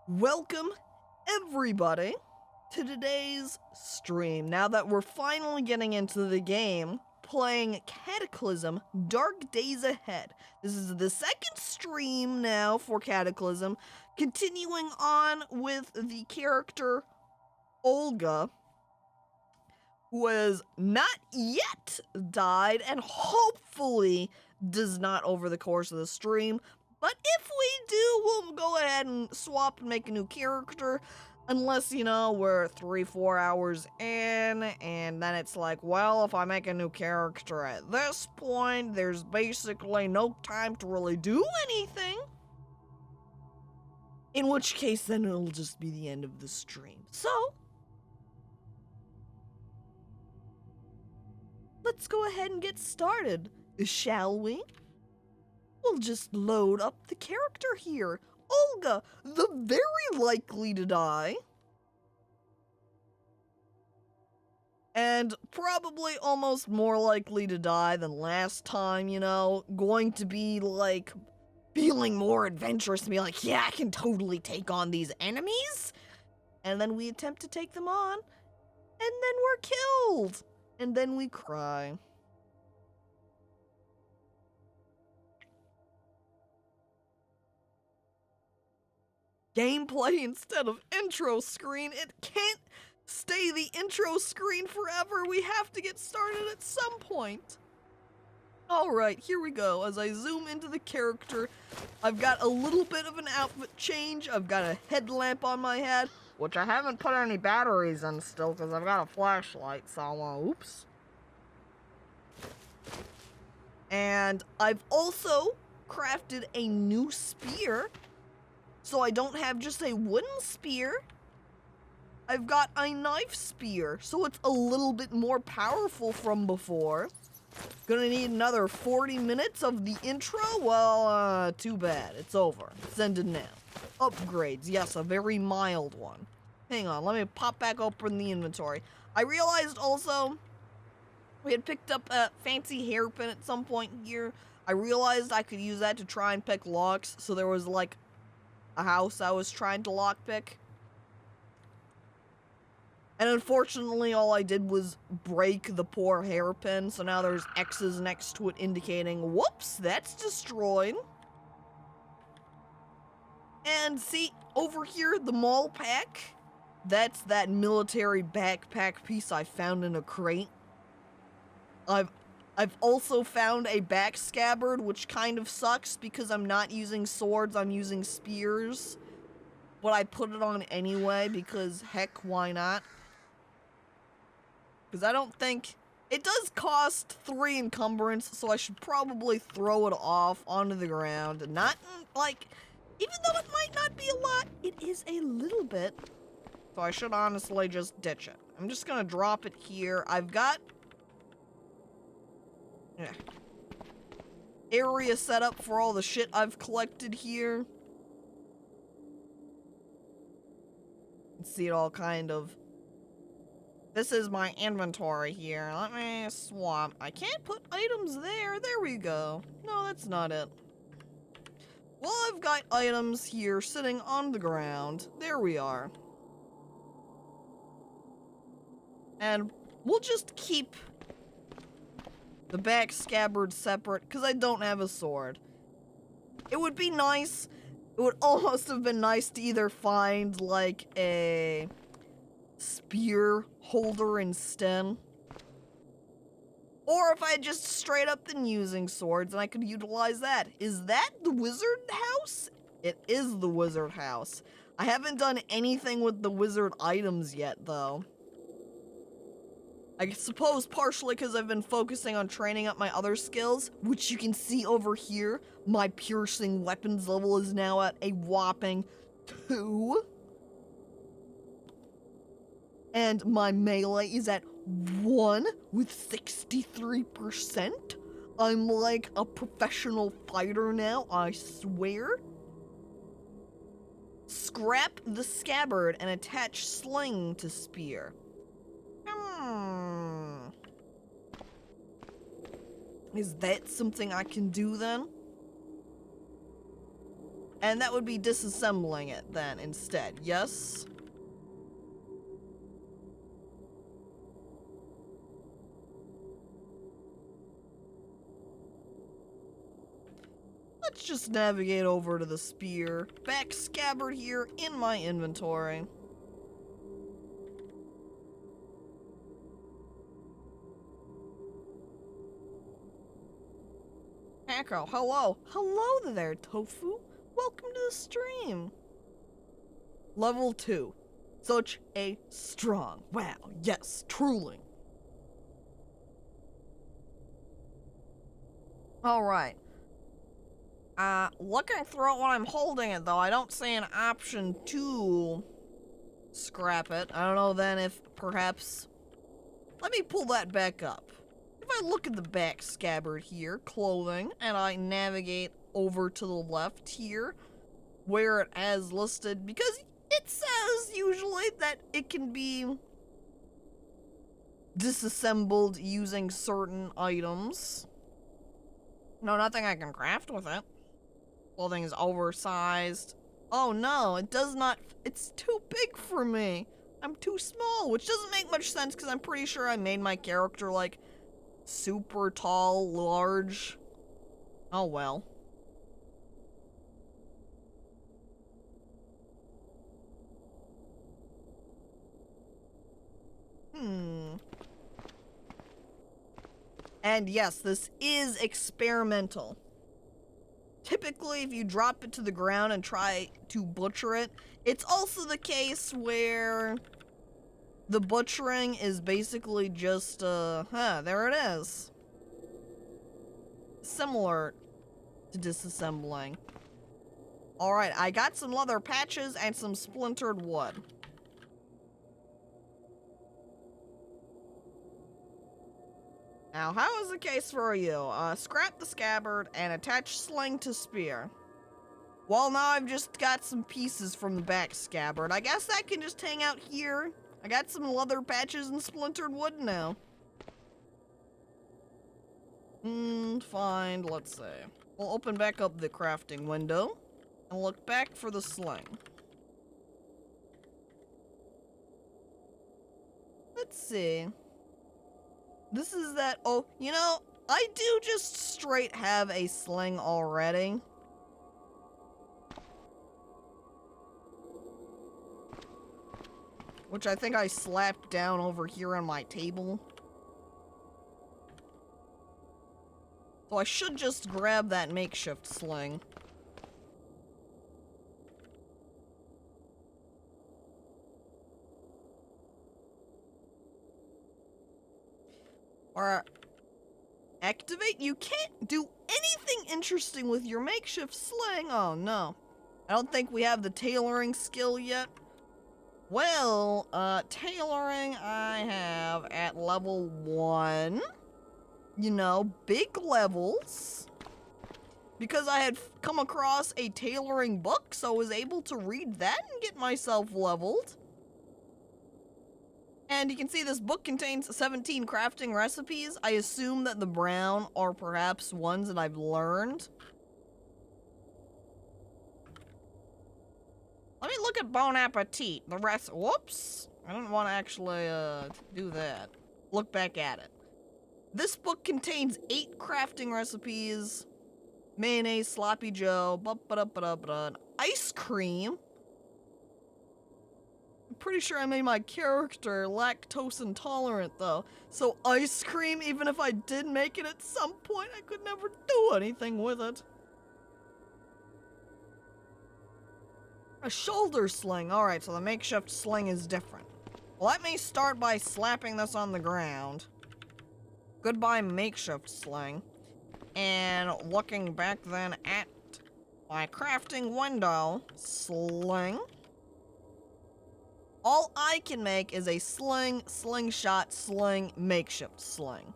Welcome, everybody, to today's stream. Now that we're finally getting into the game, playing Cataclysm, Dark Days Ahead. This is the second stream now for Cataclysm, continuing on with the character Olga, who has not yet died and hopefully does not over the course of the stream. But if we do, we'll go ahead and swap and make a new character. Unless, you know, we're 3-4 hours in, and then it's like, well, if I make a new character at this point, there's basically no time to really do anything. In which case, then it'll just be the end of the stream. So, let's go ahead and get started, shall we? We'll just load up the character here. Olga, the very likely to die. And probably almost more likely to die than last time, you know? Going to be, like, feeling more adventurous and be like, yeah, I can totally take on these enemies. And then we attempt to take them on. And then we're killed. And then we cry. Gameplay instead of intro screen. It can't stay the intro screen forever. We have to get started at some point. Alright, here we go. As I zoom into the character, I've got a little bit of an outfit change. I've got a headlamp on my head, which I haven't put any batteries in still because I've got a flashlight, so oops. And I've also crafted a new spear. So I don't have just a wooden spear. I've got a knife spear, so it's a little bit more powerful from before. Gonna need another 40 minutes of the intro? Well, too bad. It's over. It's ended now. Upgrades. Yes, a very mild one. Hang on, let me pop back open the inventory. I realized also we had picked up a fancy hairpin at some point here. I realized I could use that to try and pick locks, so there was like a house I was trying to lockpick. And unfortunately, all I did was break the poor hairpin, so now there's X's next to it indicating, whoops, that's destroyed. And see, over here, the mall pack, that's that military backpack piece I found in a crate. I've also found a back scabbard, which kind of sucks because I'm not using swords, I'm using spears. But I put it on anyway because, heck, why not? Because I don't think... It does cost 3 encumbrance, so I should probably throw it off onto the ground. Not, like... Even though it might not be a lot, it is a little bit. So I should honestly just ditch it. I'm just gonna drop it here. I've got... area set up for all the shit I've collected here. See it all kind of. This is my inventory here. Let me swap. I can't put items there. There we go. No, that's not it. Well, I've got items here sitting on the ground. There we are. And we'll just keep the back scabbard separate, because I don't have a sword. It would be nice, it would almost have been nice to either find, like, a spear holder instead. Or if I had just straight up been using swords and I could utilize that. Is that the wizard house? It is the wizard house. I haven't done anything with the wizard items yet, though. I suppose partially because I've been focusing on training up my other skills, which you can see over here. My piercing weapons level is now at a whopping 2. And my melee is at 1 with 63%. I'm like a professional fighter now, I swear. Scrap the scabbard and attach sling to spear. Is that something I can do then? And that would be disassembling it then instead, yes? Let's just navigate over to the spear. Back scabbard here in my inventory. Echo, hello. Hello there, Tofu. Welcome to the stream. Level 2. Such a strong. Wow, yes, truly. Alright. Looking through it when I'm holding it, though, I don't see an option to scrap it. I don't know then if perhaps... Let me pull that back up. If I look at the back scabbard here, clothing, and I navigate over to the left here, where it has listed, because it says usually that it can be disassembled using certain items. No, nothing I can craft with it. Clothing is oversized. Oh no, it does not, it's too big for me. I'm too small, which doesn't make much sense because I'm pretty sure I made my character like super tall, large. Oh well. And yes, this is experimental. Typically, if you drop it to the ground and try to butcher it, it's also the case where the butchering is basically just, there it is. Similar to disassembling. Alright, I got some leather patches and some splintered wood. Now, how is the case for you? Scrap the scabbard and attach sling to spear. Well, now I've just got some pieces from the back scabbard. I guess that can just hang out here. I got some leather patches and splintered wood now. Fine, let's see. We'll open back up the crafting window and look back for the sling. Let's see. This is that, oh, you know, I do just straight have a sling already. Which I think I slapped down over here on my table. So I should just grab that makeshift sling. Or activate? You can't do anything interesting with your makeshift sling? Oh no. I don't think we have the tailoring skill yet. Well, tailoring I have at level 1. You know, big levels. Because I had come across a tailoring book, so I was able to read that and get myself leveled. And you can see this book contains 17 crafting recipes. I assume that the brown are perhaps ones that I've learned. Let me look at Bon Appetit. The rest, whoops. I didn't want to actually, do that. Look back at it. This book contains 8 crafting recipes. Mayonnaise, Sloppy Joe, ice cream. I'm pretty sure I made my character lactose intolerant, though. So ice cream, even if I did make it at some point, I could never do anything with it. A shoulder sling. Alright, so the makeshift sling is different. Let me start by slapping this on the ground. Goodbye, makeshift sling. And looking back then at my crafting window, sling. All I can make is a sling, slingshot, sling, makeshift sling.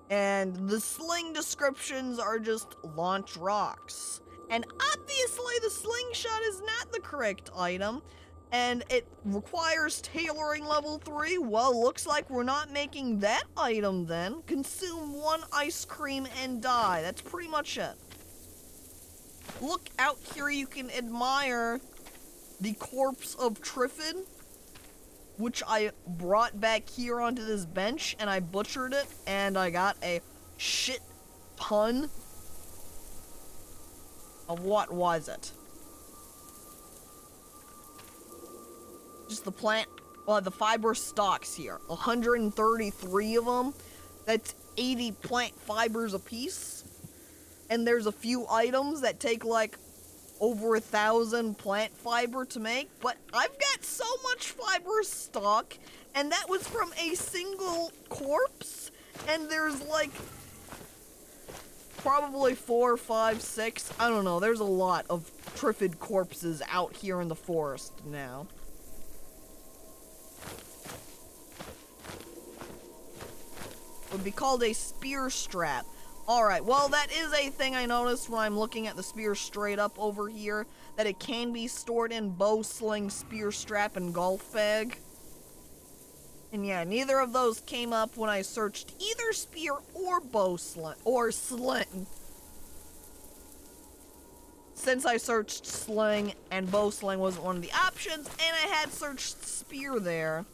And the sling descriptions are just launch rocks. And obviously the slingshot is not the correct item, And it requires tailoring level 3. Well, looks like we're not making that item then. Consume 1 ice cream and die. That's pretty much it. Look out here, you can admire the corpse of Triffid, which I brought back here onto this bench, and I butchered it, and I got a shit ton of what was it? Just the plant, well, the fiber stalks here. 133 of them. That's 80 plant fibers a piece. And there's a few items that take like over 1,000 plant fiber to make. But I've got so much fiber stock, and that was from a single corpse. And there's like probably 4, 5, 6. I don't know. There's a lot of Triffid corpses out here in the forest now. Would be called a spear strap. Alright, well that is a thing I noticed when I'm looking at the spear straight up over here, that it can be stored in bow, sling, spear strap, and golf bag. And yeah, neither of those came up when I searched either spear or bow sling, or sling. Since I searched sling and bow sling wasn't one of the options, and I had searched spear there,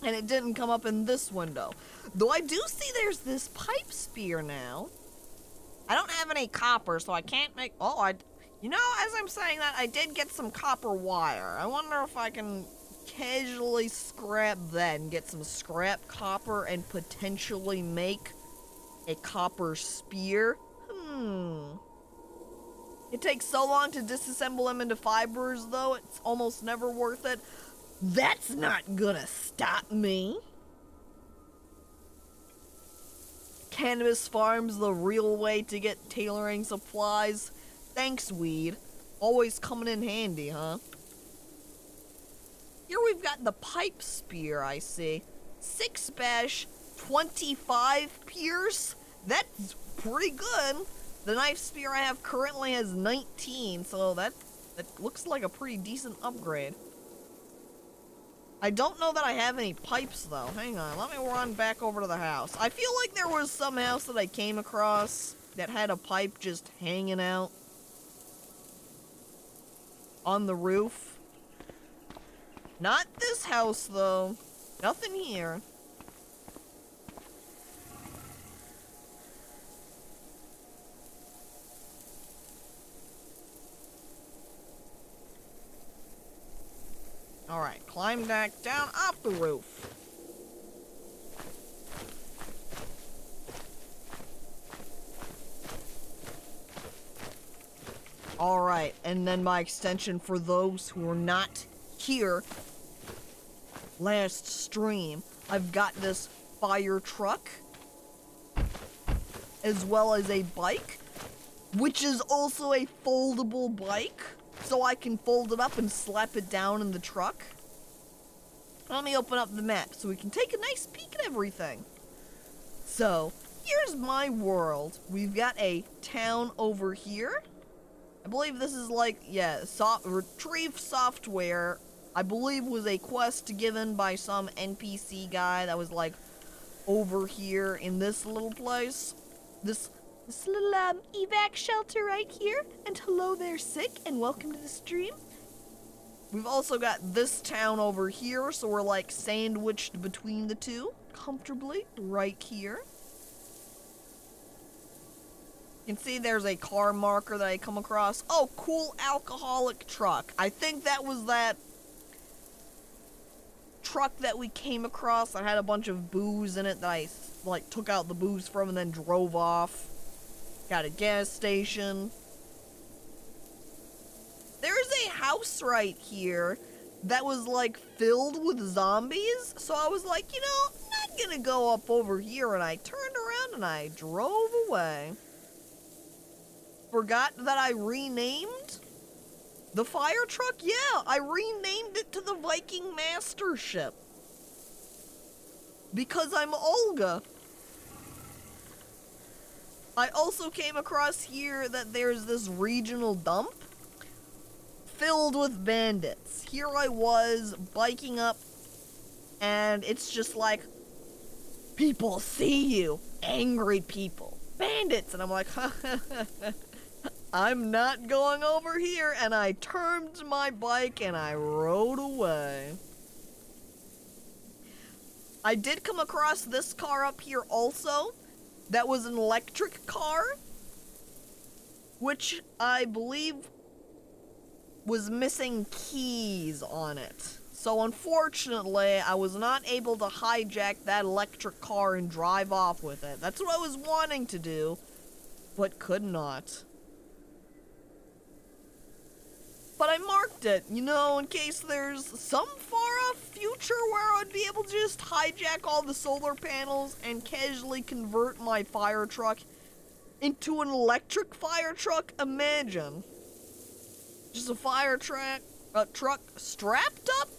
and it didn't come up in this window. Though I do see there's this pipe spear now. I don't have any copper, so I can't make... Oh, you know, as I'm saying that, I did get some copper wire. I wonder if I can casually scrap that and get some scrap copper and potentially make a copper spear. It takes so long to disassemble them into fibers, though, it's almost never worth it. That's not gonna stop me. Cannabis farms, the real way to get tailoring supplies. Thanks, weed. Always coming in handy, huh? Here we've got the pipe spear, I see. 6 bash, 25 pierce. That's pretty good. The knife spear I have currently has 19, so that looks like a pretty decent upgrade. I don't know that I have any pipes, though. Hang on, let me run back over to the house. I feel like there was some house that I came across that had a pipe just hanging out on the roof. Not this house, though. Nothing here. Alright, climb back down off the roof. Alright, and then my extension for those who are not here last stream, I've got this fire truck, as well as a bike, which is also a foldable bike. So I can fold it up and slap it down in the truck. Let me open up the map so we can take a nice peek at everything. So, here's my world. We've got a town over here. I believe this is like, yeah, retrieve software. I believe was a quest given by some NPC guy that was like over here in this little place. This little evac shelter right here. And hello there, Sick, and welcome to the stream. We've also got this town over here, so we're like sandwiched between the two comfortably right here. You can see there's a car marker that I come across. Oh, cool alcoholic truck. I think that was that truck that we came across that had a bunch of booze in it that I like took out the booze from and then drove off. Got a gas station. There's a house right here that was like filled with zombies. So I was like, you know, I'm not gonna go up over here. And I turned around and I drove away. Forgot that I renamed the fire truck? Yeah, I renamed it to the Viking Master Ship. Because I'm Olga. I also came across here that there's this regional dump filled with bandits. Here I was, biking up, and it's just like, people see you. Angry people. Bandits. And I'm like, I'm not going over here. And I turned my bike and I rode away. I did come across this car up here also. That was an electric car, which I believe was missing keys on it. So unfortunately, I was not able to hijack that electric car and drive off with it. That's what I was wanting to do, but could not. But I marked it, you know, in case there's some far-off future where I'd be able to just hijack all the solar panels and casually convert my fire truck into an electric fire truck. Imagine. Just a fire truck strapped up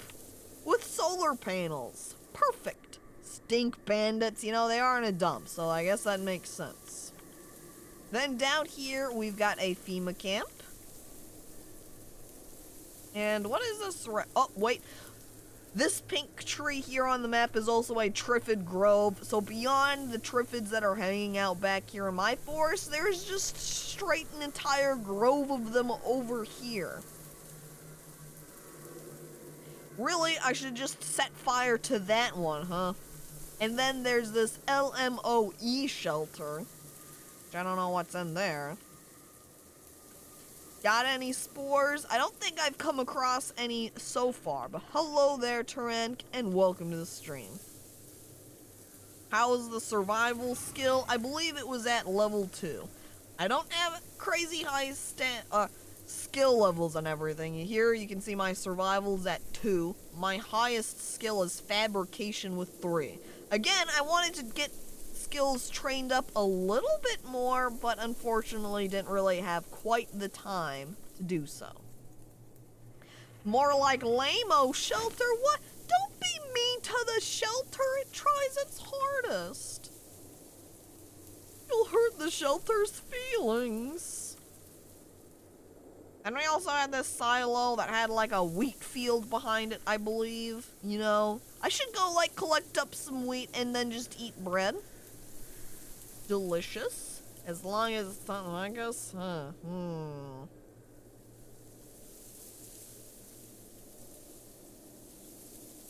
with solar panels. Perfect. Stink bandits, you know, they are in a dump, so I guess that makes sense. Then down here, we've got a FEMA camp. And what is this? Oh, wait. This pink tree here on the map is also a Triffid Grove. So beyond the Triffids that are hanging out back here in my forest, there's just straight an entire grove of them over here. Really, I should just set fire to that one, huh? And then there's this LMOE shelter, which I don't know what's in there. Got any spores? I don't think I've come across any so far, but hello there, Tarank, and welcome to the stream. How is the survival skill? I believe it was at level 2. I don't have crazy high skill levels on everything. Here you can see my survival's at 2. My highest skill is fabrication with 3. Again, I wanted to get skills trained up a little bit more, but unfortunately didn't really have quite the time to do so. More like lame-o shelter? What? Don't be mean to the shelter. It tries its hardest. You'll hurt the shelter's feelings. And we also had this silo that had like a wheat field behind it, I believe. You know, I should go like collect up some wheat and then just eat bread. Delicious, as long as it's something like us, huh?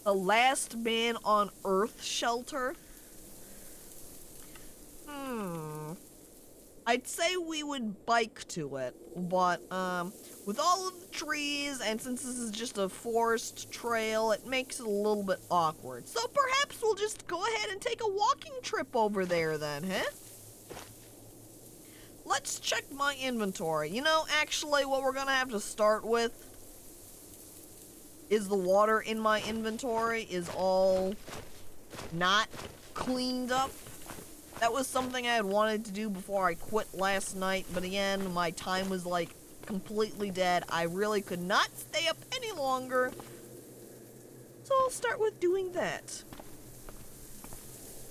The last man on Earth shelter? I'd say we would bike to it, but, with all of the trees, and since this is just a forest trail, it makes it a little bit awkward. So perhaps we'll just go ahead and take a walking trip over there then, huh? Let's check my inventory. You know, actually, what we're gonna have to start with is the water in my inventory is all not cleaned up. That was something I had wanted to do before I quit last night, but again, my time was like completely dead. I really could not stay up any longer, so I'll start with doing that.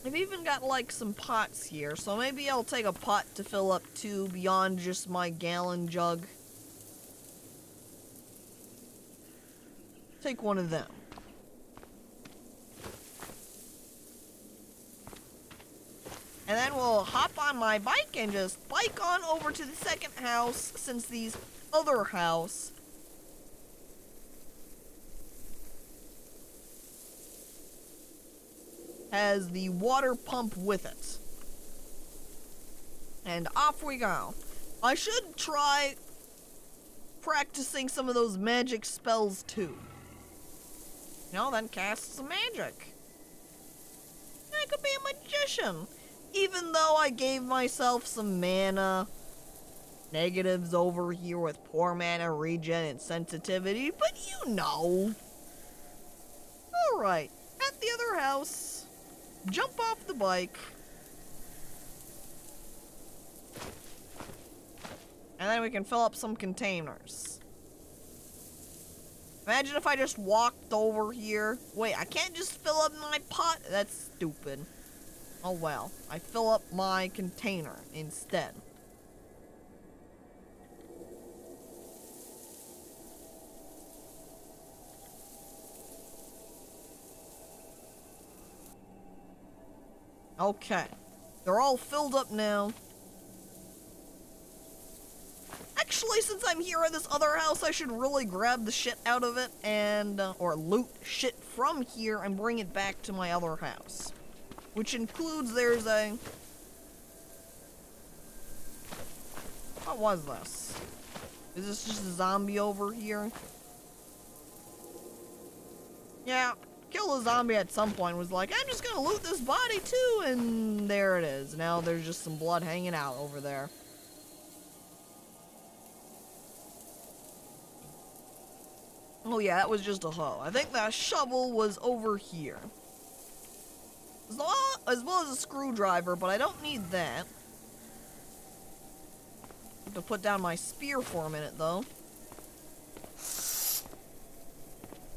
I've even got like some pots here, so maybe I'll take a pot to fill up too beyond just my gallon jug. Take one of them. And then we'll hop on my bike and just bike on over to the second house, since the other house has the water pump with it. And off we go. I should try practicing some of those magic spells too. You know, then cast some magic. I could be a magician. Even though I gave myself some mana negatives over here with poor mana regen and sensitivity, but you know. Alright, at the other house, jump off the bike. And then we can fill up some containers. Imagine if I just walked over here. Wait, I can't just fill up my pot? That's stupid. Oh well, I fill up my container instead. Okay. They're all filled up now. Actually, since I'm here at this other house, I should really grab the shit out of it and, or loot shit from here and bring it back to my other house. Which includes, there's a... What was this? Is this just a zombie over here? Yeah, kill a zombie at some point, was like, I'm just gonna loot this body too, and there it is. Now there's just some blood hanging out over there. Oh yeah, that was just a hoe. I think that shovel was over here. As well as a screwdriver, but I don't need that. Have to put down my spear for a minute, though.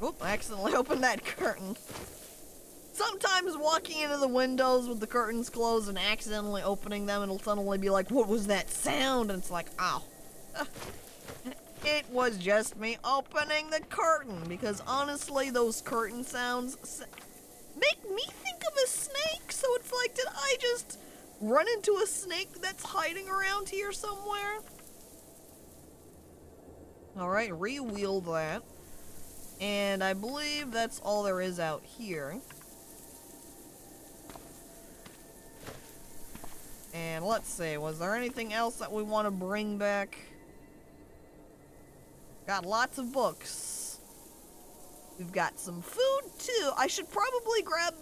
Oop, I accidentally opened that curtain. Sometimes walking into the windows with the curtains closed and accidentally opening them, it'll suddenly be like, what was that sound? And it's like, ow. It was just me opening the curtain, because honestly, those curtain sounds make me think of a snake, so it's like, did I just run into a snake that's hiding around here somewhere? Alright, re-wheel that. And I believe that's all there is out here. And let's see, was there anything else that we want to bring back? Got lots of books. We've got some food too. I should probably grab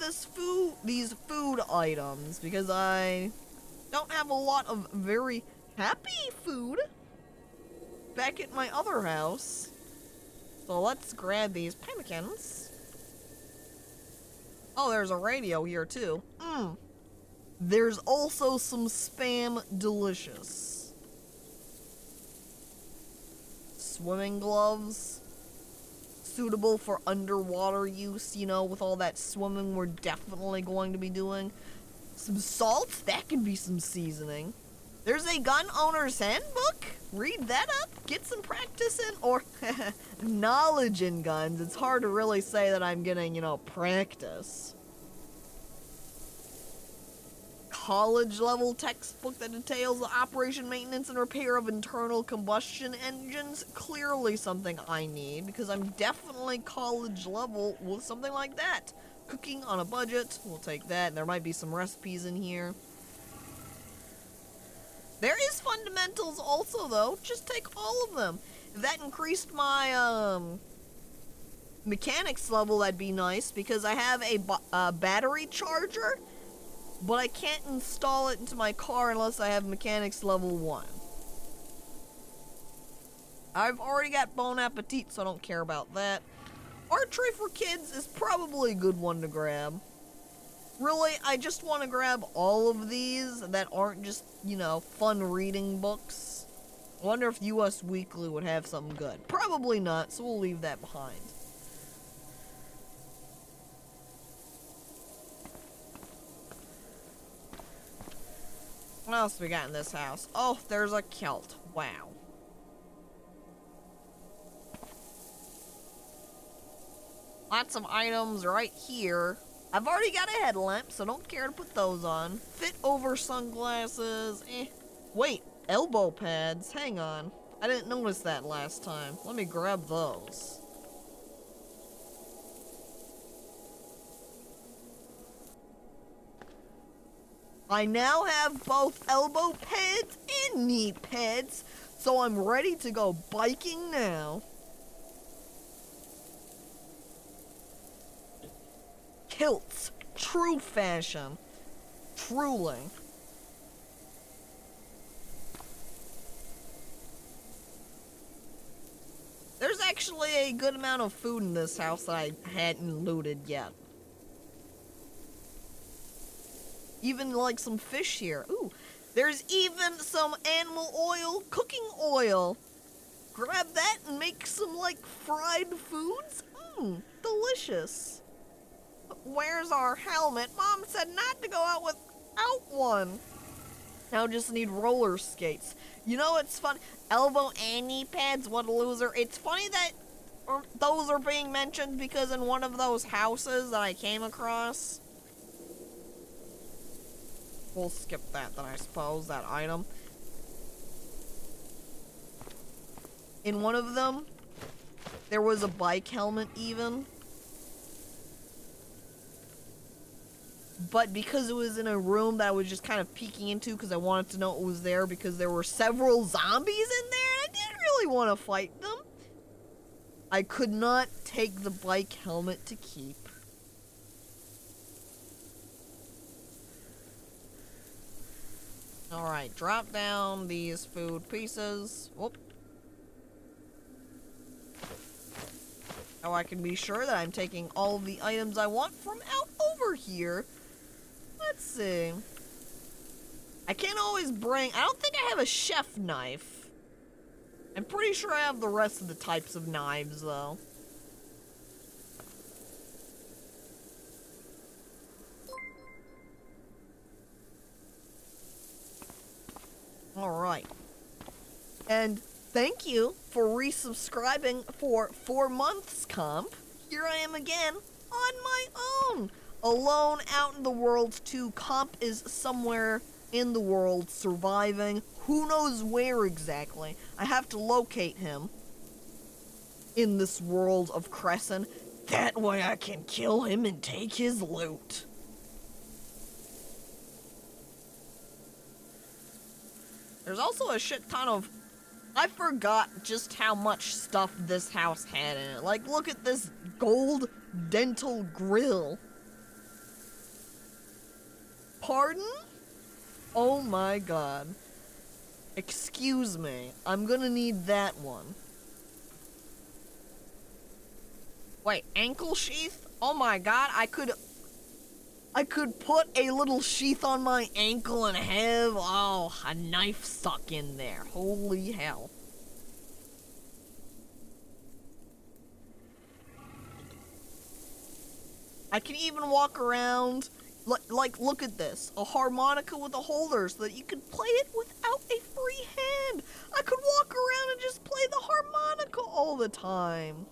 these food items because I don't have a lot of very happy food back at my other house. So let's grab these pumpkins. Oh, there's a radio here too. There's also some Spam Delicious. Swimming gloves. Suitable for underwater use, you know, with all that swimming we're definitely going to be doing. Some salt, that could be some seasoning. There's a gun owner's handbook. Read that up, get some practice in, or knowledge in guns. It's hard to really say that I'm getting, you know, practice. College level textbook that details the operation, maintenance, and repair of internal combustion engines. Clearly something I need, because I'm definitely college level with something like that. Cooking on a budget, we'll take that. There might be some recipes in here. There is fundamentals also, though. Just take all of them. If that increased my, mechanics level, that'd be nice, because I have a battery charger, but I can't install it into my car unless I have mechanics level 1. I've already got Bon Appetit, so I don't care about that. Archery for kids is probably a good one to grab. Really, I just want to grab all of these that aren't just, you know, fun reading books. I wonder if US Weekly would have something good. Probably not, so we'll leave that behind. What else we got in this house? Oh, there's a kilt. Wow. Lots of items right here. I've already got a headlamp, so don't care to put those on. Fit over sunglasses. Wait, elbow pads. Hang on. I didn't notice that last time. Let me grab those. I now have both elbow pads and knee pads, so I'm ready to go biking now. Kilts. True fashion. Truly. There's actually a good amount of food in this house that I hadn't looted yet. Even like some fish here. Ooh, there's even some animal oil, cooking oil. Grab that and make some like fried foods. Delicious. Where's our helmet? Mom said not to go out without one. Now just need roller skates. You know what's fun? Elbow and knee pads, what a loser. It's funny that those are being mentioned because in one of those houses that I came across, We'll skip that then, I suppose, that item. In one of them, there was a bike helmet even. But because it was in a room that I was just kind of peeking into because I wanted to know what was there because there were several zombies in there and I didn't really want to fight them, I could not take the bike helmet to keep. Alright, drop down these food pieces. Whoop. Now I can be sure that I'm taking all of the items I want from out over here. Let's see. I can't always bring... I don't think I have a chef knife. I'm pretty sure I have the rest of the types of knives, though. Alright. And thank you for resubscribing for 4 months, comp. Here I am again, on my own. Alone out in the world, too. Comp is somewhere in the world, surviving. Who knows where exactly. I have to locate him in this world of Crescent. That way I can kill him and take his loot. There's also a shit ton of... I forgot just how much stuff this house had in it. Like, look at this gold dental grill. Pardon? Oh my god. Excuse me. I'm gonna need that one. Wait, ankle sheath? Oh my god, I could put a little sheath on my ankle and have, oh, a knife stuck in there. Holy hell. I can even walk around, like, look at this. A harmonica with a holder so that you can play it without a free hand. I could walk around and just play the harmonica all the time.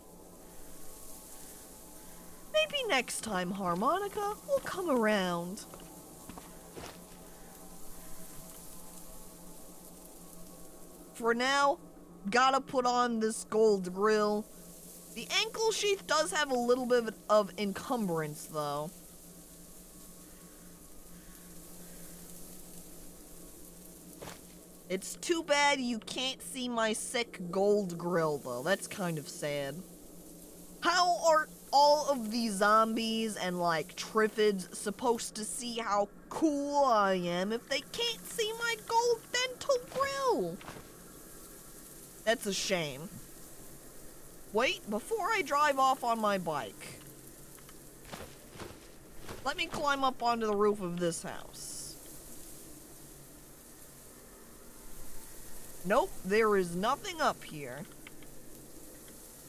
Maybe next time, harmonica will come around. For now, gotta put on this gold grill. The ankle sheath does have a little bit of encumbrance, though. It's too bad you can't see my sick gold grill, though. That's kind of sad. How are all of these zombies and, like, triffids supposed to see how cool I am if they can't see my gold dental grill? That's a shame. Wait, before I drive off on my bike, let me climb up onto the roof of this house. Nope, there is nothing up here.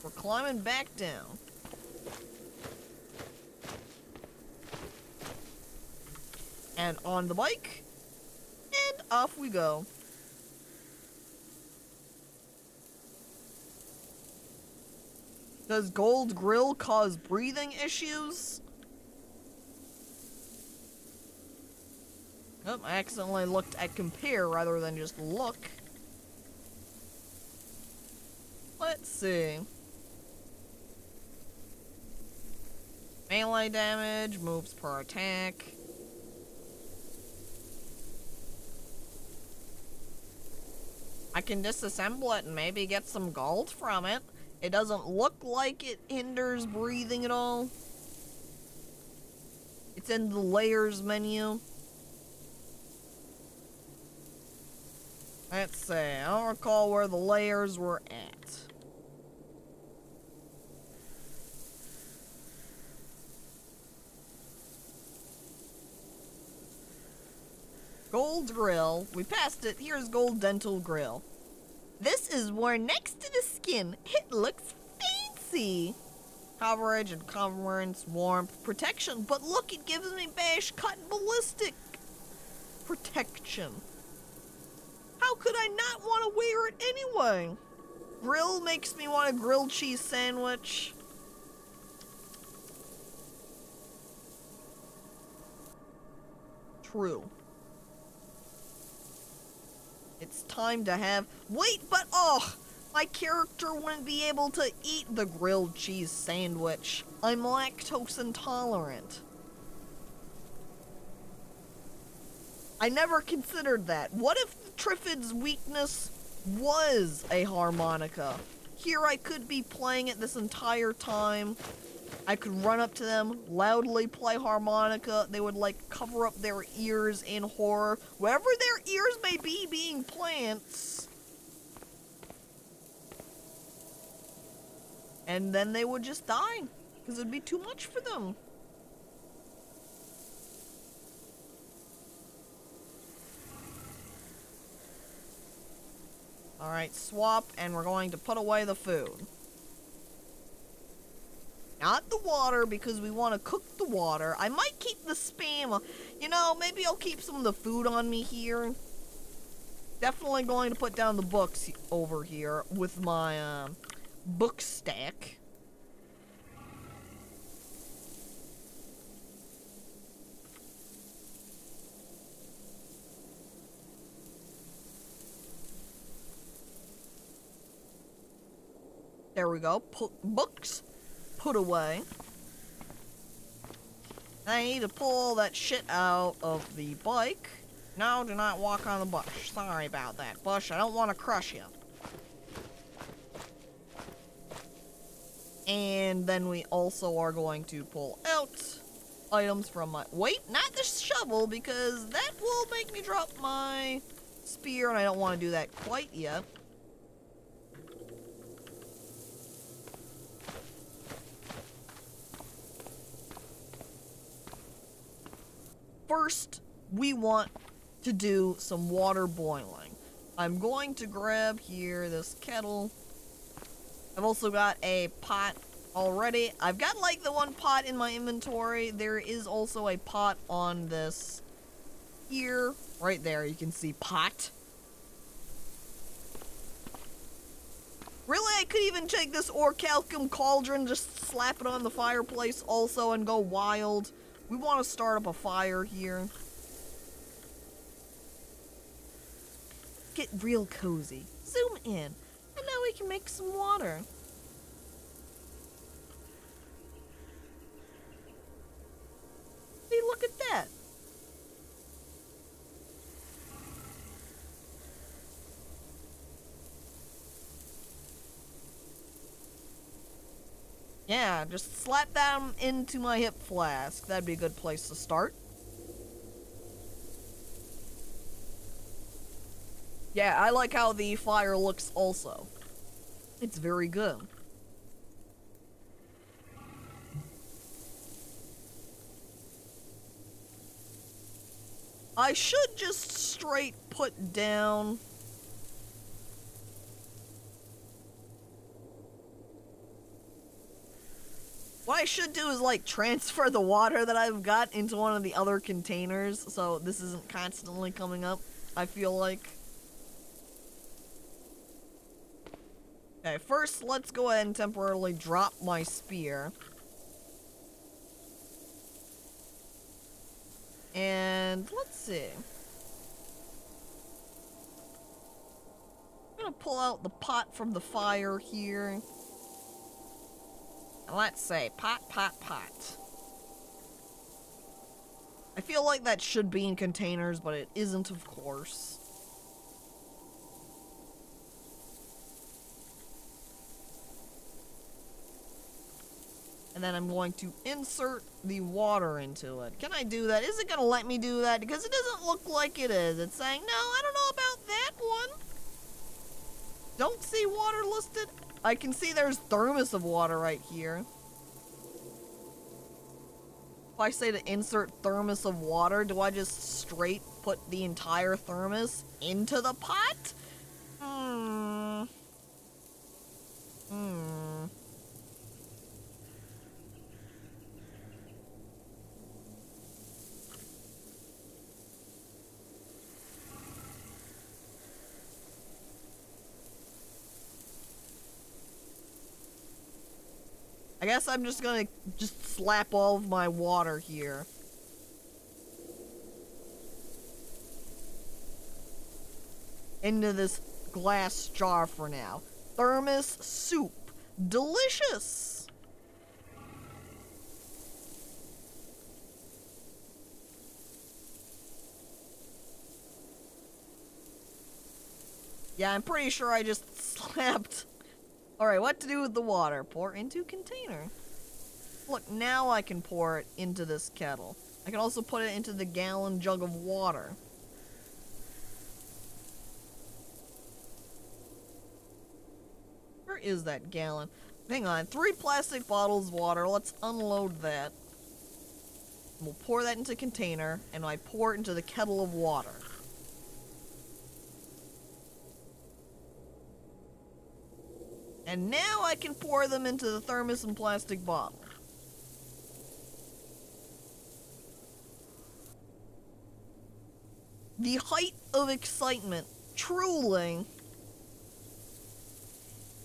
We're climbing back down. And on the bike, and off we go. Does gold grill cause breathing issues? Oh, I accidentally looked at compare rather than just look. Let's see. Melee damage, moves per attack. I can disassemble it and maybe get some gold from it. It doesn't look like it hinders breathing at all. It's in the layers menu. Let's see, I don't recall where the layers were at. Gold grill. We passed it. Here's gold dental grill. This is worn next to the skin. It looks fancy. Coverage, encumbrance, warmth, protection. But look, it gives me bash, cut, and ballistic protection. How could I not want to wear it anyway? Grill makes me want a grilled cheese sandwich. True. It's time to have... Wait, but oh! My character wouldn't be able to eat the grilled cheese sandwich. I'm lactose intolerant. I never considered that. What if Triffid's weakness was a harmonica? Here I could be playing it this entire time. I could run up to them, loudly play harmonica. They would like cover up their ears in horror. Wherever their ears may be, being plants. And then they would just die, because it'd be too much for them. Alright, swap, and we're going to put away the food. Not the water, because we want to cook the water. I might keep the spam. You know, maybe I'll keep some of the food on me here. Definitely going to put down the books over here with my book stack. There we go. Books put away. I need to pull that shit out of the bike. No, do not walk on the bush. Sorry about that, bush. I don't want to crush you. And then we also are going to pull out items from my... Wait, not the shovel, because that will make me drop my spear, and I don't want to do that quite yet. First, we want to do some water boiling. I'm going to grab here this kettle. I've also got a pot already. I've got like the one pot in my inventory. There is also a pot on this here. Right there, you can see pot. Really, I could even take this orichalcum cauldron, just slap it on the fireplace also and go wild. We want to start up a fire here. Get real cozy. Zoom in. And now we can make some water. See, look at that. Yeah, just slap them into my hip flask. That'd be a good place to start. Yeah, I like how the fire looks also. It's very good. I should just straight put down... What I should do is, like, transfer the water that I've got into one of the other containers, so this isn't constantly coming up, I feel like. Okay, first, let's go ahead and temporarily drop my spear. And, let's see. I'm gonna pull out the pot from the fire here. Let's say, pot, pot, pot. I feel like that should be in containers, but it isn't, of course. And then I'm going to insert the water into it. Can I do that? Is it gonna let me do that? Because it doesn't look like it is. It's saying, no, I don't know about that one. Don't see water listed. I can see there's thermos of water right here. If I say to insert thermos of water, do I just straight put the entire thermos into the pot? I guess I'm just gonna slap all of my water here. into this glass jar for now. Thermos soup. Delicious! Yeah, I'm pretty sure I just slapped. Alright, what to do with the water? Pour into container. Look, now I can pour it into this kettle. I can also put it into the gallon jug of water. Where is that gallon? Hang on, 3 plastic bottles of water. Let's unload that. We'll pour that into a container, and I pour it into the kettle of water. And now I can pour them into the thermos and plastic bottle. The height of excitement, truly,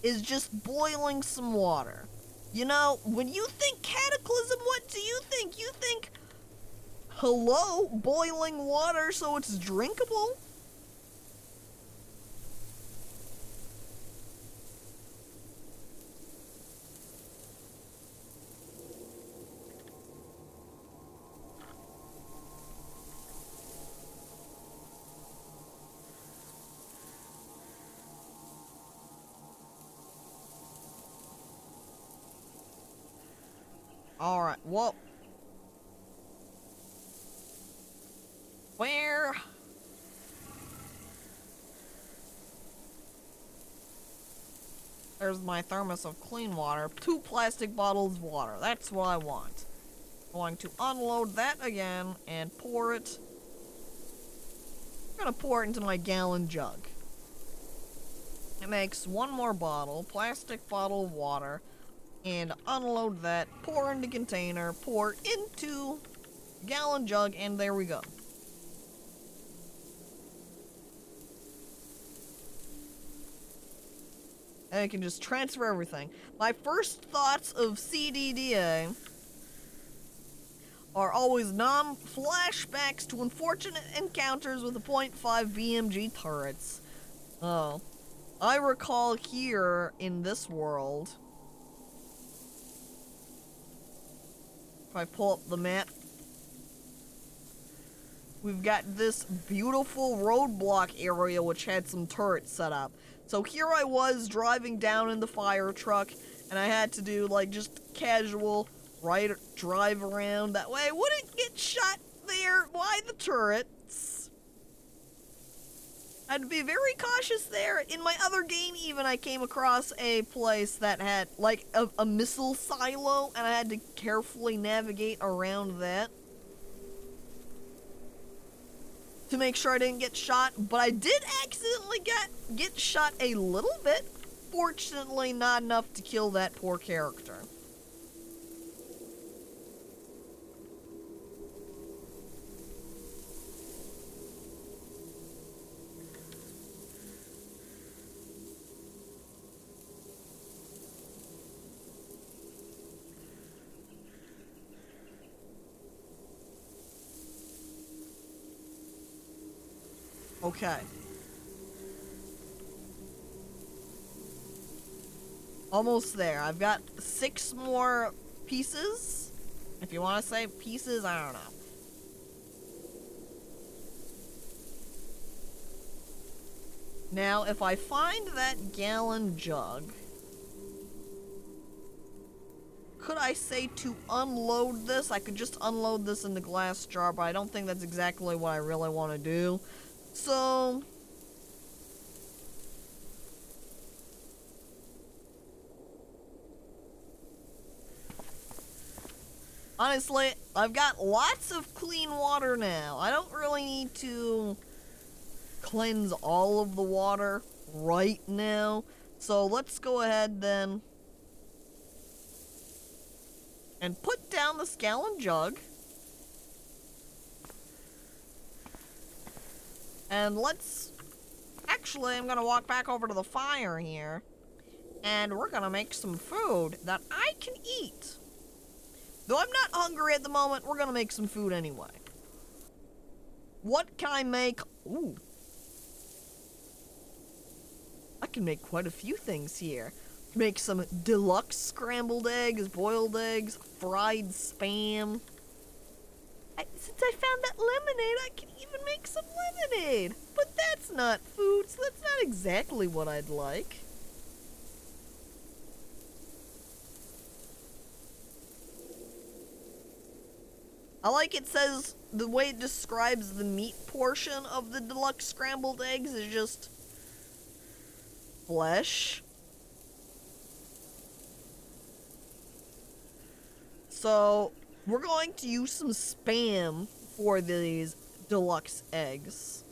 is just boiling some water. You know, when you think Cataclysm, what do you think? You think, hello, boiling water so it's drinkable? Alright, well. Where? There's my thermos of clean water. 2 plastic bottles of water. That's what I want. I'm going to unload that again and pour it. I'm gonna pour it into my gallon jug. It makes 1 more bottle, plastic bottle of water. And unload that, pour into container, pour into gallon jug, and there we go. And I can just transfer everything. My first thoughts of CDDA are always flashbacks to unfortunate encounters with the .5 BMG turrets. Oh. I recall here in this world, if I pull up the map, we've got this beautiful roadblock area which had some turrets set up. So here I was driving down in the fire truck, and I had to do like just casual drive around that way. I wouldn't get shot there by the turrets. I had to be very cautious there. In my other game even, I came across a place that had like a missile silo, and I had to carefully navigate around that to make sure I didn't get shot, but I did accidentally get shot a little bit. Fortunately, not enough to kill that poor character. Okay. Almost there. I've got 6 more pieces. If you want to say pieces, I don't know. Now, if I find that gallon jug, could I say to unload this? I could just unload this in the glass jar, but I don't think that's exactly what I really want to do. So, honestly, I've got lots of clean water now. I don't really need to cleanse all of the water right now. So let's go ahead then and put down this gallon jug. And actually, I'm gonna walk back over to the fire here, and we're gonna make some food that I can eat. Though I'm not hungry at the moment, we're gonna make some food anyway. What can I make? Ooh. can make quite a few things here. Make some deluxe scrambled eggs, boiled eggs, fried spam. Since I found that lemonade, I can even make some lemonade. But that's not food, so that's not exactly what I'd like. I like it says, the way it describes the meat portion of the deluxe scrambled eggs is just flesh. So, we're going to use some spam for these deluxe eggs.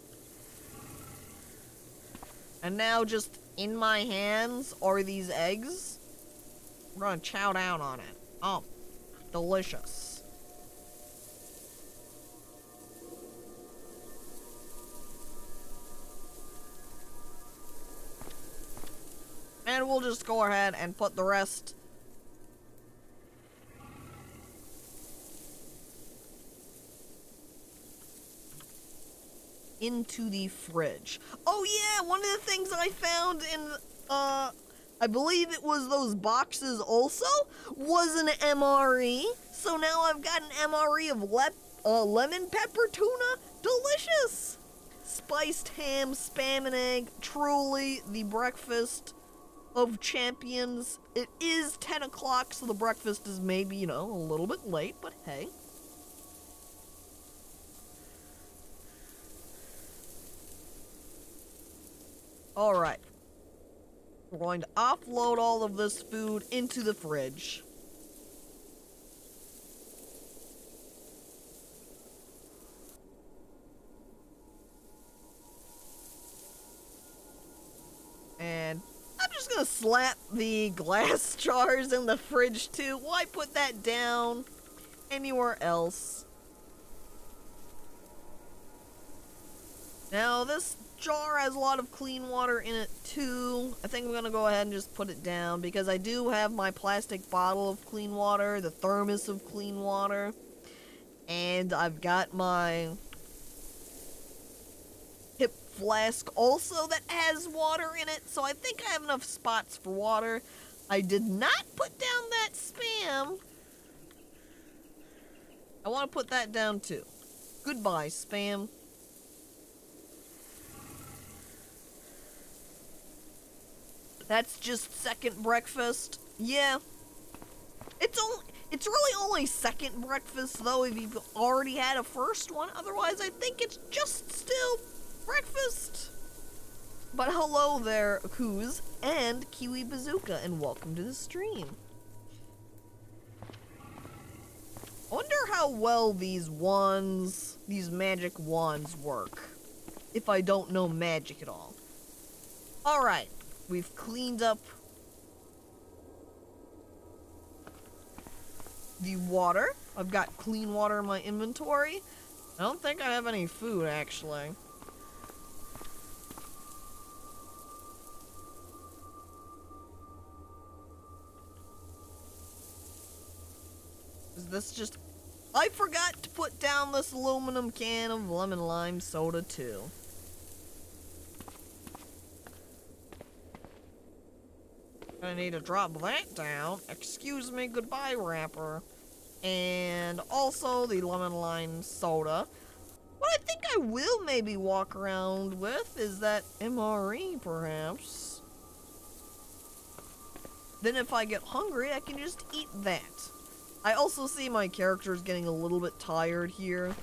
And now just in my hands are these eggs. We're gonna chow down on it. Oh, delicious. And we'll just go ahead and put the rest into the fridge. Oh yeah, one of the things I found in, I believe it was those boxes also, was an MRE. So now I've got an MRE of lemon pepper tuna. Delicious! Spiced ham, spam and egg. Truly the breakfast of champions. It is 10 o'clock, so the breakfast is maybe, you know, a little bit late, but hey. Alright. We're going to offload all of this food into the fridge. And I'm just gonna slap the glass jars in the fridge too. Why put that down anywhere else? Now this jar has a lot of clean water in it too. I think I'm gonna go ahead and just put it down because I do have my plastic bottle of clean water, the thermos of clean water, and I've got my hip flask also that has water in it, so I think I have enough spots for water. I did not put down that spam. I want to put that down too. Goodbye, spam. That's just second breakfast. Yeah. It's really only second breakfast though if you've already had a first one. Otherwise, I think it's just still breakfast. But hello there, Kuz and Kiwi Bazooka, and welcome to the stream. I wonder how well these magic wands work, if I don't know magic at all. Alright, we've cleaned up the water. I've got clean water in my inventory. I don't think I have any food, actually. Is this just... I forgot to put down this aluminum can of lemon lime soda, too. I need to drop that down. Excuse me, goodbye, wrapper. And also the lemon lime soda. What I think I will maybe walk around with is that MRE, perhaps. Then if I get hungry, I can just eat that. I also see my character's getting a little bit tired here.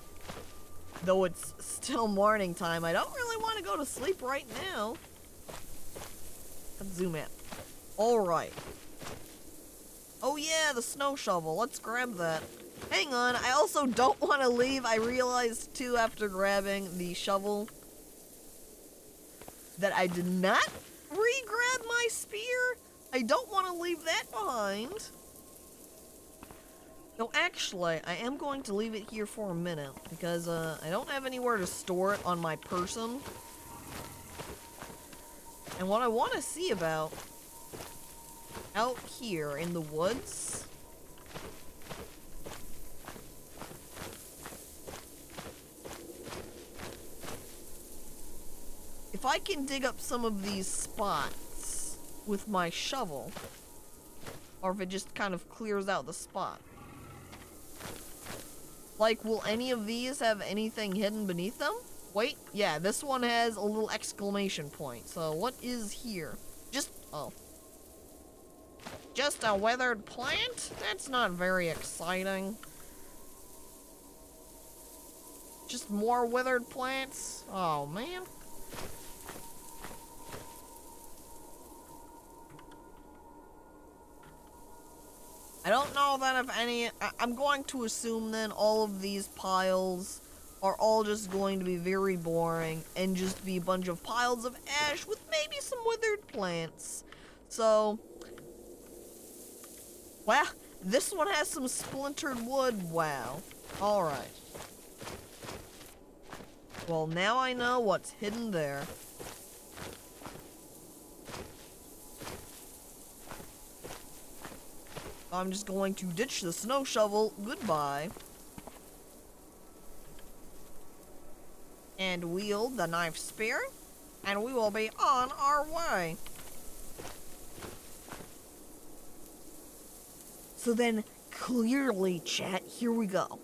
Though it's still morning time, I don't really want to go to sleep right now. Let's zoom in. Alright. Oh yeah, the snow shovel. Let's grab that. Hang on, I also don't want to leave. I realized too after grabbing the shovel that I did not re-grab my spear. I don't want to leave that behind. No, actually, I am going to leave it here for a minute because I don't have anywhere to store it on my person. And what I want to see about out here in the woods if I can dig up some of these spots with my shovel. Or if it just kind of clears out the spot. Like, will any of these have anything hidden beneath them? Wait, yeah, this one has a little exclamation point. So what is here? Just a withered plant? That's not very exciting. Just more withered plants? Oh, man. I don't know that if any... I'm going to assume then all of these piles are all just going to be very boring and just be a bunch of piles of ash with maybe some withered plants. So... Wow, this one has some splintered wood. Wow. Alright. Well, now I know what's hidden there. I'm just going to ditch the snow shovel. Goodbye. And wield the knife spear. And we will be on our way. So then, clearly, chat, here we go.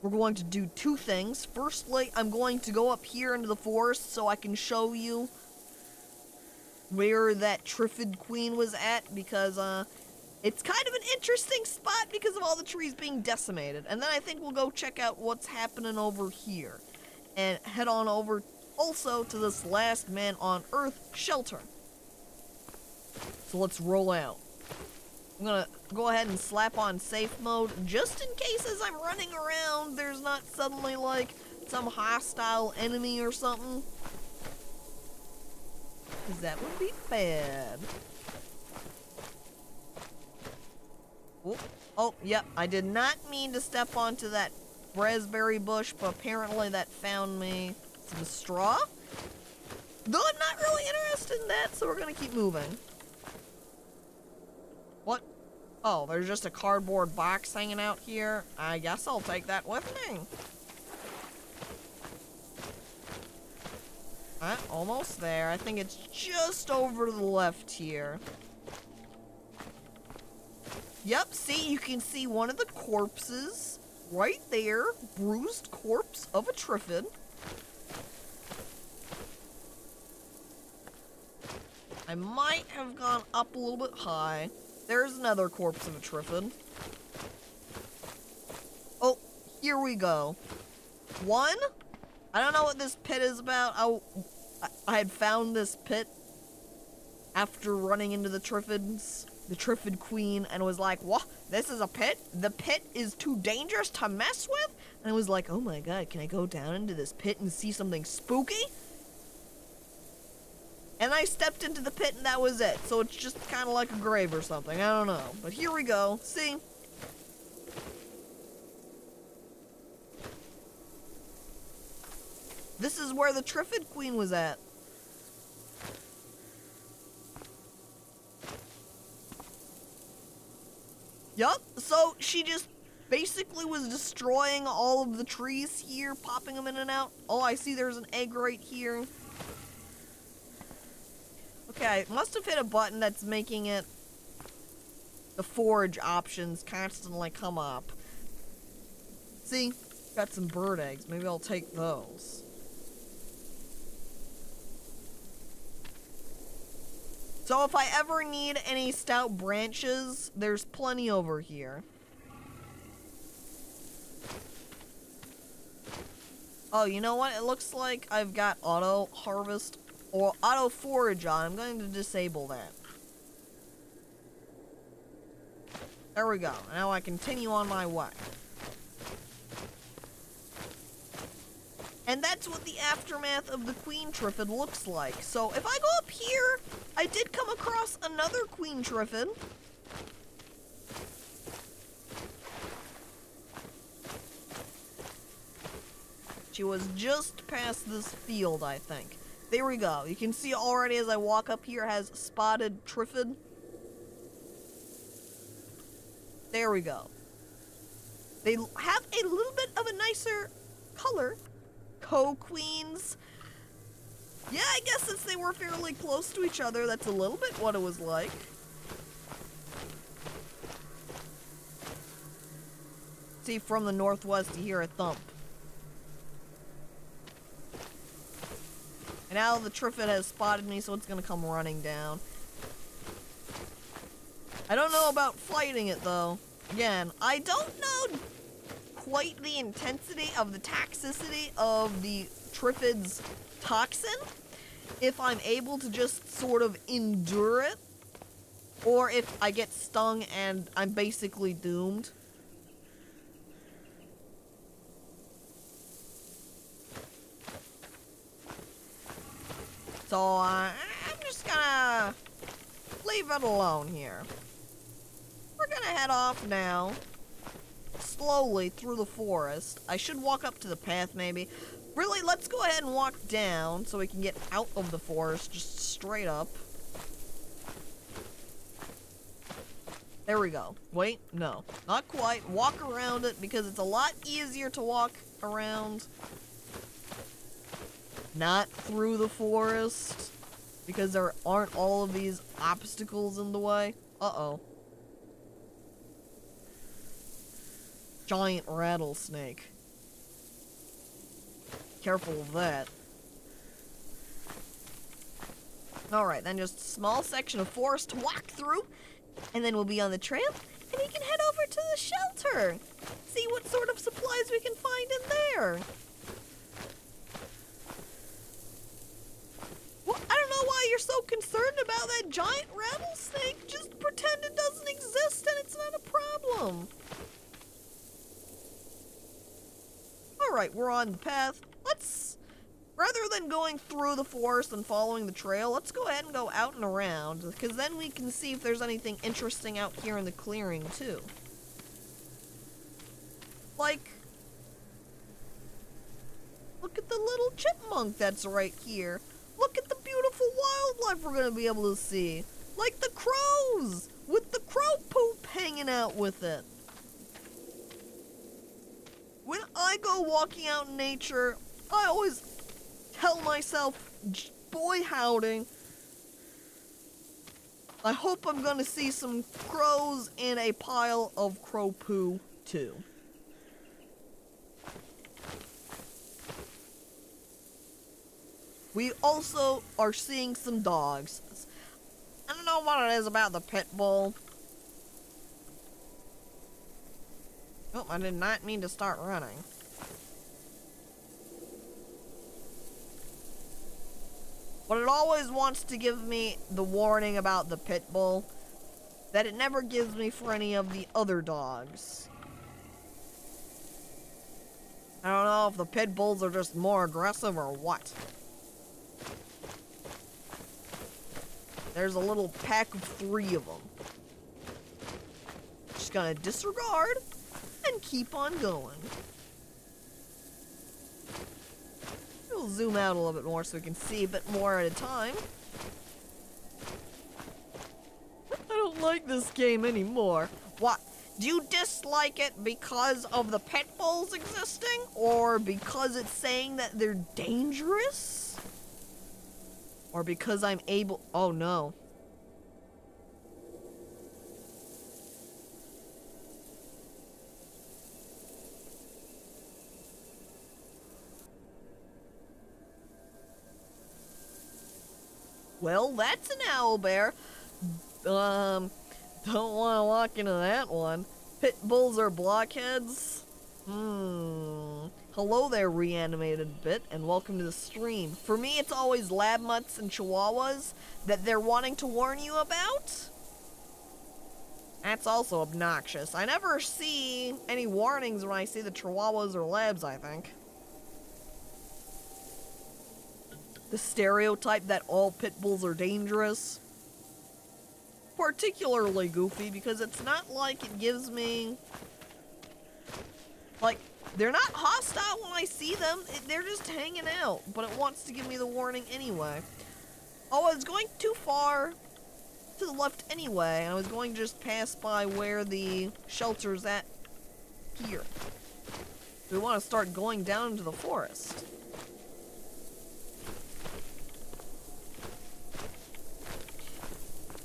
We're going to do two things. Firstly, I'm going to go up here into the forest so I can show you where that Triffid Queen was at, because, it's kind of an interesting spot because of all the trees being decimated. And then I think we'll go check out what's happening over here. And head on over also to this last man on Earth shelter. So let's roll out. I'm gonna go ahead and slap on safe mode just in case as I'm running around there's not suddenly like some hostile enemy or something. Because that would be bad. Oh, yep, I did not mean to step onto that raspberry bush, but apparently that found me some straw. Though I'm not really interested in that, so we're gonna keep moving. What? Oh, there's just a cardboard box hanging out here. I guess I'll take that with me. Almost there. I think it's just over to the left here. Yep, see, you can see one of the corpses right there. Bruised corpse of a Triffid. I might have gone up a little bit high. There's another corpse of a Triffid. Oh, here we go. One, I don't know what this pit is about. I had found this pit after running into the Triffids, the Triffid Queen, and was like, what? This is a pit? The pit is too dangerous to mess with? And I was like, oh my god, can I go down into this pit and see something spooky? And I stepped into the pit and that was it. So it's just kind of like a grave or something. I don't know. But here we go. See? This is where the Triffid Queen was at. Yup. So she just basically was destroying all of the trees here, popping them in and out. Oh, I see there's an egg right here. Okay, I must have hit a button that's making it the forage options constantly come up. See? Got some bird eggs. Maybe I'll take those. So if I ever need any stout branches, there's plenty over here. Oh, you know what? It looks like I've got auto harvest or auto forage on. I'm going to disable that. There we go. Now I continue on my way. And that's what the aftermath of the Queen Triffid looks like. So if I go up here, I did come across another Queen Triffid. She was just past this field, I think. There we go. You can see already as I walk up here, it has spotted Triffid. There we go. They have a little bit of a nicer color. Co-queens. Yeah, I guess since they were fairly close to each other, that's a little bit what it was like. See, from the northwest, you hear a thump. And now the Triffid has spotted me, so it's gonna come running down. I don't know about fighting it, though. Again, I don't know quite the intensity of the toxicity of the Triffid's toxin. If I'm able to just sort of endure it, or if I get stung and I'm basically doomed. So, I'm just gonna leave it alone here. We're gonna head off now, slowly through the forest. I should walk up to the path, maybe. Really, let's go ahead and walk down so we can get out of the forest, just straight up. There we go. Wait, no, not quite. Walk around it because it's a lot easier to walk around. Not through the forest, because there aren't all of these obstacles in the way. Uh-oh. Giant rattlesnake. Careful of that. Alright, then just a small section of forest to walk through, and then we'll be on the trail, and we can head over to the shelter. See what sort of supplies we can find in there. I don't know why you're so concerned about that giant rattlesnake. Just pretend it doesn't exist and it's not a problem. Alright, we're on the path. Rather than going through the forest and following the trail, let's go ahead and go out and around, because then we can see if there's anything interesting out here in the clearing, too. Like, look at the little chipmunk that's right here. Look at the beautiful wildlife we're gonna be able to see. Like the crows, with the crow poop hanging out with it. When I go walking out in nature, I always tell myself, boy howdy, I hope I'm gonna see some crows in a pile of crow poo, too. We also are seeing some dogs. I don't know what it is about the pit bull. Oh, I did not mean to start running. But it always wants to give me the warning about the pit bull that it never gives me for any of the other dogs. I don't know if the pit bulls are just more aggressive or what. There's a little pack of 3 of them. Just gonna disregard and keep on going. We'll zoom out a little bit more so we can see a bit more at a time. I don't like this game anymore. What? Do you dislike it because of the pit bulls existing? Or because it's saying that they're dangerous? Or because I'm able... Oh, no. Well, that's an owlbear. Don't want to walk into that one. Pit bulls are blockheads. Hello there, reanimated bit, and welcome to the stream. For me, it's always lab mutts and chihuahuas that they're wanting to warn you about. That's also obnoxious. I never see any warnings when I see the chihuahuas or labs, I think. The stereotype that all pit bulls are dangerous. Particularly goofy because it's not like it gives me... Like, they're not hostile when I see them. They're just hanging out, but it wants to give me the warning anyway. Oh, I was going too far to the left anyway, and I was going to just pass by where the shelter's at here. We want to start going down into the forest.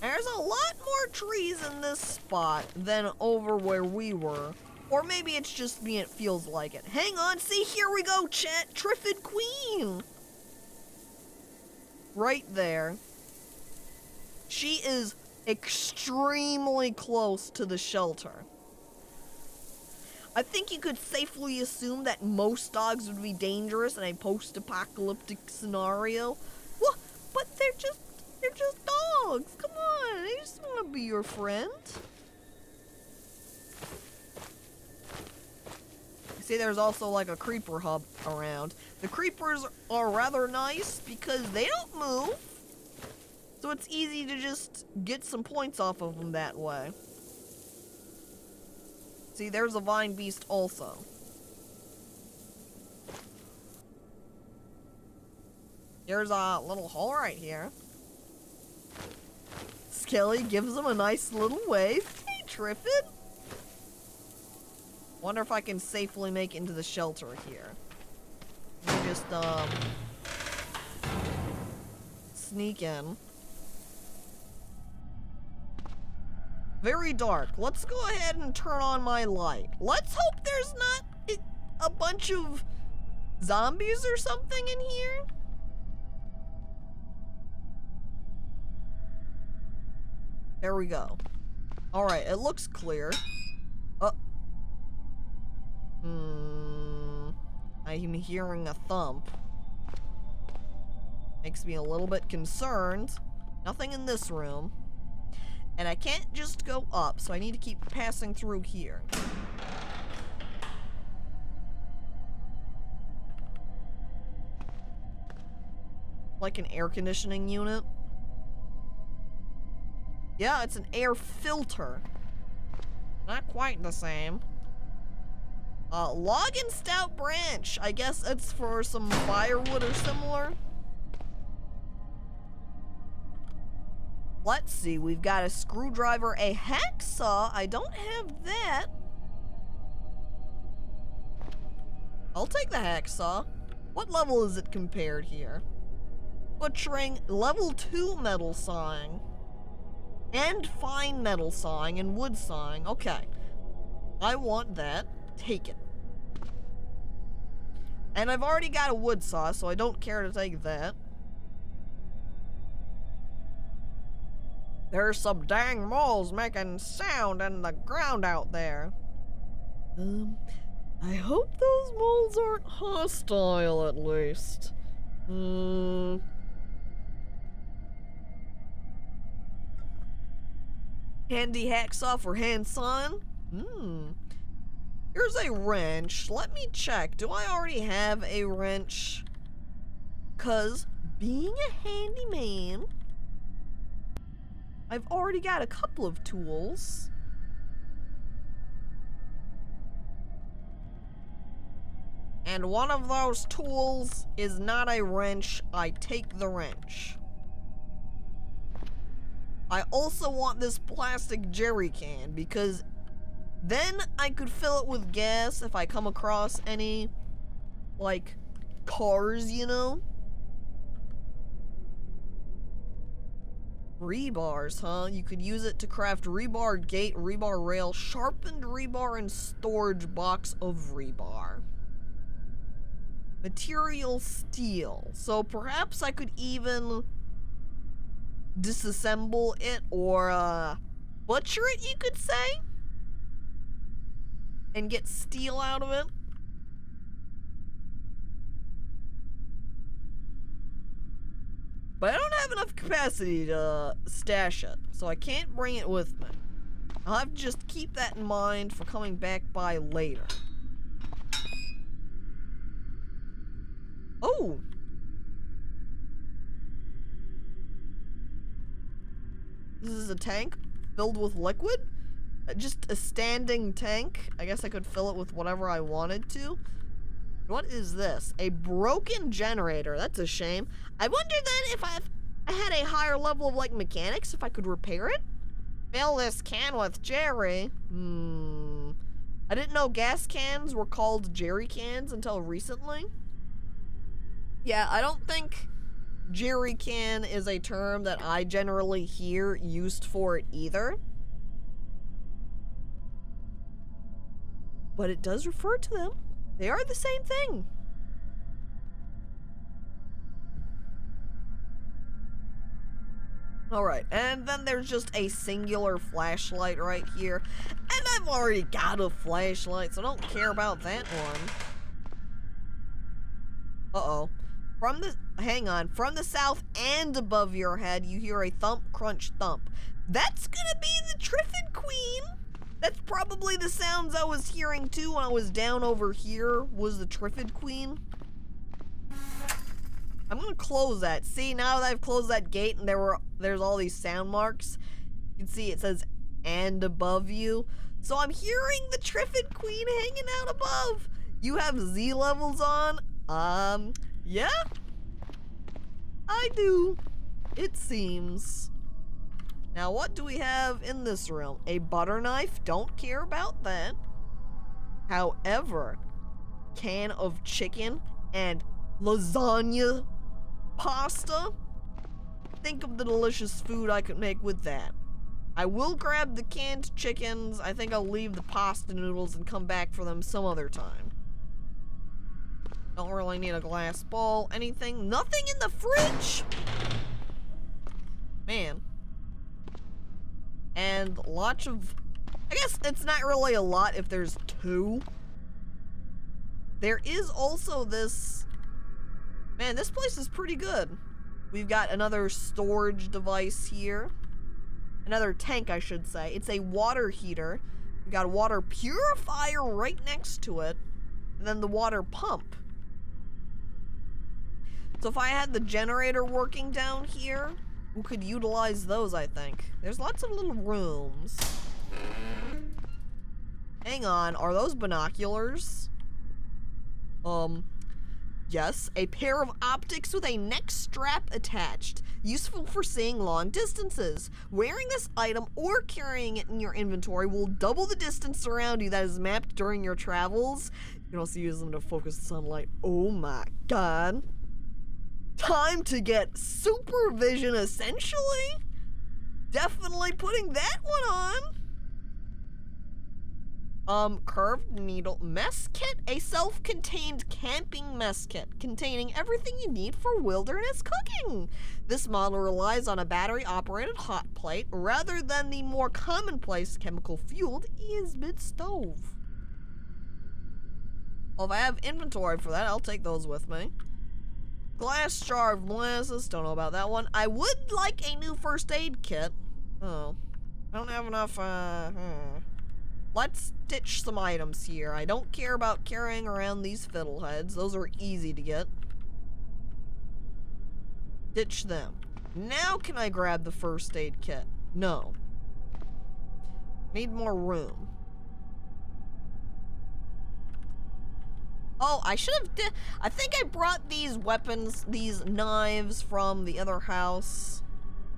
There's a lot more trees in this spot than over where we were. Or maybe it's just me, it feels like it. Hang on, see, here we go, chat. Triffid Queen. Right there. She is extremely close to the shelter. I think you could safely assume that most dogs would be dangerous in a post-apocalyptic scenario. Well, but they're just dogs. Come on, they just want to be your friend. See, there's also like a creeper hub around. The creepers are rather nice because they don't move. So it's easy to just get some points off of them that way. See, there's a vine beast also. There's a little hole right here. Skelly gives him a nice little wave. Hey, Triffid. Wonder if I can safely make it into the shelter here. Let me just, sneak in. Very dark. Let's go ahead and turn on my light. Let's hope there's not a bunch of zombies or something in here. There we go. Alright, it looks clear. I'm hearing a thump. Makes me a little bit concerned. Nothing in this room. And I can't just go up, so I need to keep passing through here. Like an air conditioning unit. Yeah, it's an air filter. Not quite the same. Log and stout branch. I guess it's for some firewood or similar. Let's see, we've got a screwdriver, a hacksaw. I don't have that. I'll take the hacksaw. What level is it compared here? Butchering, level 2 metal sawing. And fine metal sawing and wood sawing. Okay. I want that. Take it. And I've already got a wood saw, so I don't care to take that. There's some dang moles making sound in the ground out there. I hope those moles aren't hostile, at least. Handy hacksaw for hand sawing? Here's a wrench. Let me check. Do I already have a wrench? 'Cause being a handyman, I've already got a couple of tools. And one of those tools is not a wrench. I take the wrench. I also want this plastic jerry can because then I could fill it with gas if I come across any, like, cars, you know? Rebars, huh? You could use it to craft rebar gate, rebar rail, sharpened rebar, and storage box of rebar. Material steel. So perhaps I could even disassemble it or butcher it, you could say? And get steel out of it. But I don't have enough capacity to stash it, so I can't bring it with me. I'll have to just keep that in mind for coming back by later. Oh! This is a tank filled with liquid? Just a standing tank. I guess I could fill it with whatever I wanted to. What is this? A broken generator. That's a shame. I wonder then if I had a higher level of, like, mechanics, if I could repair it? Fill this can with jerry. I didn't know gas cans were called jerry cans until recently. Yeah, I don't think jerry can is a term that I generally hear used for it either. But it does refer to them. They are the same thing. Alright, and then there's just a singular flashlight right here. And I've already got a flashlight, so I don't care about that one. Uh-oh. Hang on. From the south and above your head, you hear a thump, crunch, thump. That's gonna be the Triffid Queen. That's probably the sounds I was hearing too when I was down over here, was the Triffid Queen. I'm gonna close that. See, now that I've closed that gate and there's all these sound marks, you can see it says and above you. So I'm hearing the Triffid Queen hanging out above. You have Z levels on? Yeah. I do. It seems. Now what do we have in this room? A butter knife. Don't care about that. However, can of chicken and lasagna pasta. Think of the delicious food I could make with that. I will grab the canned chickens. I think I'll leave the pasta noodles and come back for them some other time. Don't really need a glass bowl. Anything? Nothing in the fridge? Man. And lots of... I guess it's not really a lot if there's two. There is also this... Man, this place is pretty good. We've got another storage device here. Another tank, I should say. It's a water heater. We've got a water purifier right next to it. And then the water pump. So if I had the generator working down here, we could utilize those, I think. There's lots of little rooms. Hang on, are those binoculars? Yes, a pair of optics with a neck strap attached. Useful for seeing long distances. Wearing this item or carrying it in your inventory will double the distance around you that is mapped during your travels. You can also use them to focus sunlight. Oh my god. Time to get supervision, essentially. Definitely putting that one on. Curved needle mess kit, a self-contained camping mess kit containing everything you need for wilderness cooking. This model relies on a battery-operated hot plate rather than the more commonplace chemical-fueled Esbit stove. Well, if I have inventory for that, I'll take those with me. Glass jar of molasses, don't know about that one. I would like a new first aid kit. Oh, I don't have enough, Let's ditch some items here. I don't care about carrying around these fiddleheads. Those are easy to get. Ditch them. Now can I grab the first aid kit? No. Need more room. Oh, I should have I think I brought these weapons, these knives from the other house,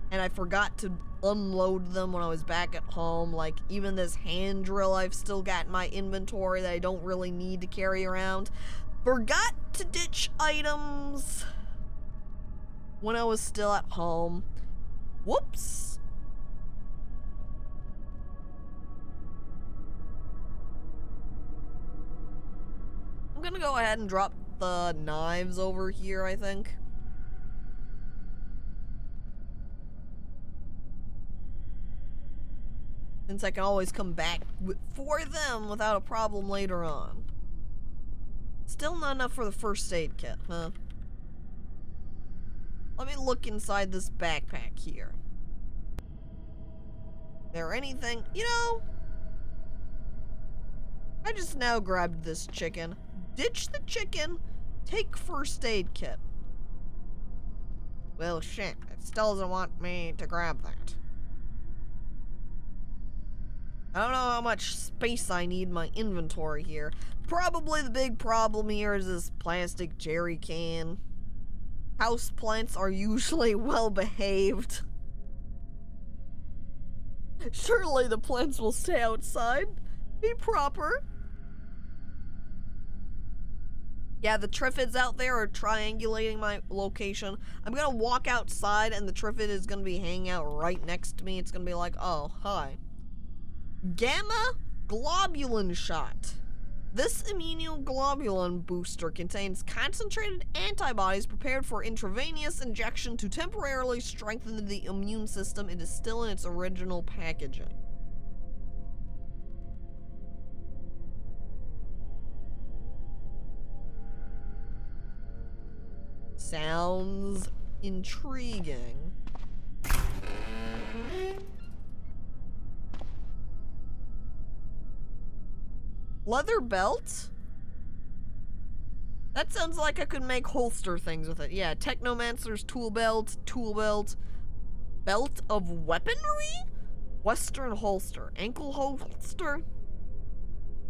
and I forgot to unload them when I was back at home. Like, even this hand drill I've still got in my inventory that I don't really need to carry around. Forgot to ditch items when I was still at home. Whoops. I'm gonna go ahead and drop the knives over here, I think. Since I can always come back for them without a problem later on. Still not enough for the first aid kit, huh? Let me look inside this backpack here. There anything? You know, I just now grabbed this chicken. Ditch the chicken, take first aid kit. Well, shit, it still doesn't want me to grab that. I don't know how much space I need in my inventory here. Probably the big problem here is this plastic jerry can. Houseplants are usually well behaved. Surely the plants will stay outside. Be proper. Yeah, the Triffids out there are triangulating my location. I'm gonna walk outside and the Triffid is gonna be hanging out right next to me. It's gonna be like, oh, hi. Gamma Globulin Shot. This immunoglobulin booster contains concentrated antibodies prepared for intravenous injection to temporarily strengthen the immune system. It is still in its original packaging. Sounds intriguing. Leather belt? That sounds like I could make holster things with it. Yeah, Technomancer's tool belt, belt of weaponry? Western holster, ankle holster?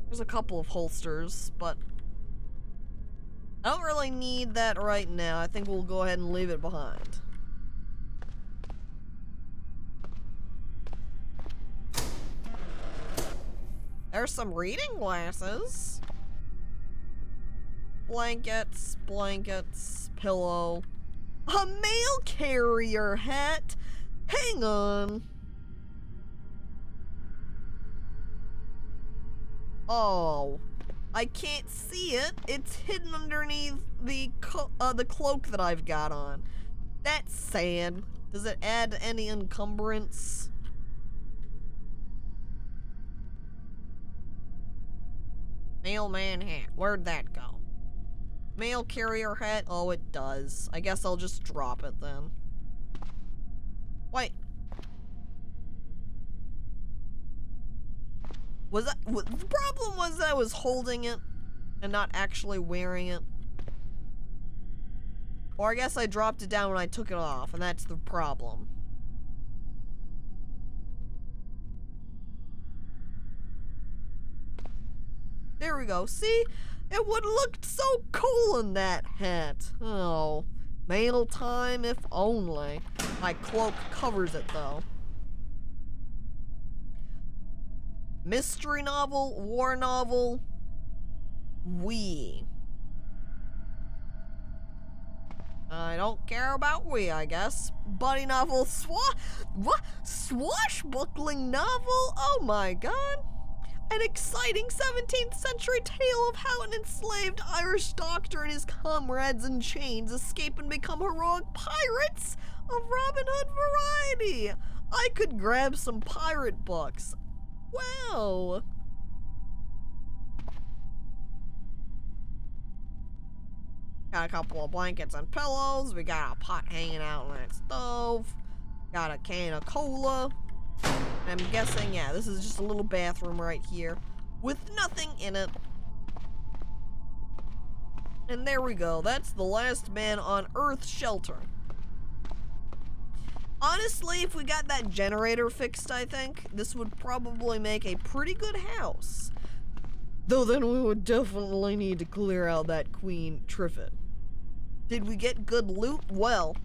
There's a couple of holsters, but I don't really need that right now. I think we'll go ahead and leave it behind. There's some reading glasses. Blankets, pillow. A mail carrier hat. Hang on. Oh, I can't see it. It's hidden underneath the cloak that I've got on. That's sad. Does it add any encumbrance? Mailman hat. Where'd that go? Mail carrier hat. Oh, it does. I guess I'll just drop it then. Wait. The problem was that I was holding it and not actually wearing it. Or I guess I dropped it down when I took it off, and that's the problem. There we go. See? It would have looked so cool in that hat. Oh. Mail time, if only. My cloak covers it, though. Mystery novel, war novel, I don't care about I guess. Buddy novel, swashbuckling novel? Oh my god. An exciting 17th century tale of how an enslaved Irish doctor and his comrades in chains escape and become heroic pirates of Robin Hood variety. I could grab some pirate books. Wow. Got a couple of blankets and pillows. We got a pot hanging out on that stove. Got a can of cola. I'm guessing, yeah, this is just a little bathroom right here with nothing in it. And there we go. That's the last man on Earth shelter. Honestly, if we got that generator fixed, I think, this would probably make a pretty good house. Though then we would definitely need to clear out that Queen Triffid. Did we get good loot? Well,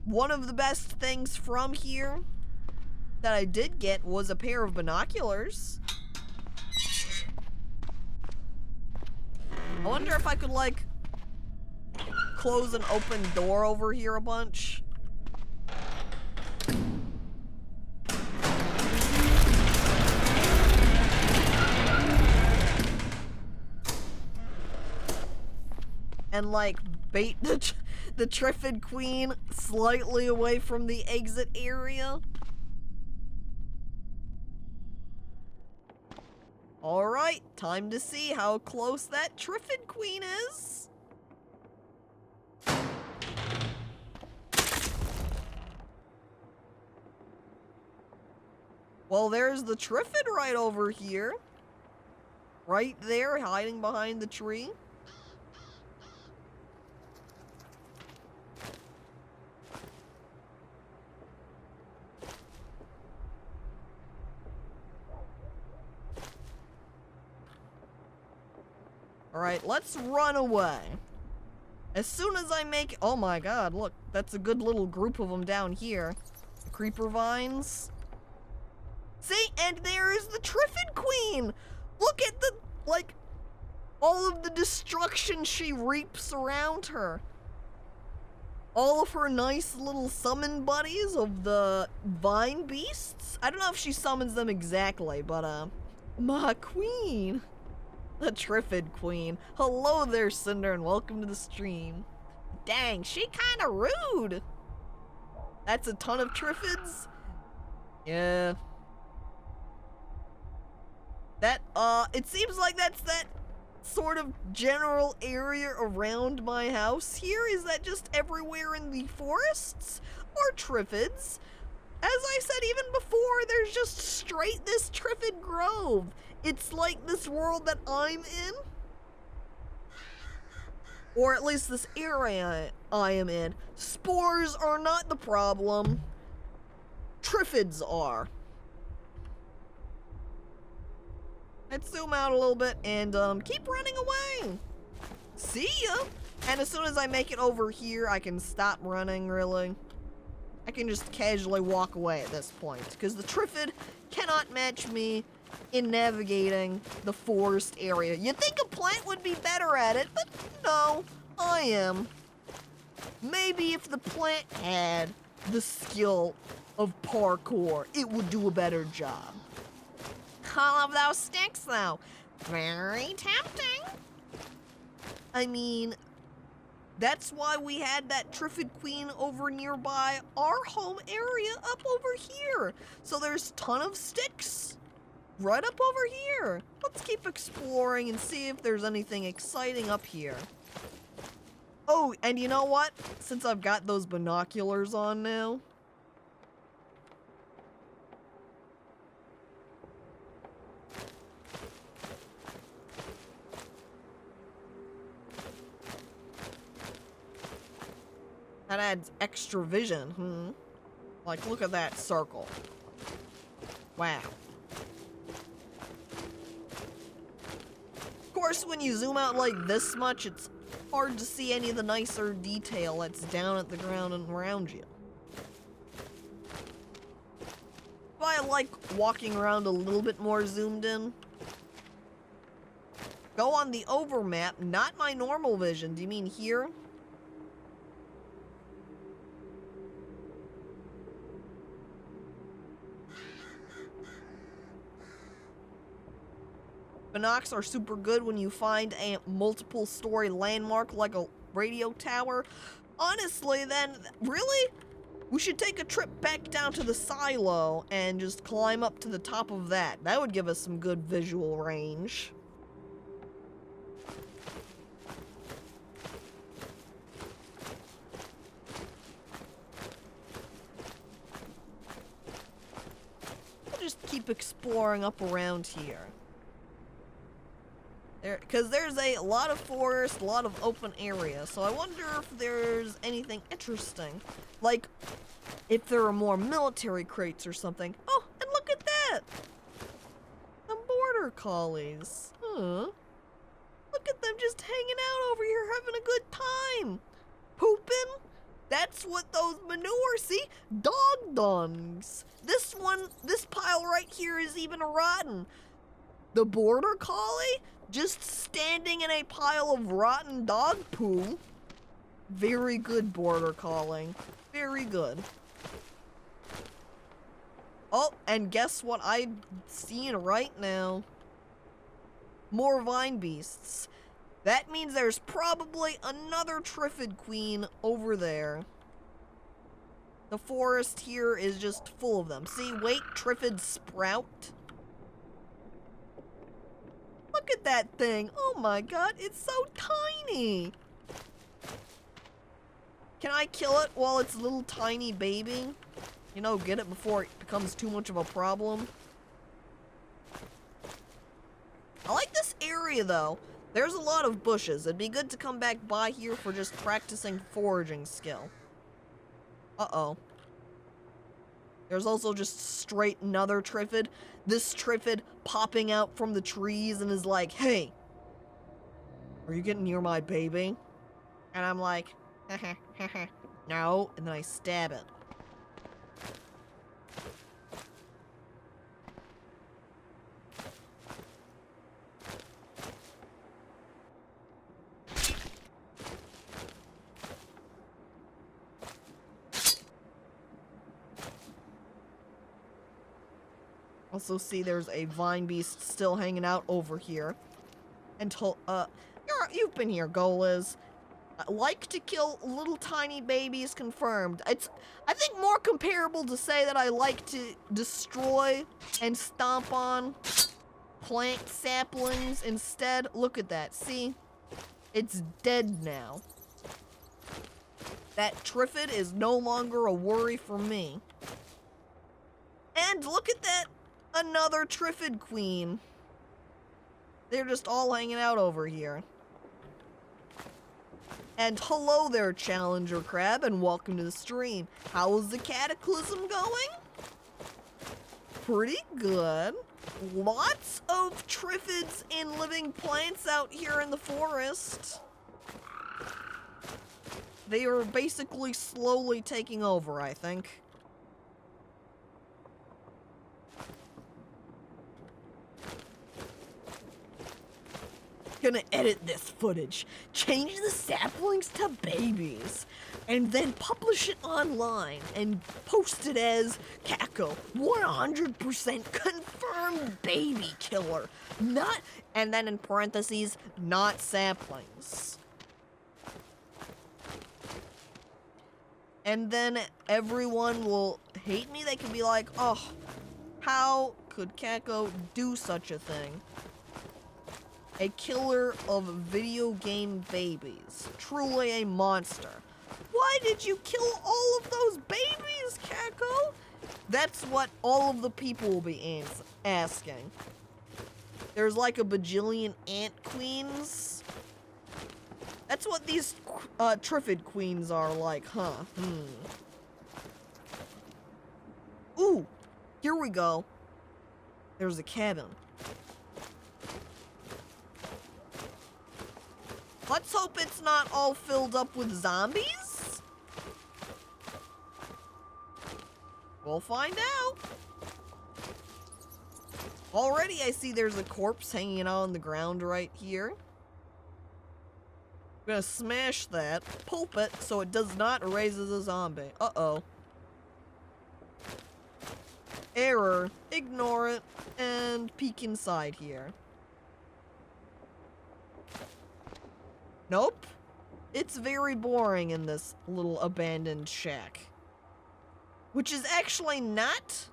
one of the best things from here that I did get was a pair of binoculars. I wonder if I could, like, close an open door over here a bunch. And, like, bait the Triffid Queen slightly away from the exit area. Alright, time to see how close that Triffid Queen is. Well, there's the Triffid right over here. Right there, hiding behind the tree. Alright, let's run away. As soon as I make... Oh my god, look. That's a good little group of them down here. The creeper vines. See? And there is the Triffid Queen! Look at the... like... All of the destruction she reaps around her. All of her nice little summon buddies of the vine beasts. I don't know if she summons them exactly, but my queen. The Triffid queen. Hello there, Cinder, and welcome to the stream. Dang, she kinda rude. That's a ton of Triffids? Yeah. That, it seems like that's that sort of general area around my house here. Is that just everywhere in the forests? Or Triffids? As I said even before, there's just straight this Triffid grove. It's like this world that I'm in. Or at least this area I am in. Spores are not the problem. Triffids are. Let's zoom out a little bit and keep running away. See ya. And as soon as I make it over here, I can stop running, really. I can just casually walk away at this point, because the Triffid cannot match me in navigating the forest area. You'd think a plant would be better at it, but no, I am. Maybe if the plant had the skill of parkour, it would do a better job. All of those sticks, though. Very tempting. I mean, that's why we had that Triffid queen over nearby our home area up over here. So there's a ton of sticks right up over here. Let's keep exploring and see if there's anything exciting up here. Oh, and you know what? Since I've got those binoculars on now, that adds extra vision, Like, look at that circle. Wow. Of course, when you zoom out like this much, it's hard to see any of the nicer detail that's down at the ground and around you. But I like walking around a little bit more zoomed in. Go on the overmap, not my normal vision. Do you mean here? Binocs are super good when you find a multiple story landmark like a radio tower. Honestly, then, really? We should take a trip back down to the silo and just climb up to the top of that. That would give us some good visual range. We'll just keep exploring up around here. Because there's a lot of forest, a lot of open area, so I wonder if there's anything interesting. Like, if there are more military crates or something. Oh, and look at that! The border collies. Huh. Look at them just hanging out over here having a good time. Pooping? That's what those manure, see? Dog dungs. This pile right here is even rotten. The border collie? Just standing in a pile of rotten dog poo. Very good border calling. Very good. Oh, and guess what I'm seeing right now? More vine beasts. That means there's probably another Triffid queen over there. The forest here is just full of them. See, wait, Triffid sprout. Look at that thing. Oh my god, it's so tiny. Can I kill it while it's a little tiny baby? You know, get it before it becomes too much of a problem. I like this area though. There's a lot of bushes. It'd be good to come back by here for just practicing foraging skill. Uh-oh. There's also just straight another Triffid. This Triffid popping out from the trees and is like, hey, are you getting near my baby? And I'm like, no, and then I stab it. Also see there's a vine beast still hanging out over here. And you've been here, Golas. Like to kill little tiny babies confirmed. It's, I think, more comparable to say that I like to destroy and stomp on plant saplings instead. Look at that, see? It's dead now. That Triffid is no longer a worry for me. And look at that, another Triffid queen. They're just all hanging out over here. And hello there, Challenger Crab, and welcome to the stream. How is the Cataclysm going? Pretty good. Lots of Triffids and living plants out here in the forest. They are basically slowly taking over, I think. Gonna edit this footage, change the saplings to babies, and then publish it online and post it as Caco 100% confirmed baby killer, not, and then in parentheses, not saplings. And then everyone will hate me. They can be like, oh, how could Caco do such a thing? A killer of video game babies. Truly a monster. Why did you kill all of those babies, Caco? That's what all of the people will be asking. There's like a bajillion ant queens. That's what these Triffid queens are like, huh? Ooh, here we go. There's a cabin. Let's hope it's not all filled up with zombies. We'll find out. Already I see there's a corpse hanging out on the ground right here. I'm gonna smash that, pulp it, so it does not raise as a zombie. Uh-oh. Error. Ignore it, and peek inside here. Nope. It's very boring in this little abandoned shack. Which is actually not...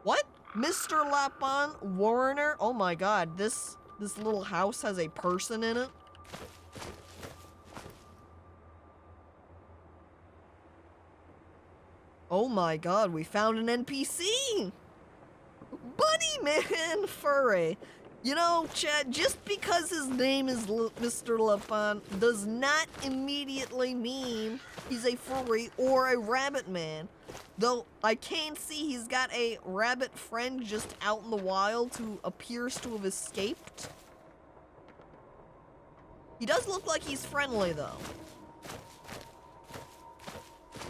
What? Mr. Lapon Warner? Oh my god, this little house has a person in it? Oh my god, we found an NPC! Bunny Man Furry! You know, Chad, just because his name is Mr. Lapon does not immediately mean he's a furry or a rabbit man. Though I can see he's got a rabbit friend just out in the wild who appears to have escaped. He does look like he's friendly, though.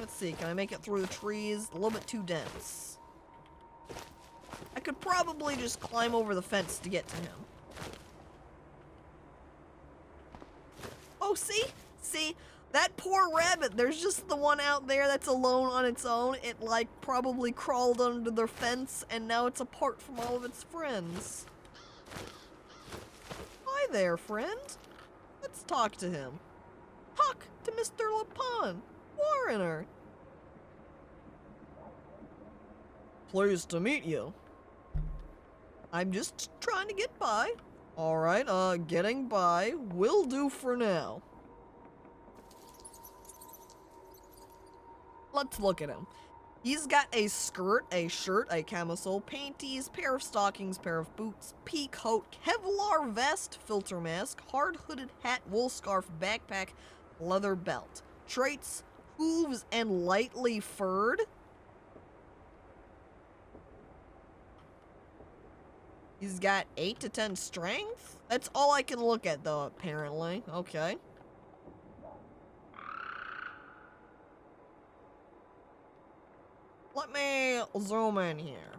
Let's see, can I make it through the trees? A little bit too dense. I could probably just climb over the fence to get to him. Oh, see? See? That poor rabbit, there's just the one out there that's alone on its own. It, like, probably crawled under their fence, and now it's apart from all of its friends. Hi there, friend. Let's talk to him. Talk to Mr. Lapon, Warrener. Pleased to meet you. I'm just trying to get by. Alright, getting by will do for now. Let's look at him. He's got a skirt, a shirt, a camisole, panties, pair of stockings, pair of boots, pea coat, Kevlar vest, filter mask, hard hooded hat, wool scarf, backpack, leather belt. Traits, hooves, and lightly furred. He's got 8 to 10 strength? That's all I can look at, though, apparently. Okay. Let me zoom in here.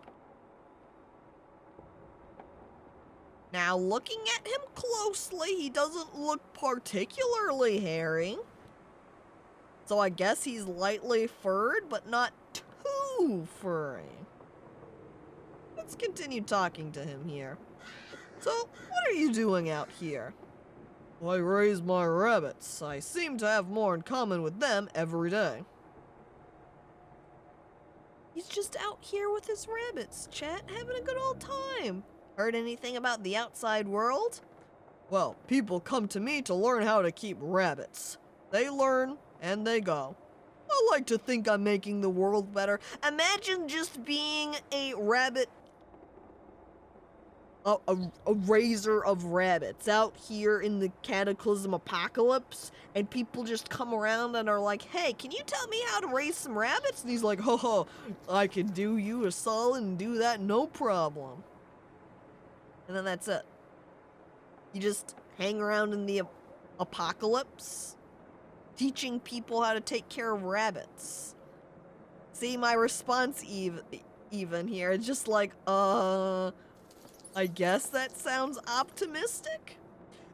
Now, looking at him closely, he doesn't look particularly hairy. So I guess he's lightly furred, but not too furry. let's continue talking to him here. So, what are you doing out here? I raise my rabbits. I seem to have more in common with them every day. He's just out here with his rabbits, chat, having a good old time. Heard anything about the outside world? Well, people come to me to learn how to keep rabbits. They learn, and they go. I like to think I'm making the world better. Imagine just being a rabbit, a raiser of rabbits out here in the Cataclysm apocalypse, and people just come around and are like, hey, can you tell me how to raise some rabbits? And he's like, ho, I can do you a solid and do that no problem. And then that's it. You just hang around in the apocalypse, teaching people how to take care of rabbits. See, my response even here, it's just like, I guess that sounds optimistic?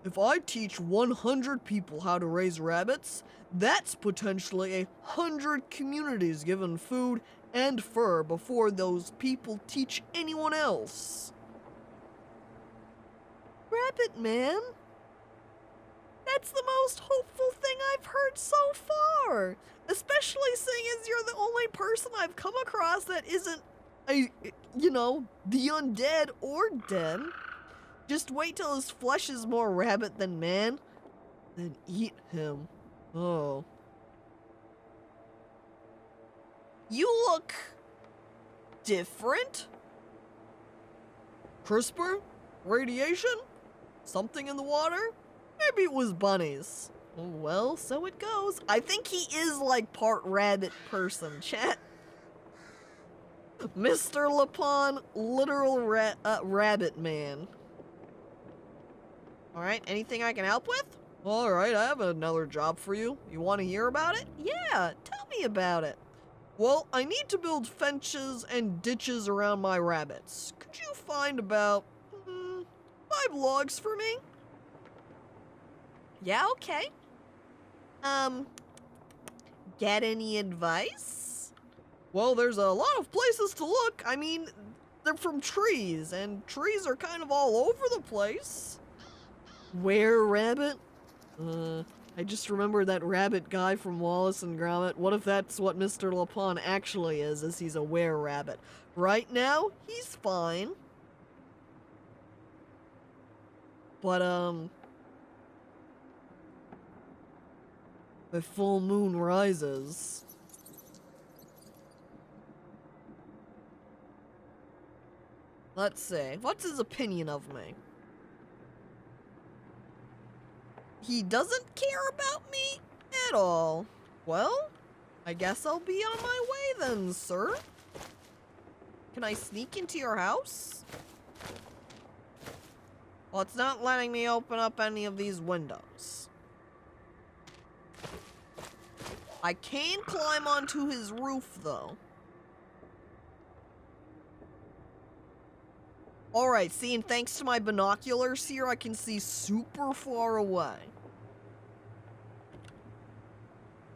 If I teach 100 people how to raise rabbits, that's potentially 100 communities given food and fur before those people teach anyone else. Rabbit man? That's the most hopeful thing I've heard so far. Especially seeing as you're the only person I've come across that isn't the undead or dead. Just wait till his flesh is more rabbit than man, then eat him. Oh. You look different? CRISPR? Radiation? Something in the water? Maybe it was bunnies. Well, so it goes. I think he is like part rabbit person, chat. Mr. Lapon, literal rabbit man. Alright, anything I can help with? Alright, I have another job for you. You want to hear about it? Yeah, tell me about it. Well, I need to build fences and ditches around my rabbits. Could you find about 5 logs for me? Yeah, okay. Get any advice? Well, there's a lot of places to look. I mean, they're from trees, and trees are kind of all over the place. Were rabbit? I just remembered that rabbit guy from Wallace and Gromit. What if that's what Mr. Lapon actually is he's a were-rabbit? Right now, he's fine. But, the full moon rises. Let's see. What's his opinion of me? He doesn't care about me at all. Well, I guess I'll be on my way then, sir. Can I sneak into your house? Well, it's not letting me open up any of these windows. I can climb onto his roof, though. Alright, see, and thanks to my binoculars here, I can see super far away.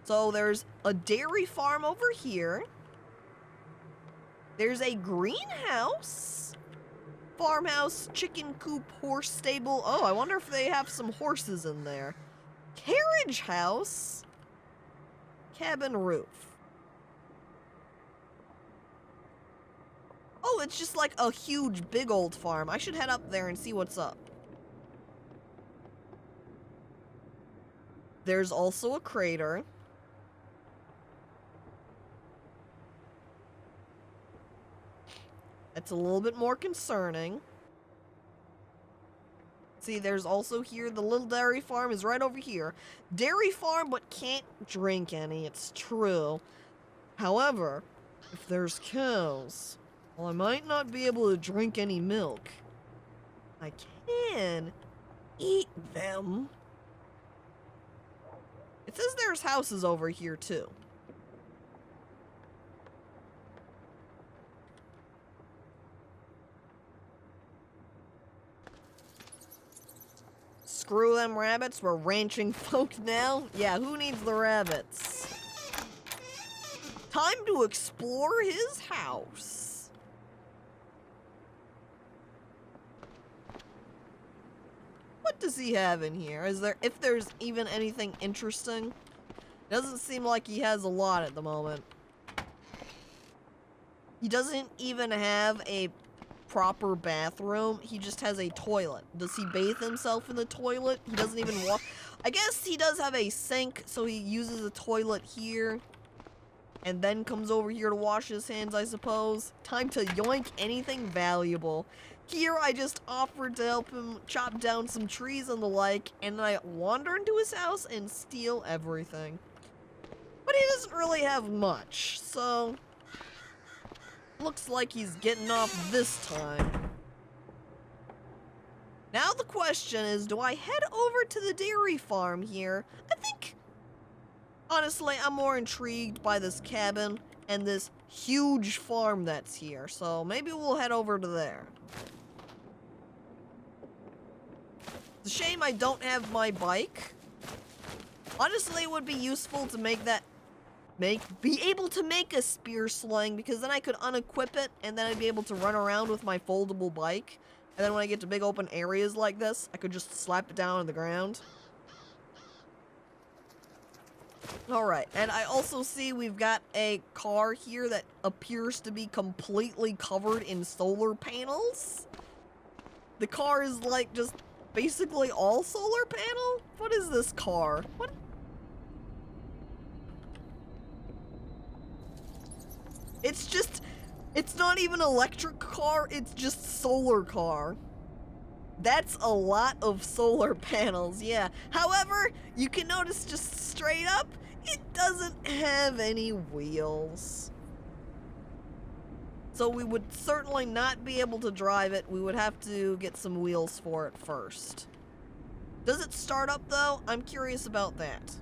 So there's a dairy farm over here. There's a greenhouse. Farmhouse, chicken coop, horse stable. Oh, I wonder if they have some horses in there. Carriage house. Cabin roof. Oh, it's just like a huge, big old farm. I should head up there and see what's up. There's also a crater. That's a little bit more concerning. See, there's also here, the little dairy farm is right over here. Dairy farm, but can't drink any, it's true. However, if there's cows, well, I might not be able to drink any milk. I can eat them. It says there's houses over here, too. Screw them rabbits, we're ranching folk now. Yeah, who needs the rabbits? Time to explore his house. does he have in here? If there's even anything interesting? Doesn't seem like he has a lot at the moment. He doesn't even have a proper bathroom. He just has a toilet. Does he bathe himself in the toilet? He doesn't even wash. I guess he does have a sink, so he uses a toilet here and then comes over here to wash his hands, I suppose. Time to yoink anything valuable. Here, I just offered to help him chop down some trees and the like, and I wander into his house and steal everything. But he doesn't really have much, so looks like he's getting off this time. Now the question is, do I head over to the dairy farm here? I think, honestly, I'm more intrigued by this cabin and this huge farm that's here, so maybe we'll head over to there. It's a shame I don't have my bike. Honestly, it would be useful to be able to make a spear sling, because then I could unequip it and then I'd be able to run around with my foldable bike. And then when I get to big open areas like this, I could just slap it down on the ground. Alright, and I also see we've got a car here that appears to be completely covered in solar panels. The car is like just basically all solar panel? What is this car? What? It's not even electric car, it's just solar car. That's a lot of solar panels, yeah. However, you can notice just straight up, it doesn't have any wheels. So we would certainly not be able to drive it. We would have to get some wheels for it first. Does it start up though? I'm curious about that.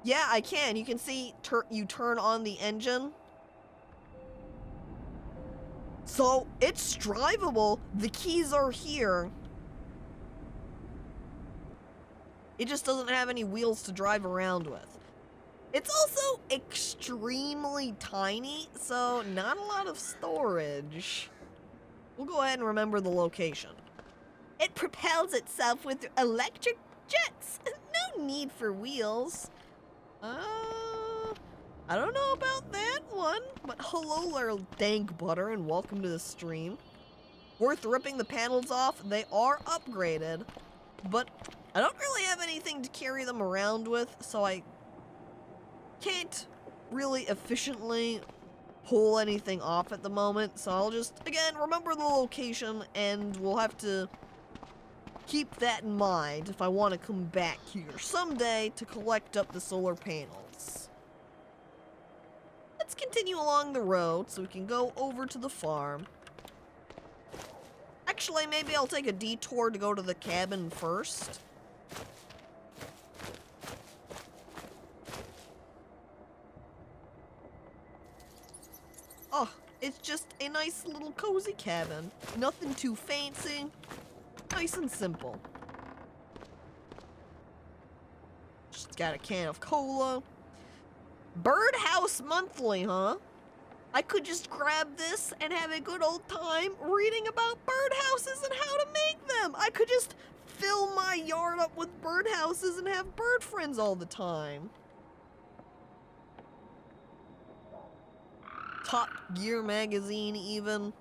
Yeah, I can. You can see you turn on the engine. So, it's drivable. The keys are here. It just doesn't have any wheels to drive around with. It's also extremely tiny, so not a lot of storage. We'll go ahead and remember the location. It propels itself with electric jets. No need for wheels. I don't know about that one, but hello there, dank butter, and welcome to the stream. Worth ripping the panels off. They are upgraded, but I don't really have anything to carry them around with, so I can't really efficiently pull anything off at the moment. So I'll just, again, remember the location, and we'll have to keep that in mind if I want to come back here someday to collect up the solar panels. Let's continue along the road so we can go over to the farm. Actually, maybe I'll take a detour to go to the cabin first. Oh, it's just a nice little cozy cabin. Nothing too fancy. Nice and simple. Just got a can of cola. Birdhouse Monthly, huh? I could just grab this and have a good old time reading about birdhouses and how to make them. I could just fill my yard up with birdhouses and have bird friends all the time. Top Gear magazine even.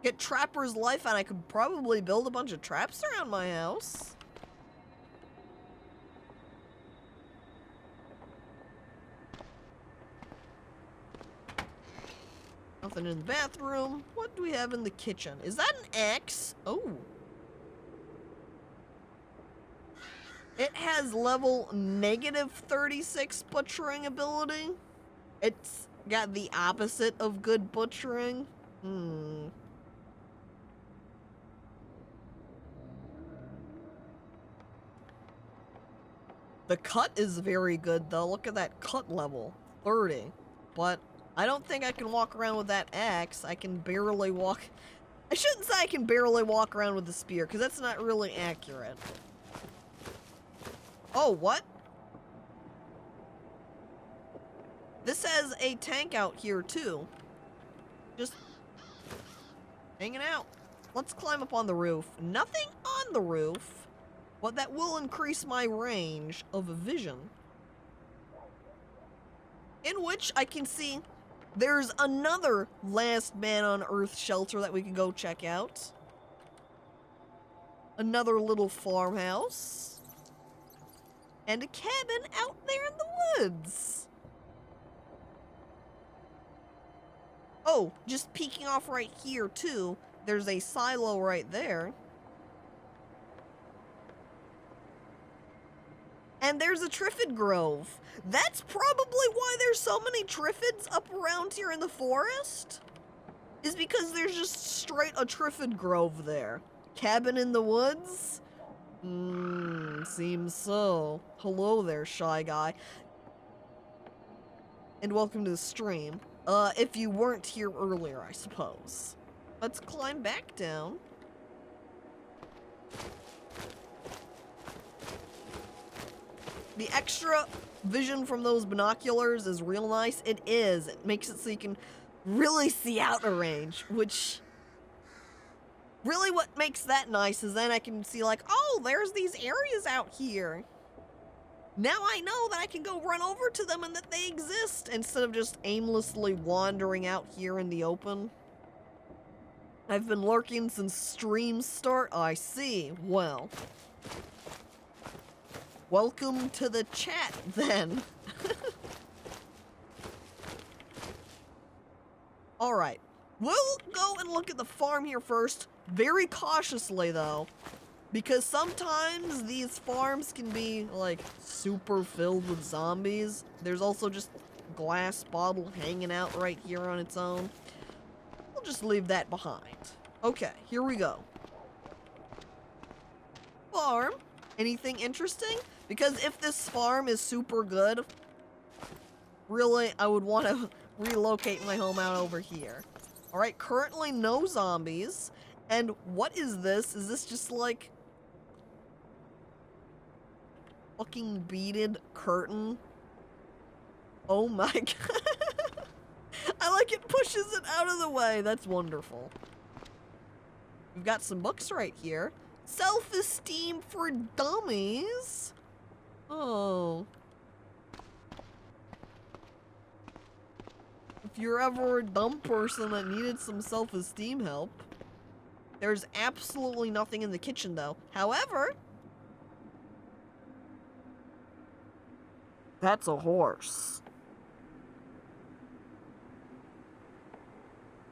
Get Trapper's Life, and I could probably build a bunch of traps around my house. Nothing in the bathroom. What do we have in the kitchen? Is that an axe? Oh. It has level -36 butchering ability. It's got the opposite of good butchering. The cut is very good though. Look at that cut level, 30. But I don't think I can walk around with that axe. I can barely walk. I shouldn't say I can barely walk around with the spear, because that's not really accurate. Oh, what? This has a tank out here too. Just hanging out. Let's climb up on the roof. Nothing on the roof, but that will increase my range of vision. In which I can see there's another Last Man on Earth shelter that we can go check out. Another little farmhouse. And a cabin out there in the woods. Oh, just peeking off right here too. There's a silo right there. And there's a Triffid Grove. That's probably why there's so many Triffids up around here in the forest. Is because there's just straight a Triffid Grove there. Cabin in the woods? Seems so. Hello there, shy guy. And welcome to the stream. If you weren't here earlier, I suppose. Let's climb back down. The extra vision from those binoculars is real nice. It is. It makes it so you can really see out of range, which really what makes that nice is then I can see like, oh, there's these areas out here. Now I know that I can go run over to them and that they exist instead of just aimlessly wandering out here in the open. I've been lurking since stream start. I see. Well, welcome to the chat then. All right, we'll go and look at the farm here first, very cautiously though, because sometimes these farms can be like super filled with zombies. There's also just a glass bottle hanging out right here on its own. We'll just leave that behind. Okay, here we go. Farm. Anything interesting? Because if this farm is super good, really, I would want to relocate my home out over here. All right, currently no zombies. And what is this? Is this just like fucking beaded curtain? Oh my god. I like it pushes it out of the way. That's wonderful. We've got some books right here. Self-esteem for dummies. Oh. If you're ever a dumb person that needed some self-esteem help. There's absolutely nothing in the kitchen though. However, that's a horse.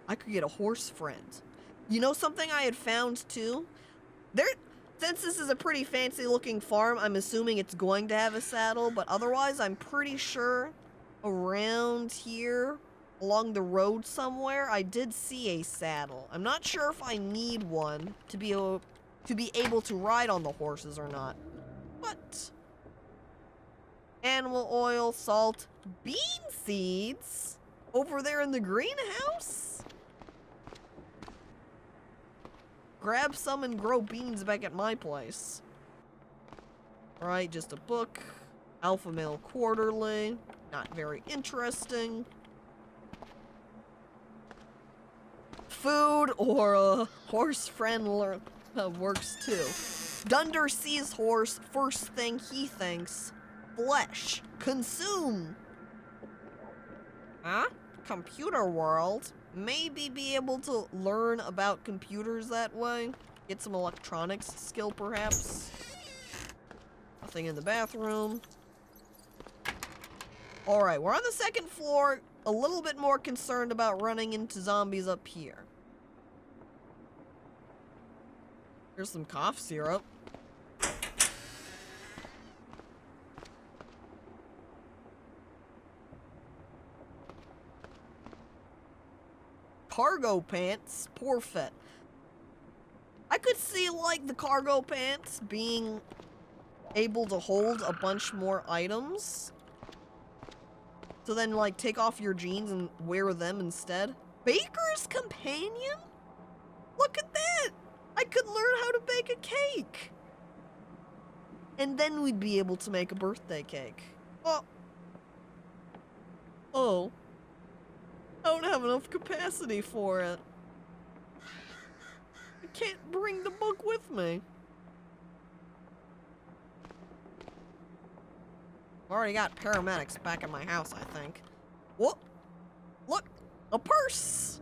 I could get a horse friend. You know something I had found too? Since this is a pretty fancy looking farm, I'm assuming it's going to have a saddle, but otherwise I'm pretty sure around here along the road somewhere I did see a saddle. I'm not sure if I need one to be able to ride on the horses or not. But animal oil, salt, bean seeds over there in the greenhouse? Grab some and grow beans back at my place. Alright, just a book. Alpha Male Quarterly. Not very interesting. Food or a horse friend works too. Dunder sees horse. First thing he thinks. Flesh. Consume. Huh? Computer world? Maybe be able to learn about computers that way. Get some electronics skill, perhaps. Nothing in the bathroom. Alright, we're on the second floor. A little bit more concerned about running into zombies up here. Here's some cough syrup. Cargo pants, poor fit. I could see like the cargo pants being able to hold a bunch more items. So then like take off your jeans and wear them instead. Baker's companion? Look at that! I could learn how to bake a cake. And then we'd be able to make a birthday cake. Oh. Oh. I don't have enough capacity for it. I can't bring the book with me. I've already got paramedics back in my house, I think. Whoop! Look! A purse!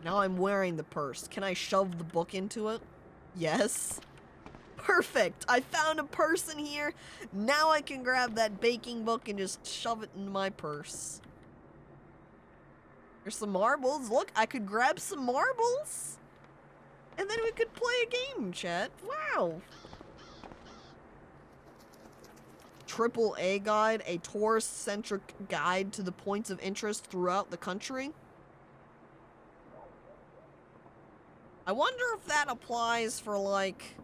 Now I'm wearing the purse. Can I shove the book into it? Yes. Perfect! I found a purse in here. Now I can grab that baking book and just shove it in my purse. There's some marbles. Look, I could grab some marbles. And then we could play a game, chat. Wow. AAA guide, a tourist-centric guide to the points of interest throughout the country. I wonder if that applies for, like...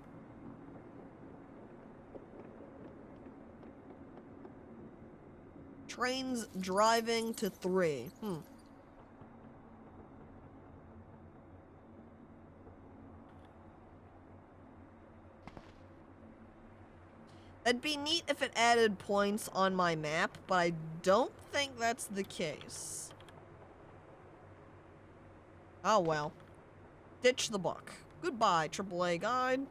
trains driving to 3. That'd be neat if it added points on my map, but I don't think that's the case. Oh well. Ditch the book. Goodbye, AAA guide.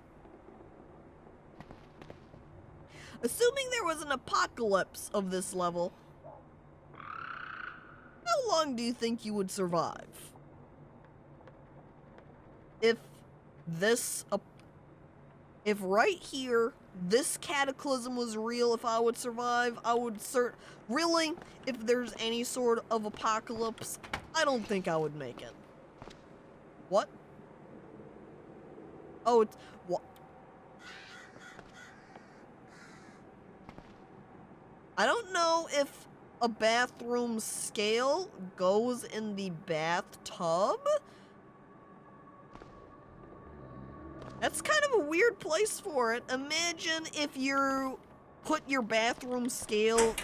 Assuming there was an apocalypse of this level, how long do you think you would survive? If right here, this cataclysm was real, if I would survive, I would really, if there's any sort of apocalypse, I don't think I would make it. What? Oh, it's, what? I don't know if a bathroom scale goes in the bathtub. That's kind of a weird place for it. Imagine if you put your bathroom scale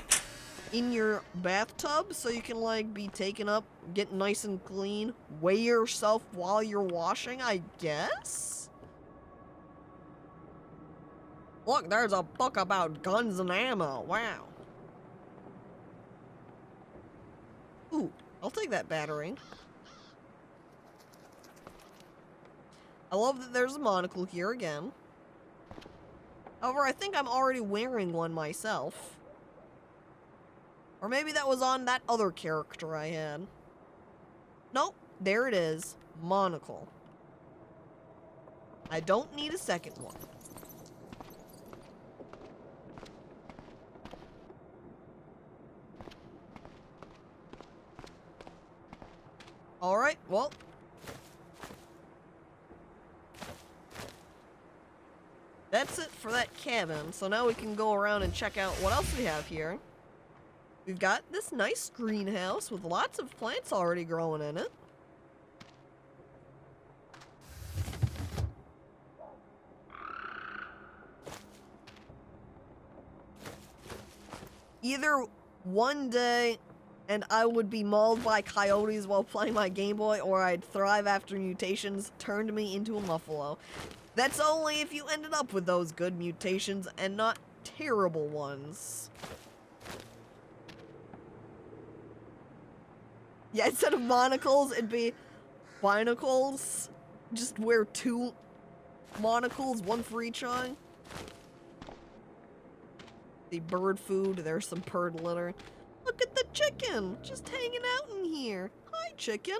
in your bathtub so you can, like, be taken up, get nice and clean, weigh yourself while you're washing, I guess? Look, there's a book about guns and ammo. Wow. Ooh, I'll take that battery. I love that there's a monocle here again. However, I think I'm already wearing one myself. Or maybe that was on that other character I had. Nope, there it is. Monocle. I don't need a second one. Alright, well. That's it for that cabin. So now we can go around and check out what else we have here. We've got this nice greenhouse with lots of plants already growing in it. Either one day and I would be mauled by coyotes while playing my Game Boy, or I'd thrive after mutations turned me into a muffalo. That's only if you ended up with those good mutations and not terrible ones. Yeah, instead of monocles, it'd be binocles. Just wear 2 monocles, 1 for each eye. The bird food, there's some bird litter. Look at the chicken, just hanging out in here. Hi, chicken.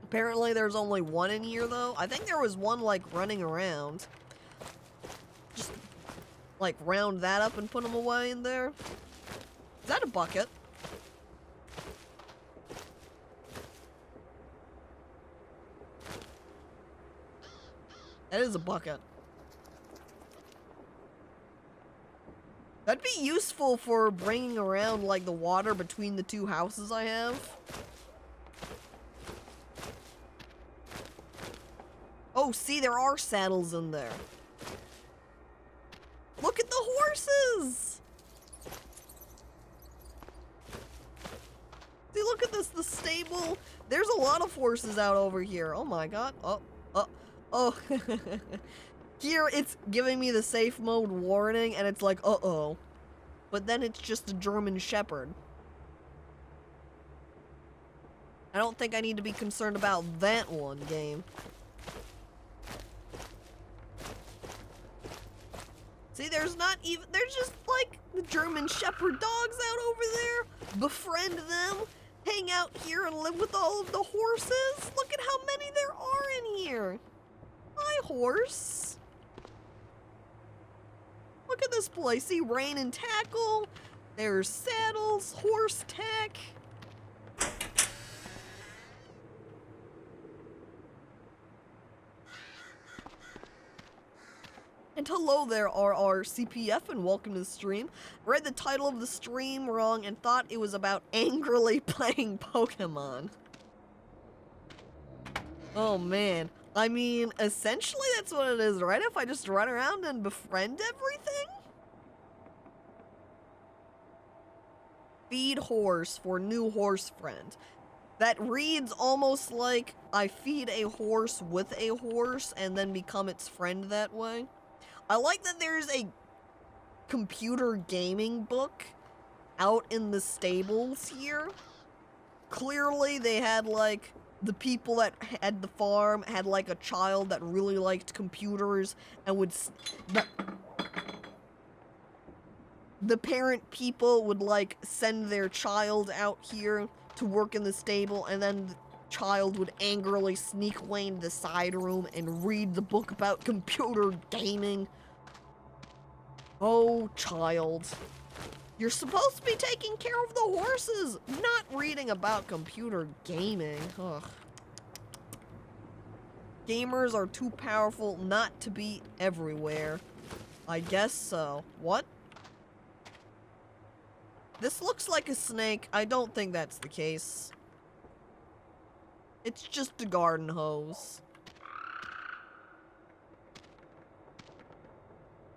Apparently there's only 1 in here, though. I think there was 1, like, running around. Just, like, round that up and put them away in there. Is that a bucket? That is a bucket. That'd be useful for bringing around, like, the water between the 2 houses I have. Oh, see, there are saddles in there. Look at the horses! See, look at this, the stable. There's a lot of horses out over here. Oh my god. Oh, here it's giving me the safe mode warning, and it's like, uh-oh. But then it's just a German Shepherd. I don't think I need to be concerned about that one, game. See, there's just like the German Shepherd dogs out over there. Befriend them, hang out here and live with all of the horses. Look at how many there are in here. Hi, horse. Look at this place. See, rein and tackle. There's saddles, horse tack. And hello there, RR CPF, and welcome to the stream. Read the title of the stream wrong and thought it was about angrily playing Pokemon. Oh man. I mean, essentially that's what it is, right? If I just run around and befriend everything? Feed horse for new horse friend. That reads almost like I feed a horse with a horse and then become its friend that way. I like that there's a computer gaming book out in the stables here. Clearly they had like, the people that had the farm had like a child that really liked computers and would, the parent people would like send their child out here to work in the stable, and then the child would angrily sneak away into the side room and read the book about computer gaming. Oh, child. You're supposed to be taking care of the horses, not reading about computer gaming. Ugh. Gamers are too powerful not to be everywhere. I guess so. What? This looks like a snake. I don't think that's the case. It's just a garden hose.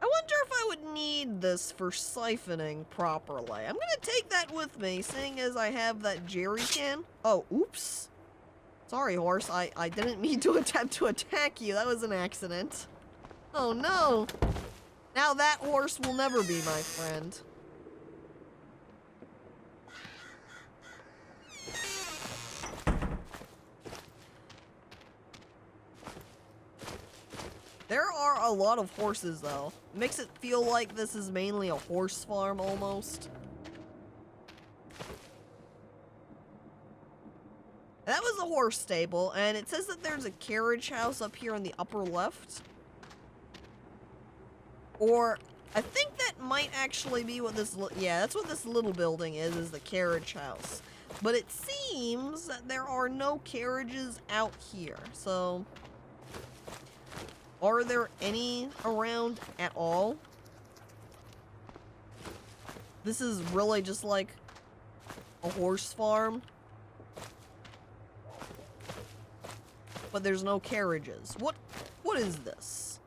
I wonder if I would need this for siphoning properly. I'm gonna take that with me, seeing as I have that jerry can. Oh, oops. Sorry, horse. I didn't mean to attempt to attack you. That was an accident. Oh, no. Now that horse will never be my friend. There are a lot of horses, though. It makes it feel like this is mainly a horse farm, almost. That was a horse stable, and it says that there's a carriage house up here in the upper left. Or, I think that might actually be what this, yeah, that's what this little building is the carriage house. But it seems that there are no carriages out here, so... Are there any around at all? This is really just like a horse farm. But there's no carriages. What is this?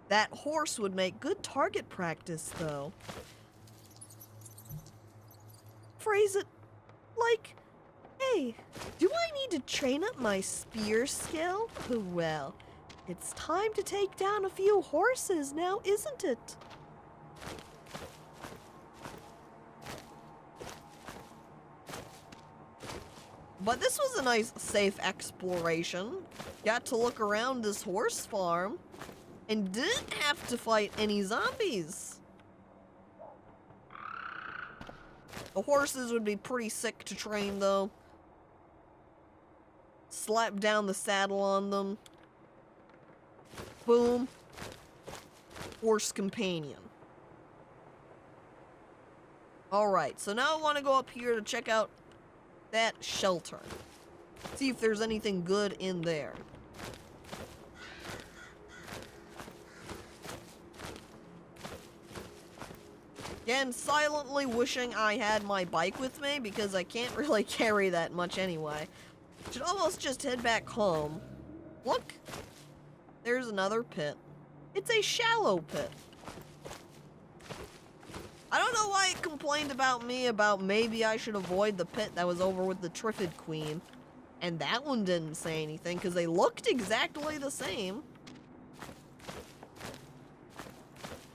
That horse would make good target practice, though. Phrase it like, hey, do I need to train up my spear skill? Well, it's time to take down a few horses now, isn't it? But this was a nice, safe exploration. Got to look around this horse farm and didn't have to fight any zombies. The horses would be pretty sick to train, though. Slap down the saddle on them. Boom. Horse companion. Alright, so now I want to go up here to check out that shelter. See if there's anything good in there. Again, silently wishing I had my bike with me because I can't really carry that much anyway. Should almost just head back home. Look, there's another pit. It's a shallow pit. I don't know why it complained about me about maybe I should avoid the pit that was over with the Triffid Queen. And that one didn't say anything because they looked exactly the same.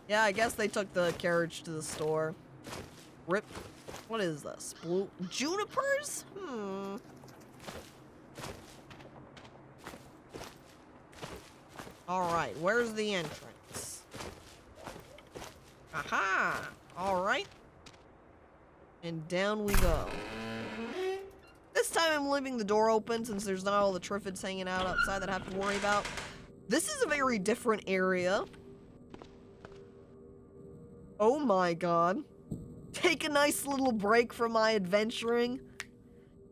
Yeah, I guess they took the carriage to the store. Rip. What is this? Blue junipers? Alright, where's the entrance? Aha! Alright. And down we go. This time I'm leaving the door open since there's not all the Triffids hanging out outside that I have to worry about. This is a very different area. Oh my god. Take a nice little break from my adventuring.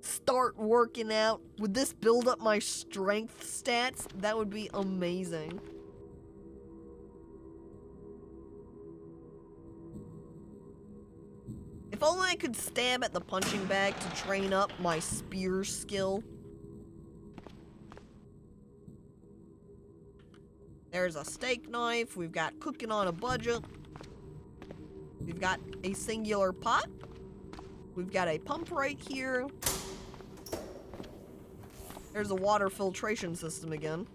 Start working out. Would this build up my strength stats? That would be amazing. If only I could stab at the punching bag to train up my spear skill. There's a steak knife. We've got cooking on a budget. We've got a singular pot. We've got a pump right here. There's a water filtration system again.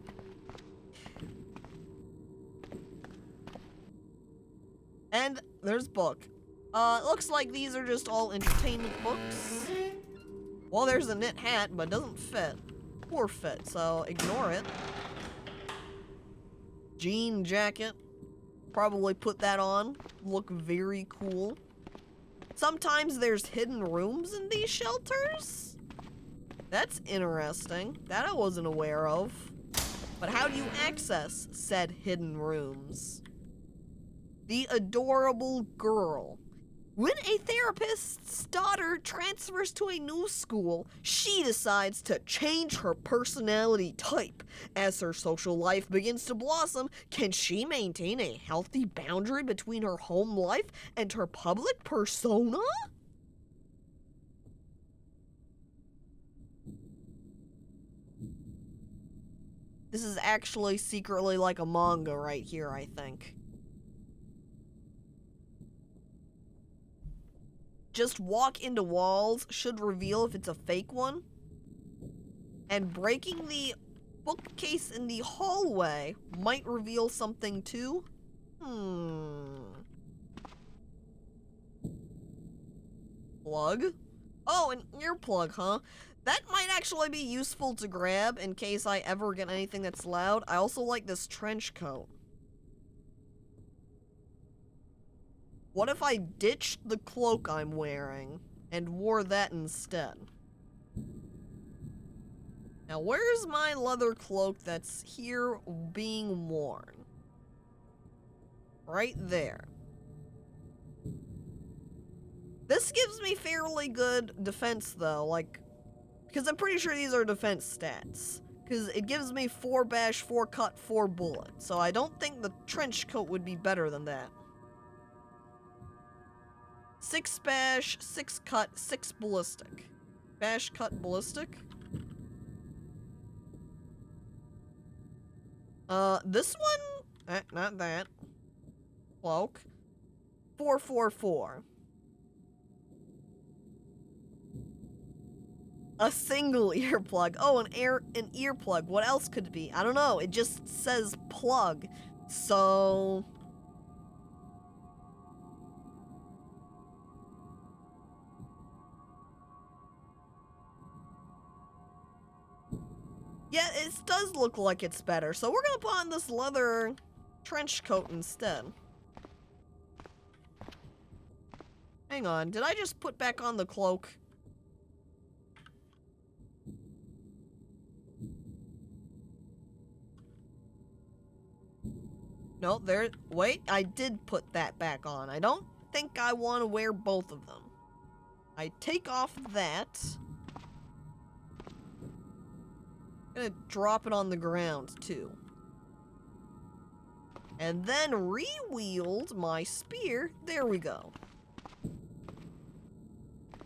And there's book. It looks like these are just all entertainment books. Well, there's a knit hat, but it doesn't fit. Poor fit, so ignore it. Jean jacket. Probably put that on. Look very cool. Sometimes there's hidden rooms in these shelters. That's interesting. That I wasn't aware of. But how do you access said hidden rooms? The adorable girl. When a therapist's daughter transfers to a new school, she decides to change her personality type. As her social life begins to blossom, can she maintain a healthy boundary between her home life and her public persona? This is actually secretly like a manga right here, I think. Just walk into walls should reveal if it's a fake one. And breaking the bookcase in the hallway might reveal something too. Plug? Oh, an earplug, huh? That might actually be useful to grab in case I ever get anything that's loud. I also like this trench coat. What if I ditched the cloak I'm wearing and wore that instead? Now, where's my leather cloak that's here being worn? Right there. This gives me fairly good defense, though, like, because I'm pretty sure these are defense stats. Because it gives me 4 bash, 4 cut, 4 bullet. So I don't think the trench coat would be better than that. 6 bash, 6 cut, 6 ballistic. Bash, cut, ballistic. This one? Not that. Cloak. 444. A single earplug. Oh, an earplug. What else could it be? I don't know. It just says plug. So... yeah, it does look like it's better. So we're gonna put on this leather trench coat instead. Hang on, did I just put back on the cloak? No, wait, I did put that back on. I don't think I want to wear both of them. I take off that. I'm gonna drop it on the ground, too. And then re-wield my spear. There we go.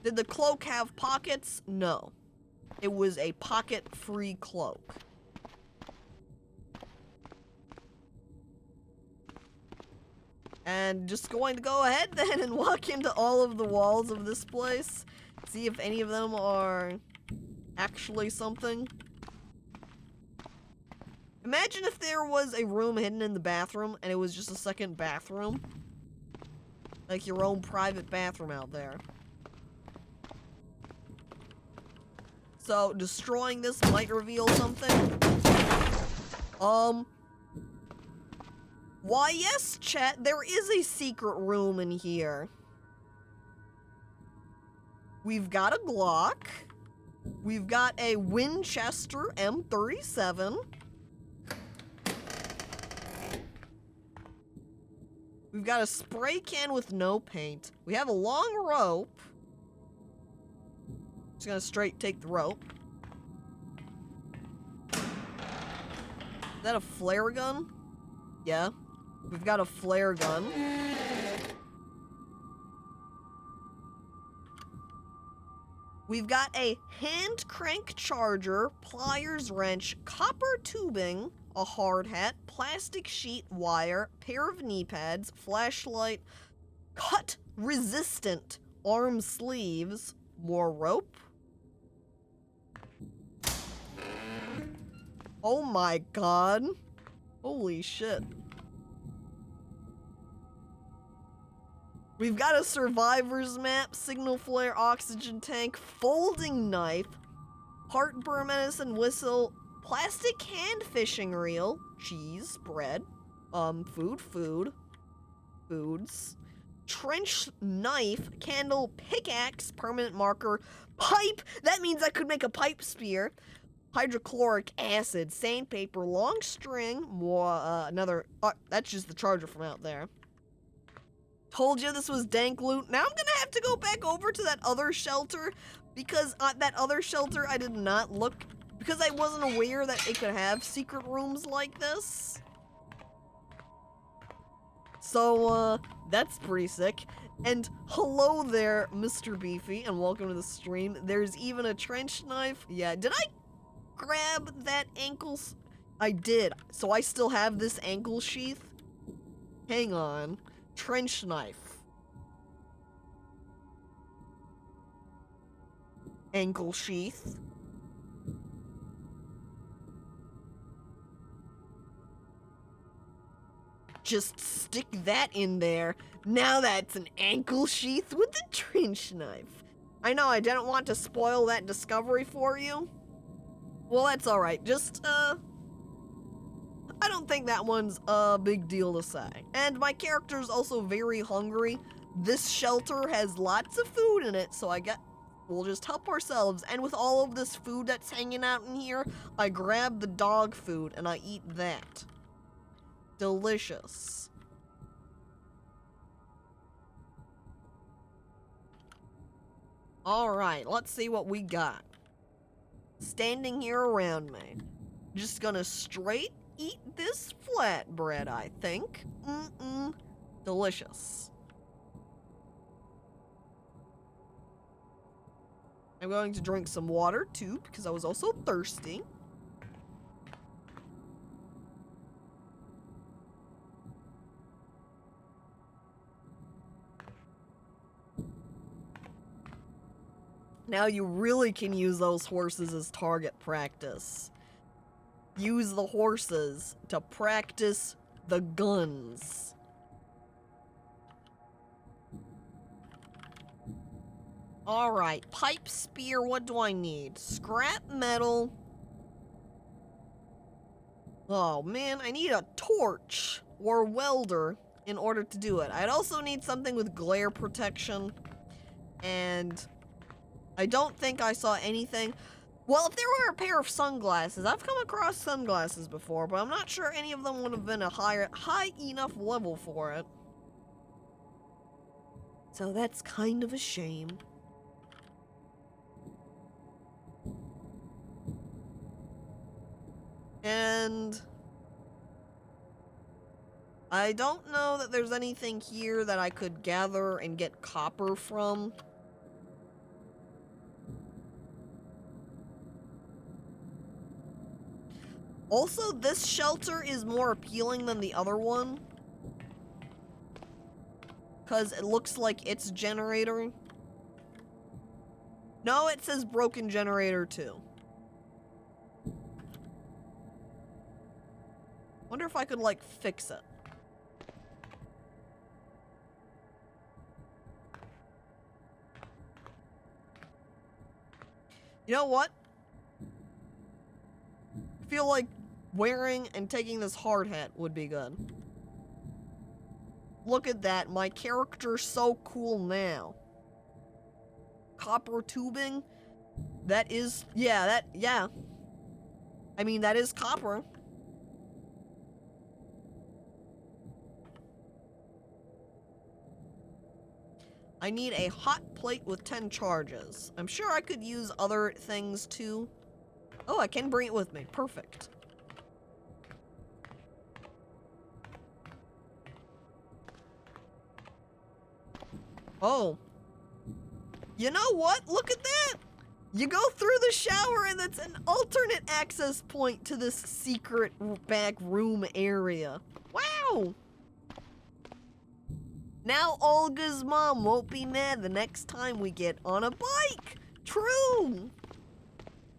Did the cloak have pockets? No. It was a pocket-free cloak. And just going to go ahead then and walk into all of the walls of this place. See if any of them are actually something. Imagine if there was a room hidden in the bathroom and it was just a second bathroom. Like your own private bathroom out there. So, destroying this might reveal something. Why, yes, chat, there is a secret room in here. We've got a Glock. We've got a Winchester M37. We've got a spray can with no paint. We have a long rope. Just gonna straight take the rope. Is that a flare gun? Yeah. We've got a flare gun. We've got a hand crank charger, pliers wrench, copper tubing, a hard hat, plastic sheet wire, pair of knee pads, flashlight, cut resistant arm sleeves, more rope. Oh my god. Holy shit. We've got a survivor's map, signal flare, oxygen tank, folding knife, heartburn medicine whistle, plastic hand fishing reel, cheese, bread, foods, trench knife, candle, pickaxe, permanent marker, pipe, that means I could make a pipe spear, hydrochloric acid, sandpaper, long string, more, that's just the charger from out there. Told you this was dank loot. Now I'm gonna have to go back over to that other shelter because that other shelter I did not look because I wasn't aware that it could have secret rooms like this. So, that's pretty sick. And hello there, Mr. Beefy, and welcome to the stream. There's even a trench knife. Yeah, did I grab that ankle? I did. So I still have this ankle sheath. Hang on. Trench knife. Ankle sheath. Just stick that in there. Now that's an ankle sheath with a trench knife. I know I didn't want to spoil that discovery for you. Well, that's alright. Just, I don't think that one's a big deal to say. And my character's also very hungry. This shelter has lots of food in it, so we'll just help ourselves. And with all of this food that's hanging out in here, I grab the dog food and I eat that. Delicious. Alright, let's see what we got. Standing here around me. Just gonna straight eat this flatbread, I think. Delicious. I'm going to drink some water too, because I was also thirsty. Now you really can use those horses as target practice. Use the horses to practice the guns. Alright, pipe spear, what do I need? Scrap metal. Oh man, I need a torch or welder in order to do it. I'd also need something with glare protection. And I don't think I saw anything. Well, if there were a pair of sunglasses, I've come across sunglasses before, but I'm not sure any of them would have been a high enough level for it. So that's kind of a shame. And I don't know that there's anything here that I could gather and get copper from. Also, this shelter is more appealing than the other one. Because it looks like it's a generator. No, it says broken generator too. Wonder if I could, like, fix it. You know what? I feel like wearing and taking this hard hat would be good. Look at that. My character's so cool now. Copper tubing? That is... Yeah, yeah. I mean, that is copper. I need a hot plate with 10 charges. I'm sure I could use other things too. Oh, I can bring it with me. Perfect. Oh. You know what? Look at that! You go through the shower and that's an alternate access point to this secret back room area. Wow! Now Olga's mom won't be mad the next time we get on a bike. True.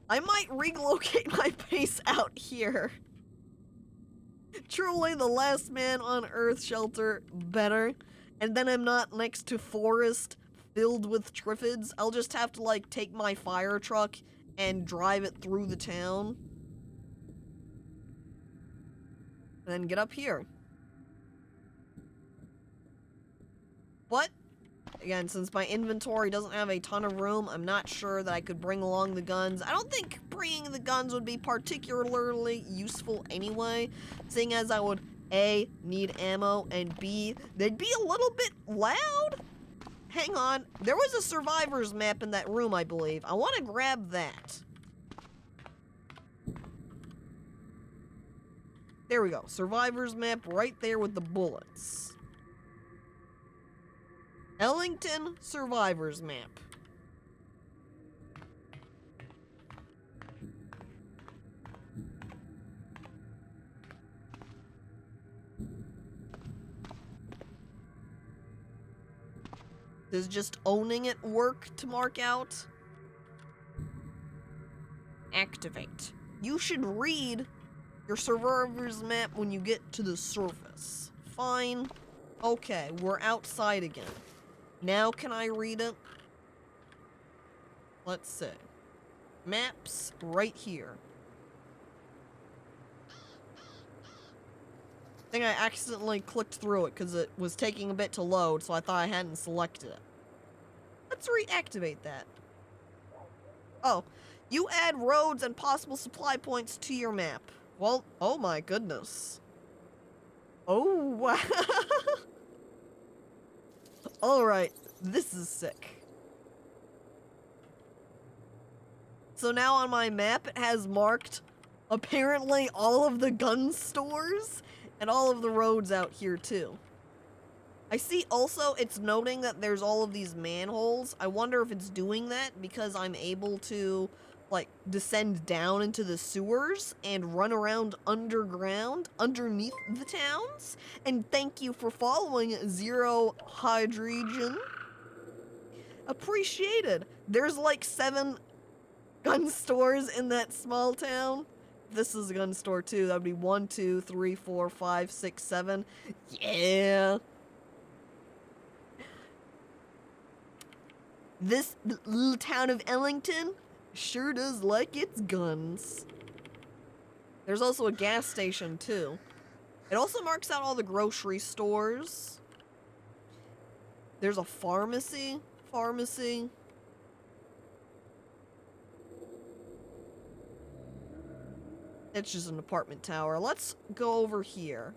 I might relocate my base out here. Truly the last man on Earth shelter better. And then I'm not next to forest filled with triffids. I'll just have to, like, take my fire truck and drive it through the town. And then get up here. But, again, since my inventory doesn't have a ton of room, I'm not sure that I could bring along the guns. I don't think bringing the guns would be particularly useful anyway, seeing as I would, A, need ammo, and B, they'd be a little bit loud. Hang on, there was a survivor's map in that room, I believe. I want to grab that. There we go, survivor's map right there with the bullets. Ellington Survivors Map. Does just owning it work to mark out? Activate. You should read your survivor's map when you get to the surface. Fine. Okay, we're outside again. Now can I read it? Let's see. Maps right here. I think I accidentally clicked through it because it was taking a bit to load, so I thought I hadn't selected it. Let's reactivate that. Oh, you add roads and possible supply points to your map. Well, oh my goodness. Oh, wow. Alright, this is sick. So now on my map, it has marked, apparently, all of the gun stores and all of the roads out here, too. I see also it's noting that there's all of these manholes. I wonder if it's doing that because I'm able to, like, descend down into the sewers and run around underground, underneath the towns. And thank you for following Zero Hydrogen. Appreciated. There's like 7 gun stores in that small town. This is a gun store too. That would be 1, 2, 3, 4, 5, 6, 7. Yeah. This little town of Ellington sure does like its guns. There's also a gas station too. It also marks out all the grocery stores. There's a pharmacy. It's just an apartment tower. Let's go over here.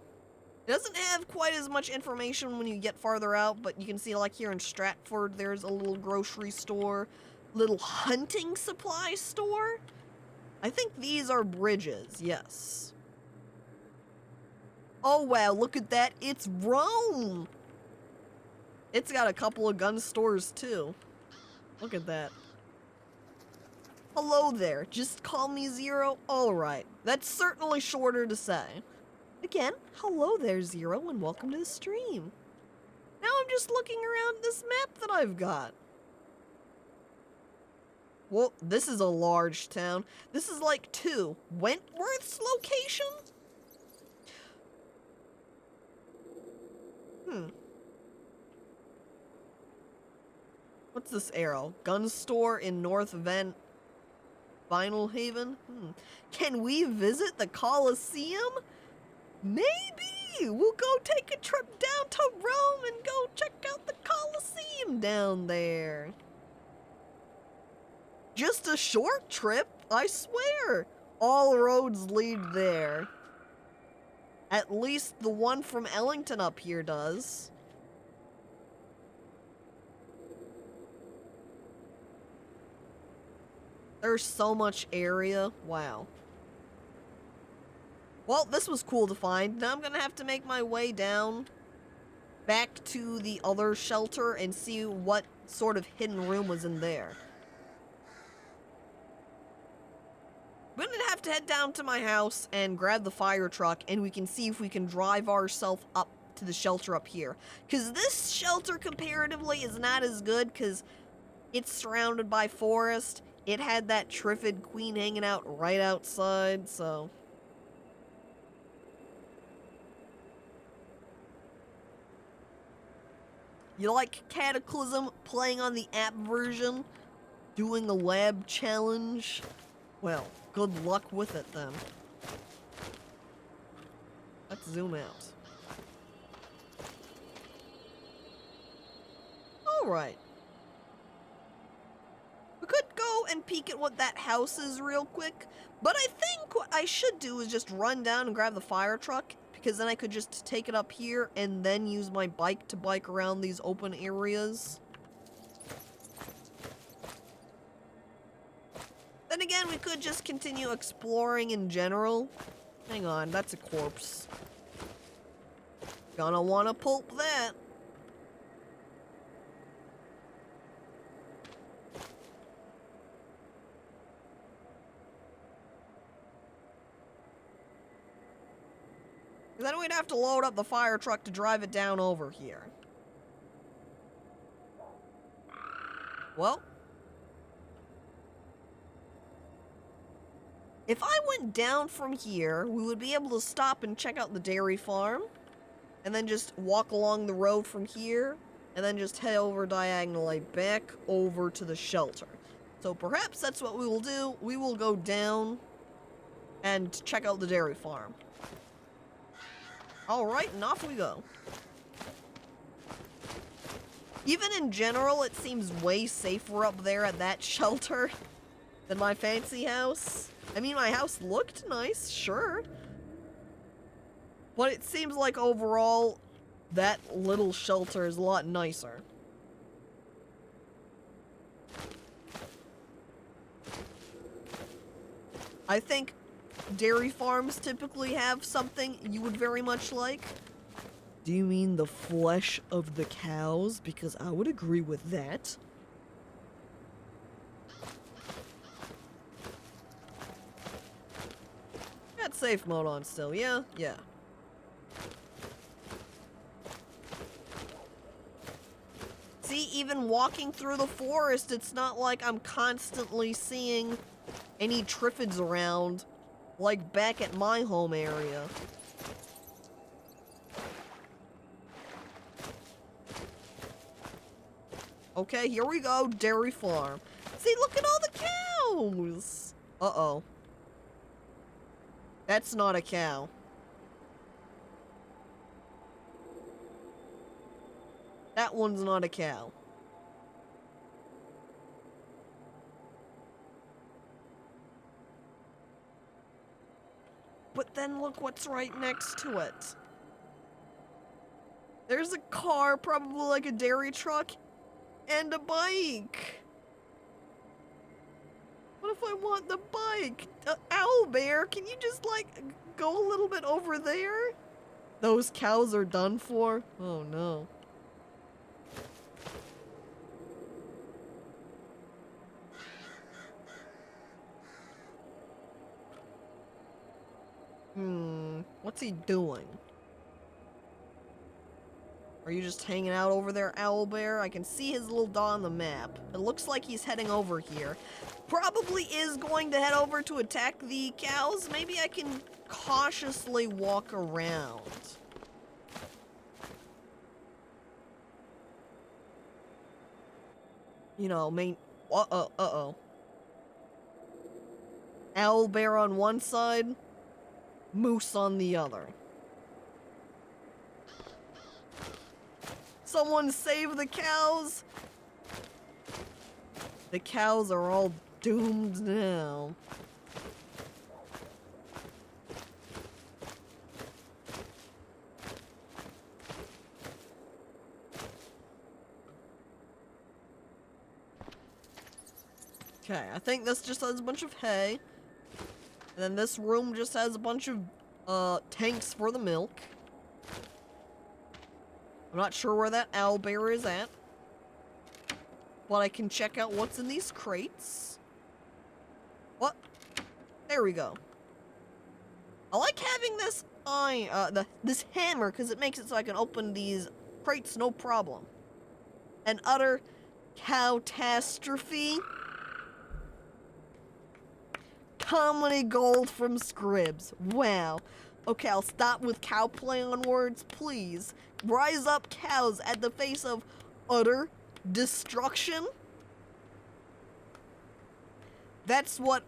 It doesn't have quite as much information when you get farther out, but you can see, like, here in Stratford, there's a little grocery store, little hunting supply store. I think these are bridges, yes. Oh, wow, look at that. It's Rome. It's got a couple of gun stores, too. Look at that. Hello there. Just call me Zero? Alright. That's certainly shorter to say. Again, hello there, Zero, and welcome to the stream. Now I'm just looking around this map that I've got. Well, this is a large town. This is like 2. Wentworth's location? What's this arrow? Gun store in North Vinyl Haven? Can we visit the Colosseum? Maybe! We'll go take a trip down to Rome and go check out the Colosseum down there. Just a short trip, I swear. All roads lead there. At least the one from Ellington up here does. There's so much area. Wow. Well, this was cool to find. Now I'm gonna have to make my way down back to the other shelter and see what sort of hidden room was in there. I'm gonna have to head down to my house and grab the fire truck, and we can see if we can drive ourselves up to the shelter up here. Because this shelter comparatively is not as good because it's surrounded by forest. It had that Triffid queen hanging out right outside, so... You like Cataclysm playing on the app version? Doing a lab challenge? Well, good luck with it then. Let's zoom out. Alright. We could go and peek at what that house is real quick, but I think what I should do is just run down and grab the fire truck, because then I could just take it up here and then use my bike to bike around these open areas. Then again, we could just continue exploring in general. Hang on, that's a corpse. Gonna wanna pulp that. Then we'd have to load up the fire truck to drive it down over here. Well. If I went down from here, we would be able to stop and check out the dairy farm. And then just walk along the road from here. And then just head over diagonally back over to the shelter. So perhaps that's what we will do. We will go down and check out the dairy farm. Alright, and off we go. Even in general, it seems way safer up there at that shelter than my fancy house. I mean, my house looked nice, sure. But it seems like overall, that little shelter is a lot nicer. I think dairy farms typically have something you would very much like. Do you mean the flesh of the cows? Because I would agree with that. Got safe mode on still, yeah? Yeah. See, even walking through the forest, it's not like I'm constantly seeing any Triffids around. Like back at my home area. Okay, here we go, dairy farm. See, look at all the cows! Uh-oh. That's not a cow. That one's not a cow. But then look what's right next to it. There's a car, probably like a dairy truck, and a bike. What if I want the bike? Owlbear, can you just, like, go a little bit over there? Those cows are done for? Oh, no. What's he doing? Are you just hanging out over there, Owlbear? I can see his little dot on the map. It looks like he's heading over here. Probably is going to head over to attack the cows. Maybe I can cautiously walk around. you know, owl bear on one side, moose on the other. Someone save the cows! The cows are all doomed now. Okay, I think this just has a bunch of hay. And then this room just has a bunch of tanks for the milk. I'm not sure where that owl bear is at. But I can check out what's in these crates. What? There we go. I like having this this hammer because it makes it so I can open these crates no problem. An utter catastrophe. Comedy gold from Scribs. Wow. Okay, I'll stop with cow play on words, please. Rise up, cows, at the face of utter destruction. That's what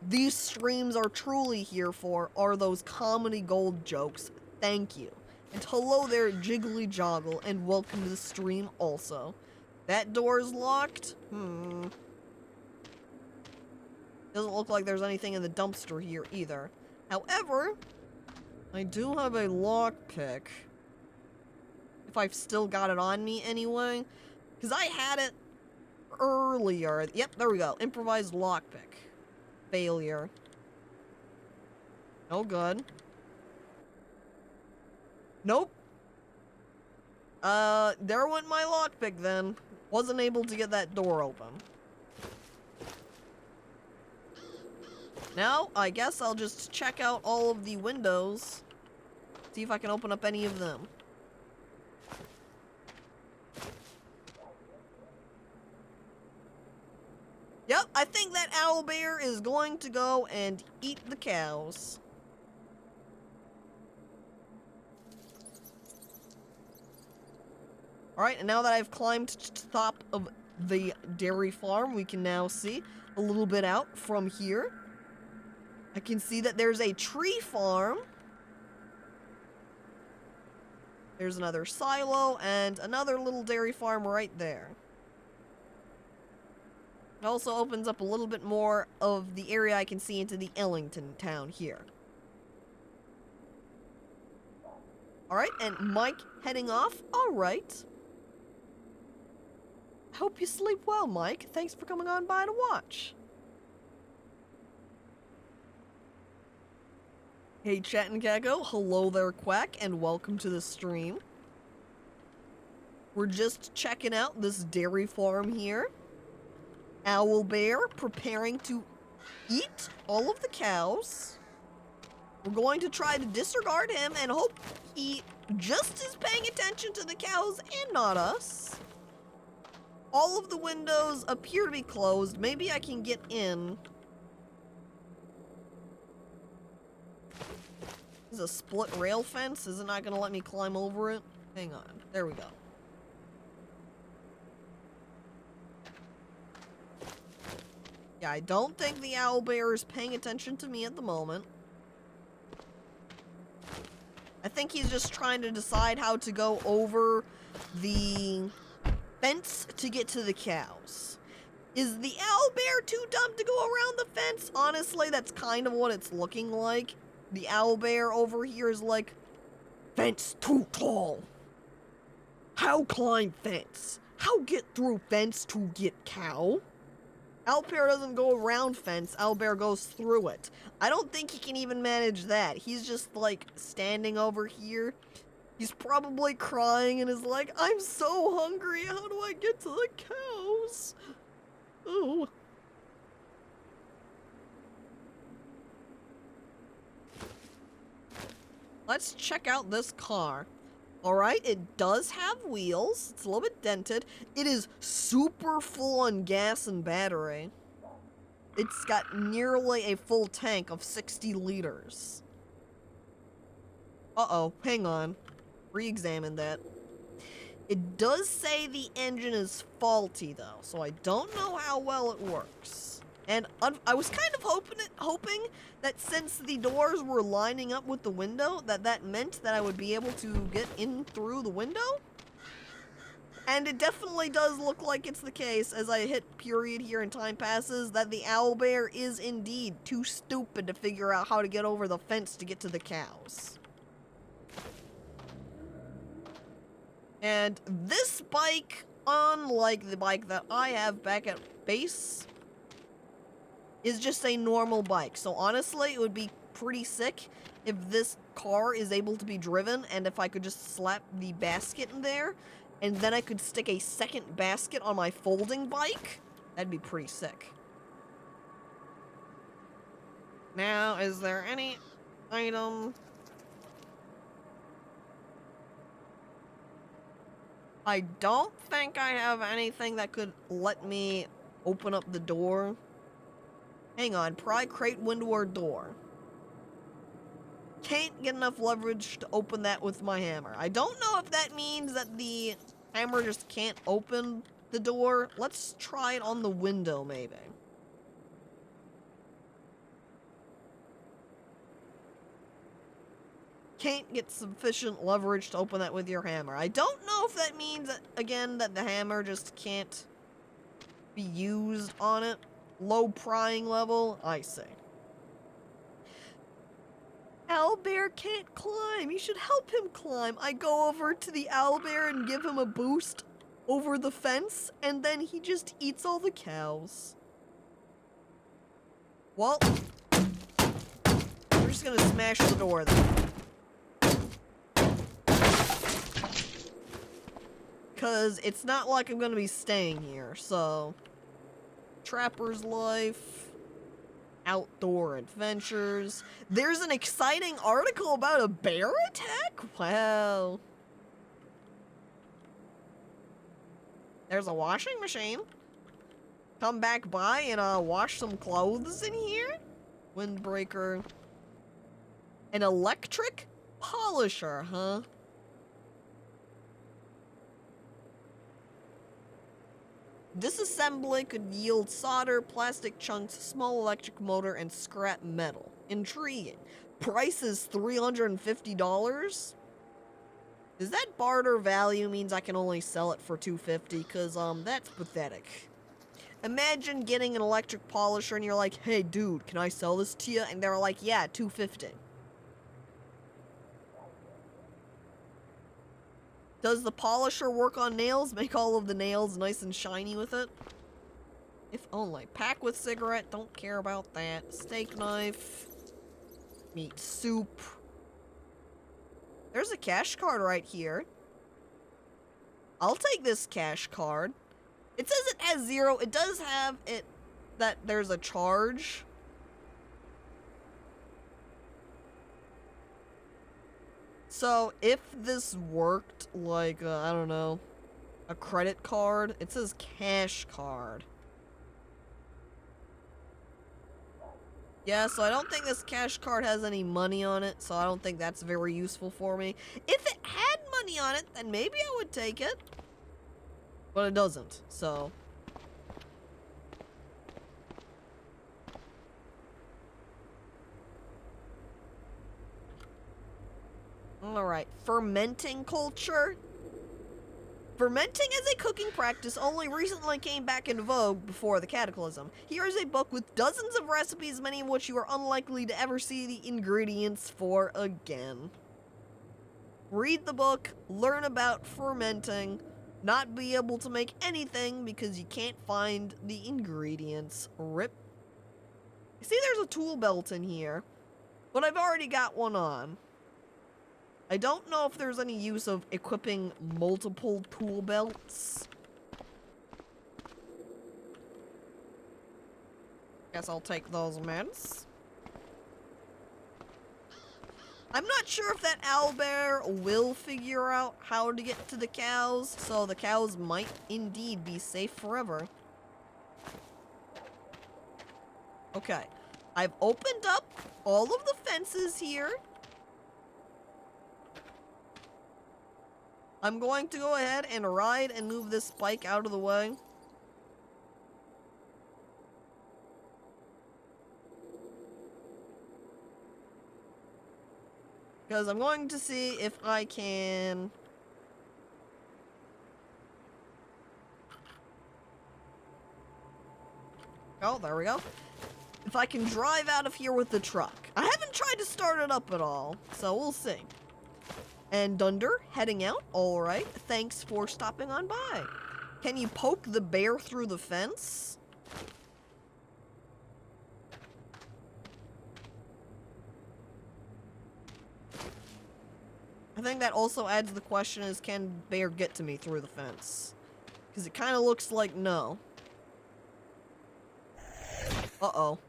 these streams are truly here for, are those comedy gold jokes. Thank you. And hello there, Jiggly Joggle, and welcome to the stream also. That door is locked? Doesn't look like there's anything in the dumpster here either. However, I do have a lockpick. If I've still got it on me anyway. Because I had it earlier. Yep, there we go. Improvised lockpick. Failure. No good. Nope. There went my lockpick then. Wasn't able to get that door open. Now, I guess I'll just check out all of the windows. See if I can open up any of them. Yep, I think that owl bear is going to go and eat the cows. Alright, and now that I've climbed to the top of the dairy farm, we can now see a little bit out from here. I can see that there's a tree farm. There's another silo and another little dairy farm right there. It also opens up a little bit more of the area I can see into the Ellington town here. Alright, and Mike heading off. Alright. Hope you sleep well, Mike. Thanks for coming on by to watch. Hey, Chat and Caco. Hello there, Quack, and welcome to the stream. We're just checking out this dairy farm here. Owl bear preparing to eat all of the cows. We're going to try to disregard him and hope he just is paying attention to the cows and not us. All of the windows appear to be closed. Maybe I can get in. This is a split rail fence. Is it not going to let me climb over it? Hang on. There we go. Yeah, I don't think the owl bear is paying attention to me at the moment. I think he's just trying to decide how to go over the fence to get to the cows. Is the owl bear too dumb to go around the fence? Honestly, that's kind of what it's looking like. The owl bear over here is like, fence too tall. How climb fence? How get through fence to get cow? Owlbear doesn't go around fence, Owlbear goes through it. I don't think he can even manage that. He's just like standing over here. He's probably crying and is like, I'm so hungry, how do I get to the cows? Ooh. Let's check out this car. Alright, it does have wheels. It's a little bit dented. It is super full on gas and battery. It's got nearly a full tank of 60 liters. Uh-oh, hang on. Re-examine that. It does say the engine is faulty, though, so I don't know how well it works. And I was kind of hoping that since the doors were lining up with the window, that meant that I would be able to get in through the window. And it definitely does look like it's the case as I hit period here and time passes that the owlbear is indeed too stupid to figure out how to get over the fence to get to the cows. And this bike, unlike the bike that I have back at base, is just a normal bike. So honestly, it would be pretty sick if this car is able to be driven and if I could just slap the basket in there and then I could stick a second basket on my folding bike. That'd be pretty sick. Now, is there any item? I don't think I have anything that could let me open up the door. Hang on, pry crate, window, or door. Can't get enough leverage to open that with my hammer. I don't know if that means that the hammer just can't open the door. Let's try it on the window, maybe. Can't get sufficient leverage to open that with your hammer. I don't know if that means, that, again, that the hammer just can't be used on it. Low prying level, I see. Owlbear can't climb. You should help him climb. I go over to the owlbear and give him a boost over the fence, and then he just eats all the cows. Well, we're just gonna smash the door then. Because it's not like I'm gonna be staying here, so... Trapper's life, outdoor adventures. There's an exciting article about a bear attack? Wow. There's a washing machine. Come back by and wash some clothes in here. Windbreaker. An electric polisher, huh? Disassembly could yield solder, plastic chunks, small electric motor, and scrap metal. Intriguing. Price is $350? Does that barter value means I can only sell it for $250? Because, that's pathetic. Imagine getting an electric polisher and you're like, hey, dude, can I sell this to you? And they're like, yeah, $250. Does the polisher work on nails? Make all of the nails nice and shiny with it? If only. Pack with cigarette. Don't care about that. Steak knife. Meat soup. There's a cash card right here. I'll take this cash card. It says it has 0. It does have it that there's a charge. So, if this worked like, I don't know, a credit card, it says cash card. Yeah, so I don't think this cash card has any money on it, so I don't think that's very useful for me. If it had money on it, then maybe I would take it. But it doesn't, so... Alright, fermenting culture. Fermenting as a cooking practice only recently came back into vogue before the Cataclysm. Here is a book with dozens of recipes, many of which you are unlikely to ever see the ingredients for again. Read the book, learn about fermenting, not be able to make anything because you can't find the ingredients. RIP. See, there's a tool belt in here, but I've already got one on. I don't know if there's any use of equipping multiple tool belts. Guess I'll take those meds. I'm not sure if that owlbear will figure out how to get to the cows, so the cows might indeed be safe forever. Okay, I've opened up all of the fences here. I'm going to go ahead and ride and move this bike out of the way. Because I'm going to see if I can... Oh, there we go. If I can drive out of here with the truck. I haven't tried to start it up at all, so we'll see. And Dunder, heading out. Alright, thanks for stopping on by. Can you poke the bear through the fence? I think that also adds the question is, can bear get to me through the fence? Because it kind of looks like no. Uh-oh.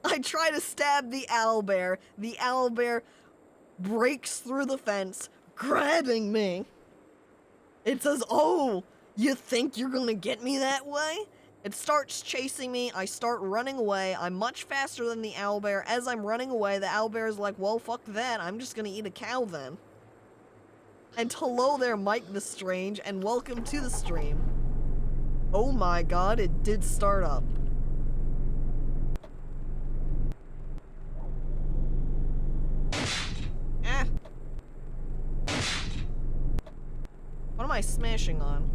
I try to stab the owlbear. The owlbear breaks through the fence, grabbing me. It says, "Oh, you think you're gonna get me that way?" It starts chasing me. I start running away. I'm much faster than the owlbear. As I'm running away, the owlbear is like, "Well, fuck that. I'm just gonna eat a cow then." And hello there, Mike the Strange, and welcome to the stream. Oh my god, it did start up. Ah. What am I smashing on?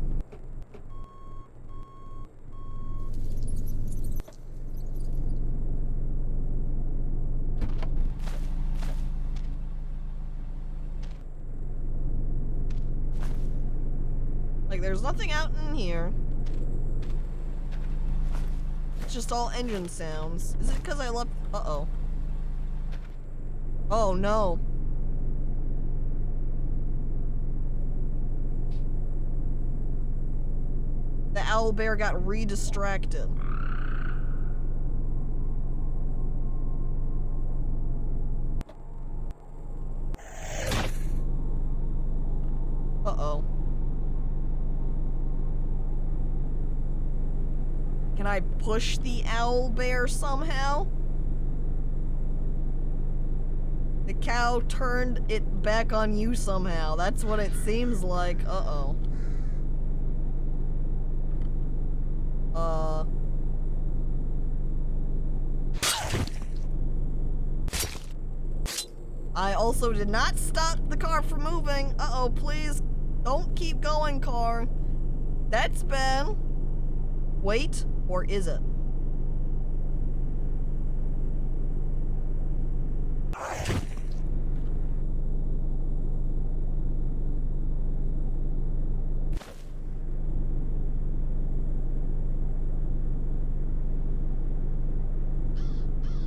Like, there's nothing out in here. It's just all engine sounds. Is it because I left? Uh-oh. Oh, no. The owlbear got re-distracted. Uh-oh. Can I push the owlbear somehow? The cow turned it back on you somehow. That's what it seems like. Uh-oh. I also did not stop the car from moving. Uh-oh, please. Don't keep going, car. That's bad. Wait, or is it?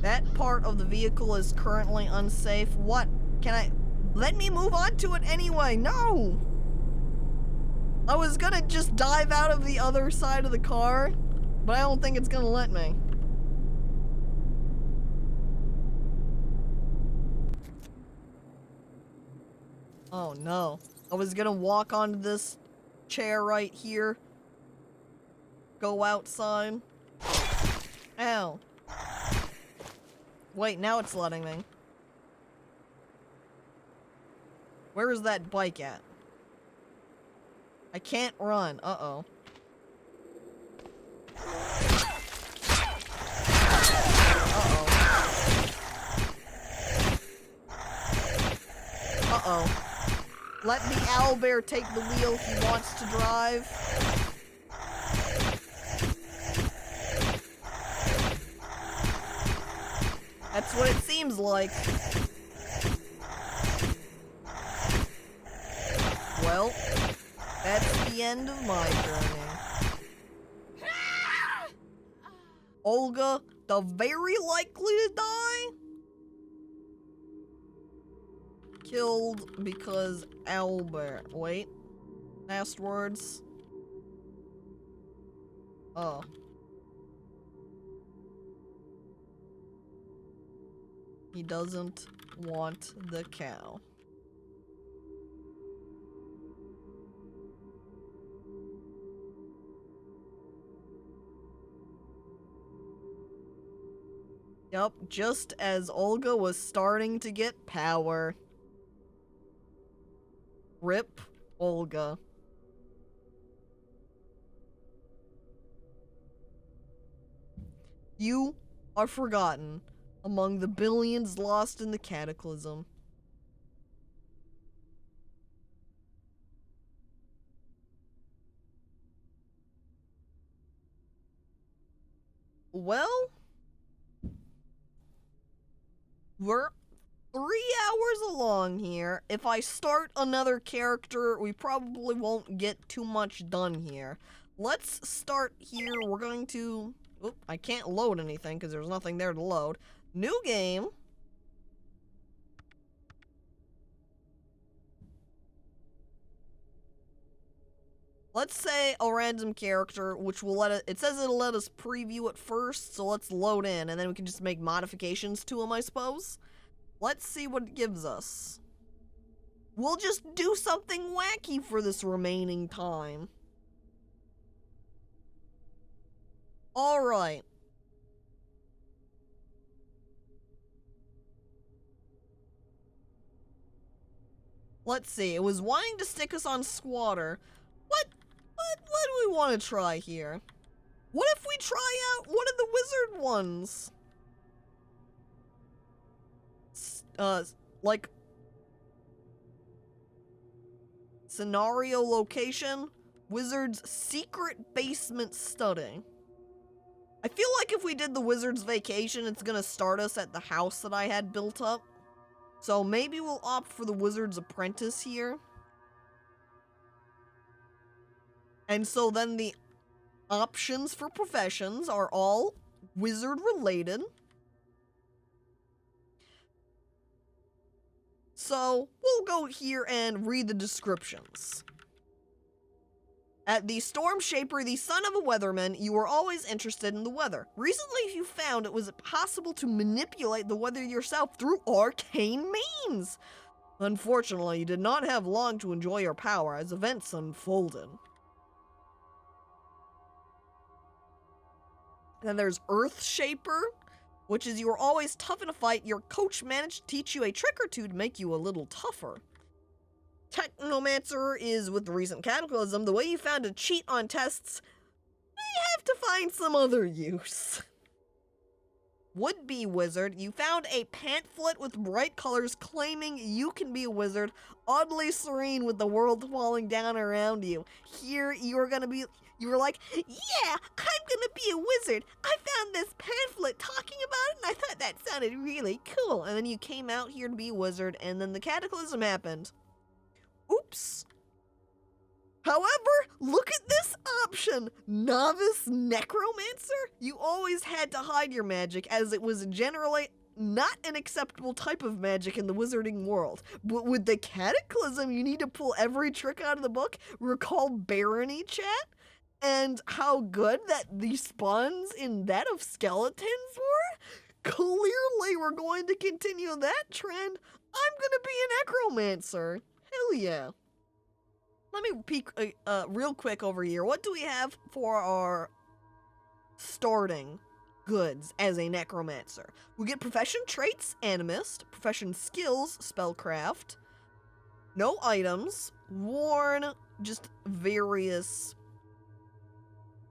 That part of the vehicle is currently unsafe. What? Can I... Let me move on to it anyway. No! I was gonna just dive out of the other side of the car, but I don't think it's gonna let me. Oh no. I was gonna walk onto this chair right here. Go outside. Ow. Wait, now it's letting me. Where is that bike at? I can't run. Uh-oh. Uh-oh. Uh-oh. Let the owlbear take the wheel he wants to drive. That's what it seems like. Well, that's the end of my journey. Olga, the very likely to die? Killed because owlbear. Wait. Last words. Oh. He doesn't want the cow. Yep, just as Olga was starting to get power. Rip Olga. You are forgotten among the billions lost in the Cataclysm. Well, we're 3 hours along here. If I start another character, we probably won't get too much done here. Let's start here. We're going to... Oop, I can't load anything because there's nothing there to load. New game. Let's say a random character, which will let it says it'll let us preview it first, so let's load in, and then we can just make modifications to him, I suppose. Let's see what it gives us. We'll just do something wacky for this remaining time. Alright. Let's see, it was wanting to stick us on Squatter. What do we want to try here? What if we try out one of the wizard ones? Like... Scenario location, Wizard's secret basement study. I feel like if we did the Wizard's Vacation, it's gonna start us at the house that I had built up. So maybe we'll opt for the Wizard's Apprentice here. And so then the options for professions are all wizard related. So we'll go here and read the descriptions. At the Storm Shaper, the son of a weatherman, you were always interested in the weather. Recently, you found it was possible to manipulate the weather yourself through arcane means. Unfortunately, you did not have long to enjoy your power as events unfolded. Then there's Earth Shaper, which is you were always tough in a fight. Your coach managed to teach you a trick or two to make you a little tougher. Technomancer is with the recent Cataclysm. The way you found to cheat on tests, may have to find some other use. Would-be wizard, you found a pamphlet with bright colors claiming you can be a wizard, oddly serene with the world falling down around you. Here, you were like, yeah, I'm gonna be a wizard. I found this pamphlet talking about it, and I thought that sounded really cool. And then you came out here to be a wizard, and then the Cataclysm happened. Oops. However, look at this option, Novice Necromancer. You always had to hide your magic as it was generally not an acceptable type of magic in the wizarding world. But with the Cataclysm, you need to pull every trick out of the book. Recall Barony, chat? And how good that the spawns in that of skeletons were? Clearly, we're going to continue that trend. I'm gonna be a necromancer. Hell yeah. Let me peek real quick over here. What do we have for our starting goods as a necromancer? We get profession traits, animist, profession skills, spellcraft, no items, worn, just various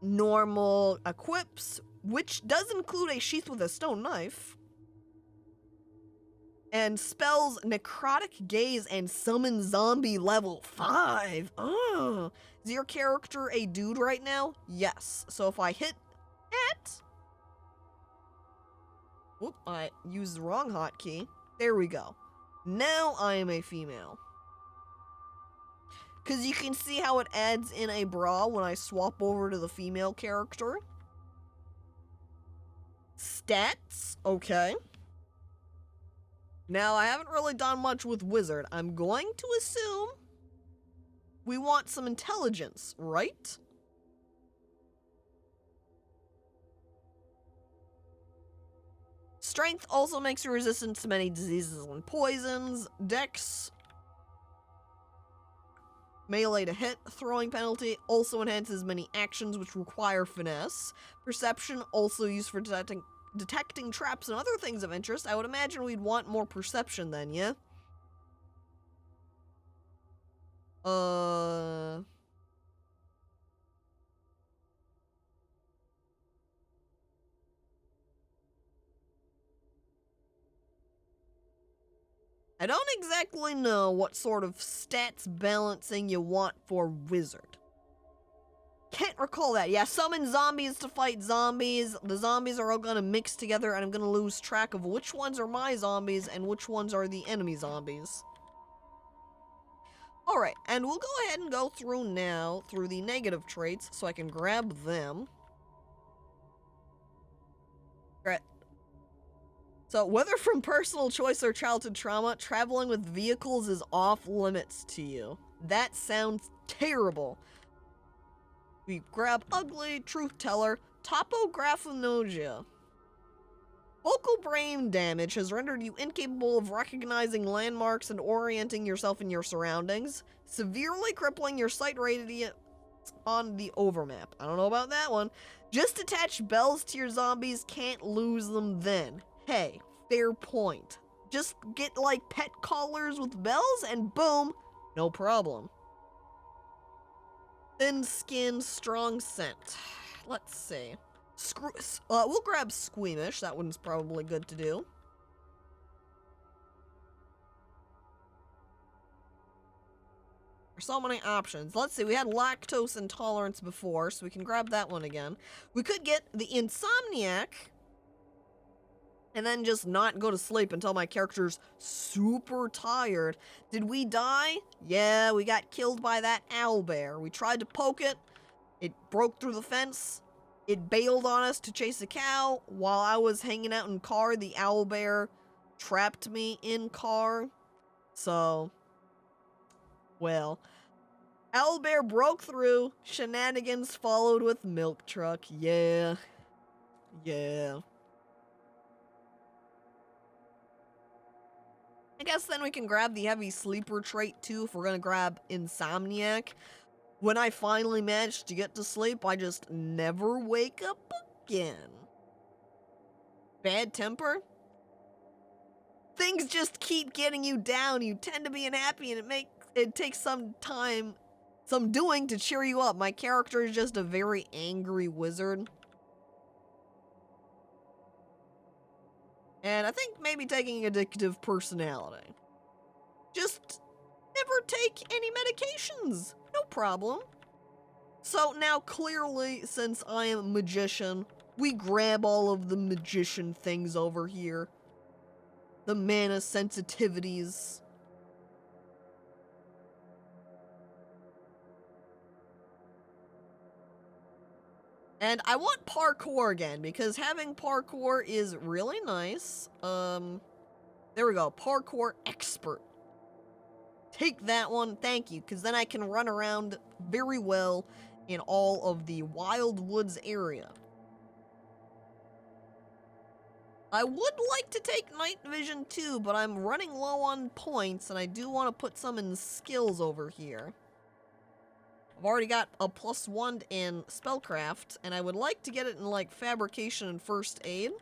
normal equips, which does include a sheath with a stone knife. And spells Necrotic Gaze and Summon Zombie level 5. Oh, is your character a dude right now? Yes. So if I hit at... Whoop, I used the wrong hotkey. There we go. Now I am a female. Because you can see how it adds in a bra when I swap over to the female character. Stats, okay. Now, I haven't really done much with Wizard. I'm going to assume we want some intelligence, right? Strength also makes you resistant to many diseases and poisons. Dex, melee to hit, throwing penalty, also enhances many actions which require finesse. Perception, also used for detecting traps and other things of interest. I would imagine we'd want more perception then, yeah? I don't exactly know what sort of stats balancing you want for Wizard. Can't recall that. Yeah, summon zombies to fight zombies. The zombies are all gonna mix together and I'm gonna lose track of which ones are my zombies and which ones are the enemy zombies. Alright, and we'll go ahead and go through now through the negative traits so I can grab them. Right. So, whether from personal choice or childhood trauma, traveling with vehicles is off limits to you. That sounds terrible. We grab Ugly, Truth Teller, Topographanogia. Focal brain damage has rendered you incapable of recognizing landmarks and orienting yourself in your surroundings, severely crippling your sight radius on the overmap. I don't know about that one. Just attach bells to your zombies, can't lose them then. Hey, fair point. Just get like pet collars with bells and boom, no problem. Thin skin, strong scent. Let's see. We'll grab Squeamish. That one's probably good to do. There's so many options. Let's see. We had lactose intolerance before, so we can grab that one again. We could get the Insomniac and then just not go to sleep until my character's super tired. Did we die? Yeah, we got killed by that owlbear. We tried to poke it. It broke through the fence. It bailed on us to chase a cow. While I was hanging out in car, the owlbear trapped me in car. So, well, owlbear broke through. Shenanigans followed with milk truck. Yeah. Yeah. I guess then we can grab the heavy sleeper trait too if we're gonna grab Insomniac. When I finally manage to get to sleep, I just never wake up again. Bad temper? Things just keep getting you down. You tend to be unhappy and it takes some time, some doing to cheer you up. My character is just a very angry wizard. And I think maybe taking addictive personality. Just never take any medications. No problem. So now clearly, since I am a magician, we grab all of the magician things over here. The mana sensitivities. And I want parkour again, because having parkour is really nice. There we go, parkour expert. Take that one, thank you, because then I can run around very well in all of the Wild Woods area. I would like to take night vision too, but I'm running low on points, and I do want to put some in skills over here. I've already got a +1 in spellcraft, and I would like to get it in like fabrication and first aid.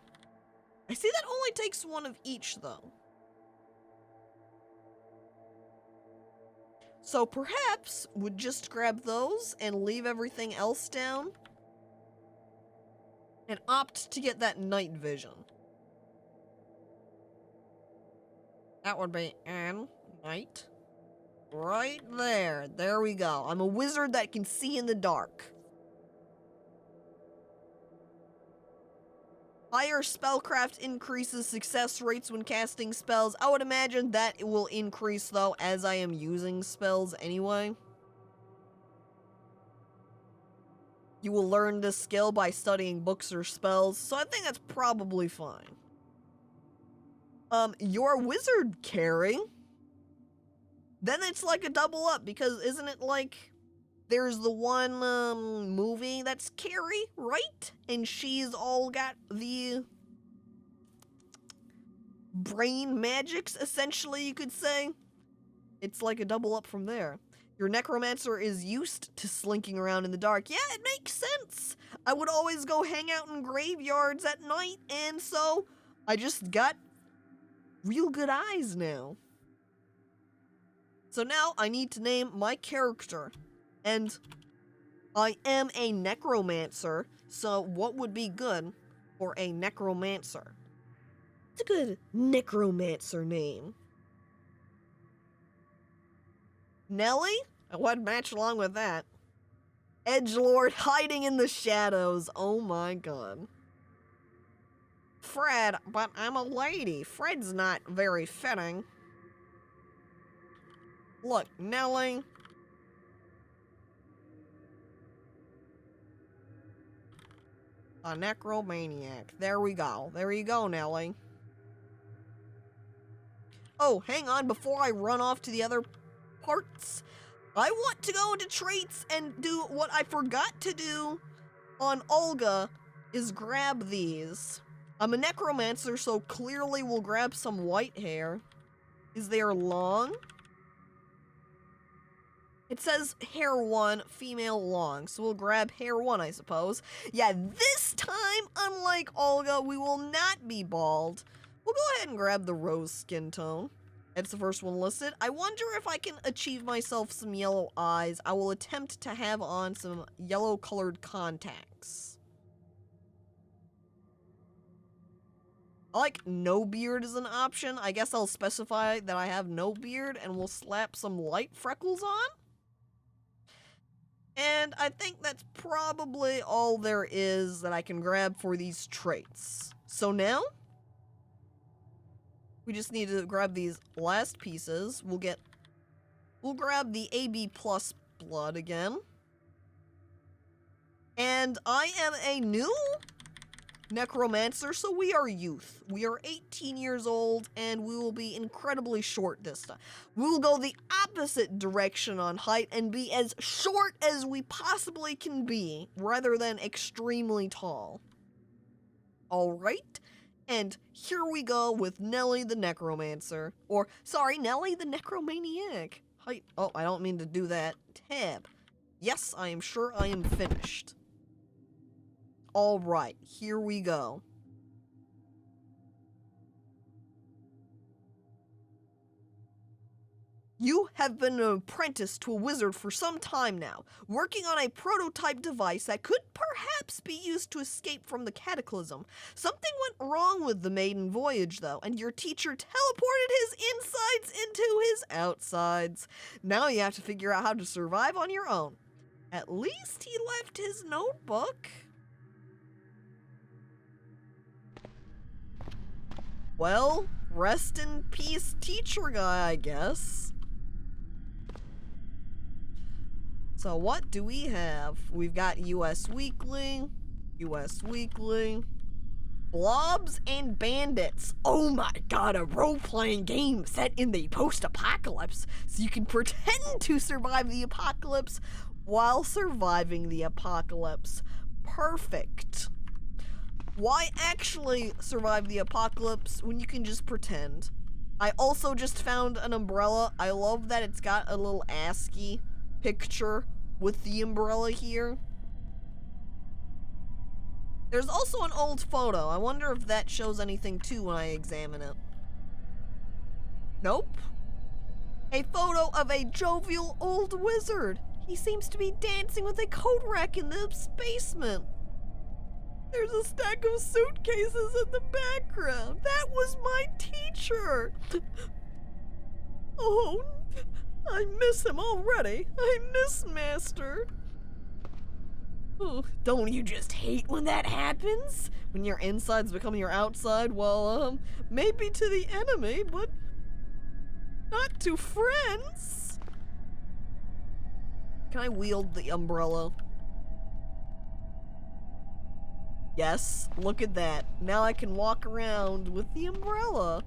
I see that only takes one of each though. So perhaps would just grab those and leave everything else down and opt to get that night vision. That would be in night. Right there. There we go. I'm a wizard that can see in the dark. Higher spellcraft increases success rates when casting spells. I would imagine that it will increase, though, as I am using spells anyway. You will learn this skill by studying books or spells, so I think that's probably fine. You're a wizard, Carrie. Then it's like a double up, because isn't it like there's the one movie that's Carrie, right? And she's all got the brain magics, essentially, you could say. It's like a double up from there. Your necromancer is used to slinking around in the dark. Yeah, it makes sense. I would always go hang out in graveyards at night, and so I just got real good eyes now. So now I need to name my character, and I am a necromancer, so what would be good for a necromancer? It's a good necromancer name. Nelly? I would match along with that. Edgelord hiding in the shadows. Oh my god. Fred, but I'm a lady. Fred's not very fitting. Look, Nelly. A necromaniac. There we go. There you go, Nelly. Oh, hang on. Before I run off to the other parts, I want to go into traits and do what I forgot to do on Olga, is grab these. I'm a necromancer, so clearly we'll grab some white hair. Is there long? It says hair 1, female long, so we'll grab hair 1, I suppose. Yeah, this time, unlike Olga, we will not be bald. We'll go ahead and grab the rose skin tone. It's the first one listed. I wonder if I can achieve myself some yellow eyes. I will attempt to have on some yellow-colored contacts. I like no beard as an option. I guess I'll specify that I have no beard, and we'll slap some light freckles on. And I think that's probably all there is that I can grab for these traits. So now, we just need to grab these last pieces. We'll grab the AB plus blood again. And I am a new necromancer, so we are youth. We are 18 years old, and we will be incredibly short this time. We will go the opposite direction on height and be as short as we possibly can be, rather than extremely tall. Alright, and here we go with Nelly the Necromancer. Or, sorry, Nelly the Necromaniac. Height, oh, I don't mean to do that. Tab. Yes, I am sure I am finished. Alright, here we go. You have been an apprentice to a wizard for some time now, working on a prototype device that could perhaps be used to escape from the Cataclysm. Something went wrong with the maiden voyage, though, and your teacher teleported his insides into his outsides. Now you have to figure out how to survive on your own. At least he left his notebook. Well, rest in peace, teacher guy, I guess. So what do we have? We've got US Weekly, Blobs and Bandits. Oh my god, a role-playing game set in the post-apocalypse, so you can pretend to survive the apocalypse while surviving the apocalypse. Perfect. Why actually survive the apocalypse when you can just pretend? I also just found an umbrella. I love that it's got a little ASCII picture with the umbrella here. There's also an old photo. I wonder if that shows anything too when I examine it. Nope. A photo of a jovial old wizard. He seems to be dancing with a coat rack in the basement. There's a stack of suitcases in the background. That was my teacher. Oh, I miss him already. I miss Master. Oh, don't you just hate when that happens? When your insides become your outside? Well, maybe to the enemy, but not to friends. Can I wield the umbrella? Yes, look at that. Now I can walk around with the umbrella.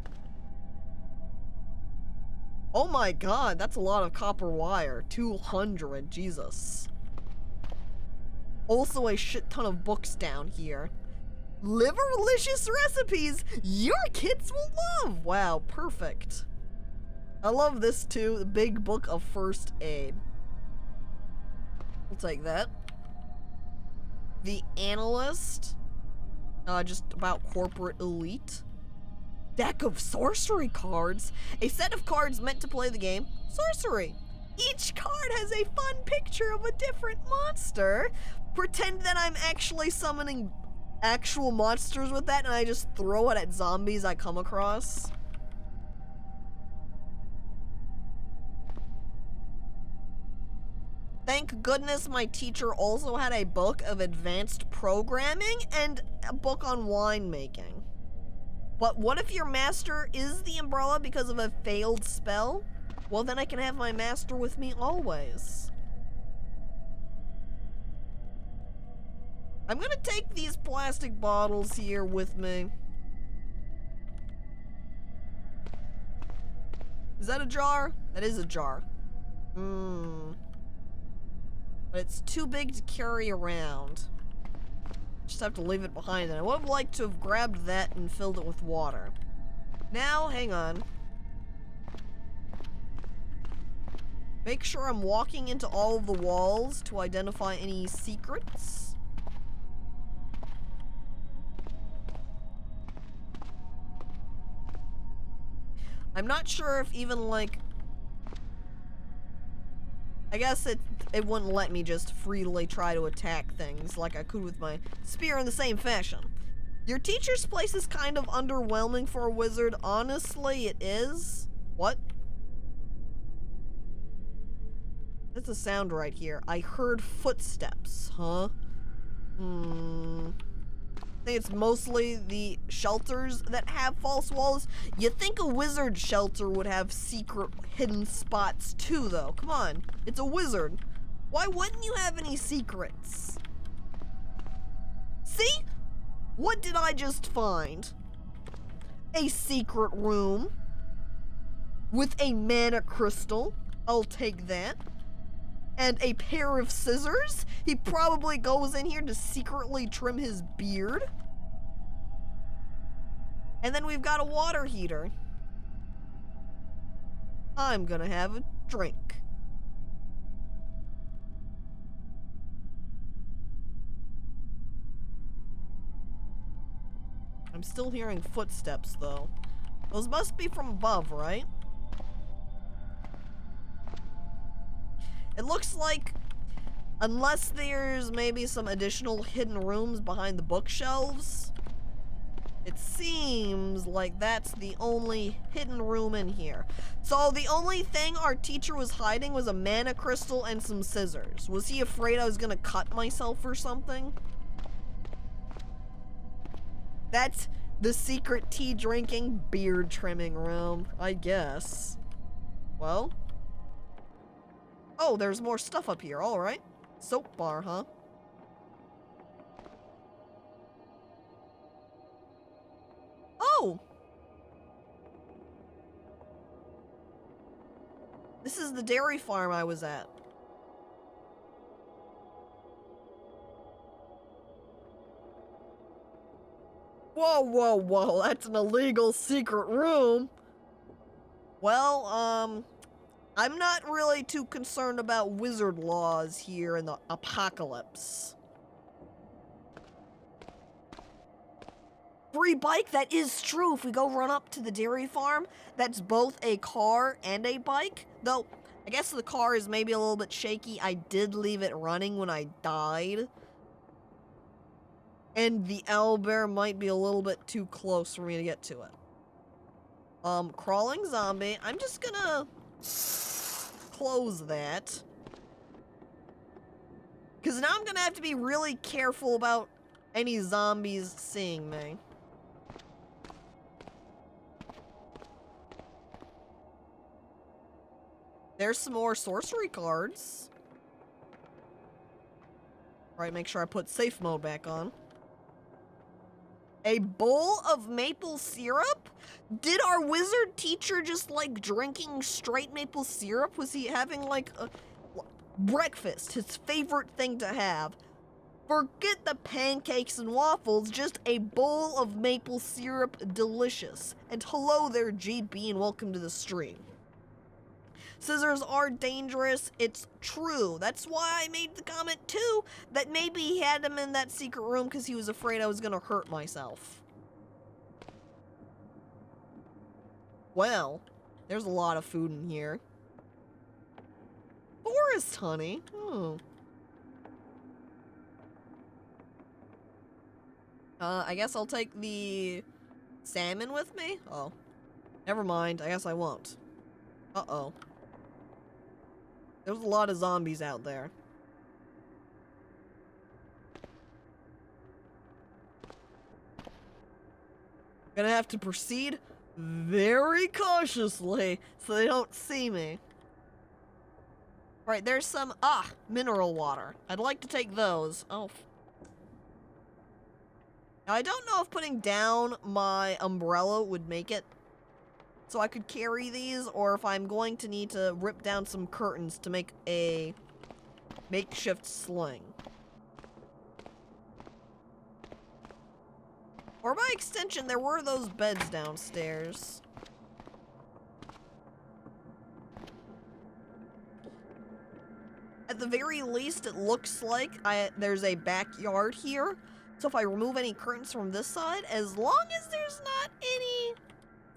Oh my god, that's a lot of copper wire. 200, Jesus. Also a shit ton of books down here. Liverlicious recipes your kids will love. Wow, perfect. I love this too, the big book of first aid. We'll take that. The Analyst. Just about corporate elite. Deck of sorcery cards. A set of cards meant to play the game sorcery. Each card has a fun picture of a different monster. Pretend that I'm actually summoning actual monsters with that and I just throw it at zombies I come across. Thank goodness my teacher also had a book of advanced programming and a book on winemaking. But what if your master is the umbrella because of a failed spell? Well, then I can have my master with me always. I'm gonna take these plastic bottles here with me. Is that a jar? That is a jar. But it's too big to carry around. Just have to leave it behind. And I would have liked to have grabbed that and filled it with water. Now, hang on. Make sure I'm walking into all of the walls to identify any secrets. I'm not sure if even, like... I guess it wouldn't let me just freely try to attack things like I could with my spear in the same fashion. Your teacher's place is kind of underwhelming for a wizard. Honestly, it is. What? That's a sound right here. I heard footsteps, huh? I think it's mostly the shelters that have false walls. You'd think a wizard shelter would have secret hidden spots too, though. Come on, it's a wizard. Why wouldn't you have any secrets? See? What did I just find? A secret room with a mana crystal. I'll take that. And a pair of scissors. He probably goes in here to secretly trim his beard. And then we've got a water heater. I'm gonna have a drink. I'm still hearing footsteps, though. Those must be from above, right? It looks like, unless there's maybe some additional hidden rooms behind the bookshelves, it seems like that's the only hidden room in here. So the only thing our teacher was hiding was a mana crystal and some scissors. Was he afraid I was gonna cut myself or something? That's the secret tea drinking, beard trimming room, I guess. Well. Oh, there's more stuff up here, alright. Soap bar, huh? Oh! This is the dairy farm I was at. Whoa, whoa, whoa, that's an illegal secret room. Well, I'm not really too concerned about wizard laws here in the apocalypse. Free bike, that is true. If we go run up to the dairy farm, that's both a car and a bike. Though, I guess the car is maybe a little bit shaky. I did leave it running when I died. And the owlbear might be a little bit too close for me to get to it. Crawling zombie. I'm just gonna close that. Because now I'm gonna have to be really careful about any zombies seeing me. There's some more sorcery cards. Right, make sure I put safe mode back on. A bowl of maple syrup? Did our wizard teacher just like drinking straight maple syrup? Was he having like a breakfast, his favorite thing to have? Forget the pancakes and waffles, just a bowl of maple syrup, delicious. And hello there, GB, and welcome to the stream. Scissors are dangerous, it's true. That's why I made the comment too, that maybe he had them in that secret room because he was afraid I was gonna hurt myself. Well, there's a lot of food in here. Forest honey? I guess I'll take the salmon with me? Oh. Never mind, I guess I won't. Uh-oh. There's a lot of zombies out there. Gonna have to proceed very cautiously so they don't see me. Right, there's some, mineral water. I'd like to take those. Oh. Now, I don't know if putting down my umbrella would make it so I could carry these, or if I'm going to need to rip down some curtains to make a makeshift sling. Or by extension, there were those beds downstairs. At the very least, it looks like there's a backyard here. So if I remove any curtains from this side, as long as there's not any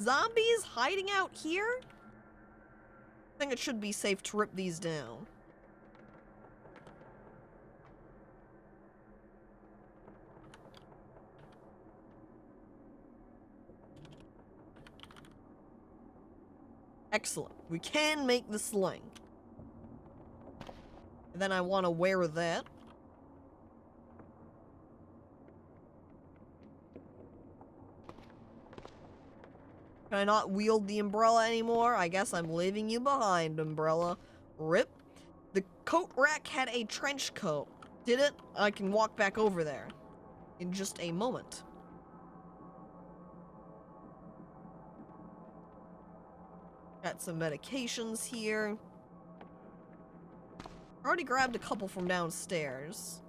zombies hiding out here, I think it should be safe to rip these down. Excellent. We can make the sling. And then I want to wear that. Can I not wield the umbrella anymore? I guess I'm leaving you behind, umbrella. Rip. The coat rack had a trench coat. Did it? I can walk back over there in just a moment. Got some medications here. I already grabbed a couple from downstairs.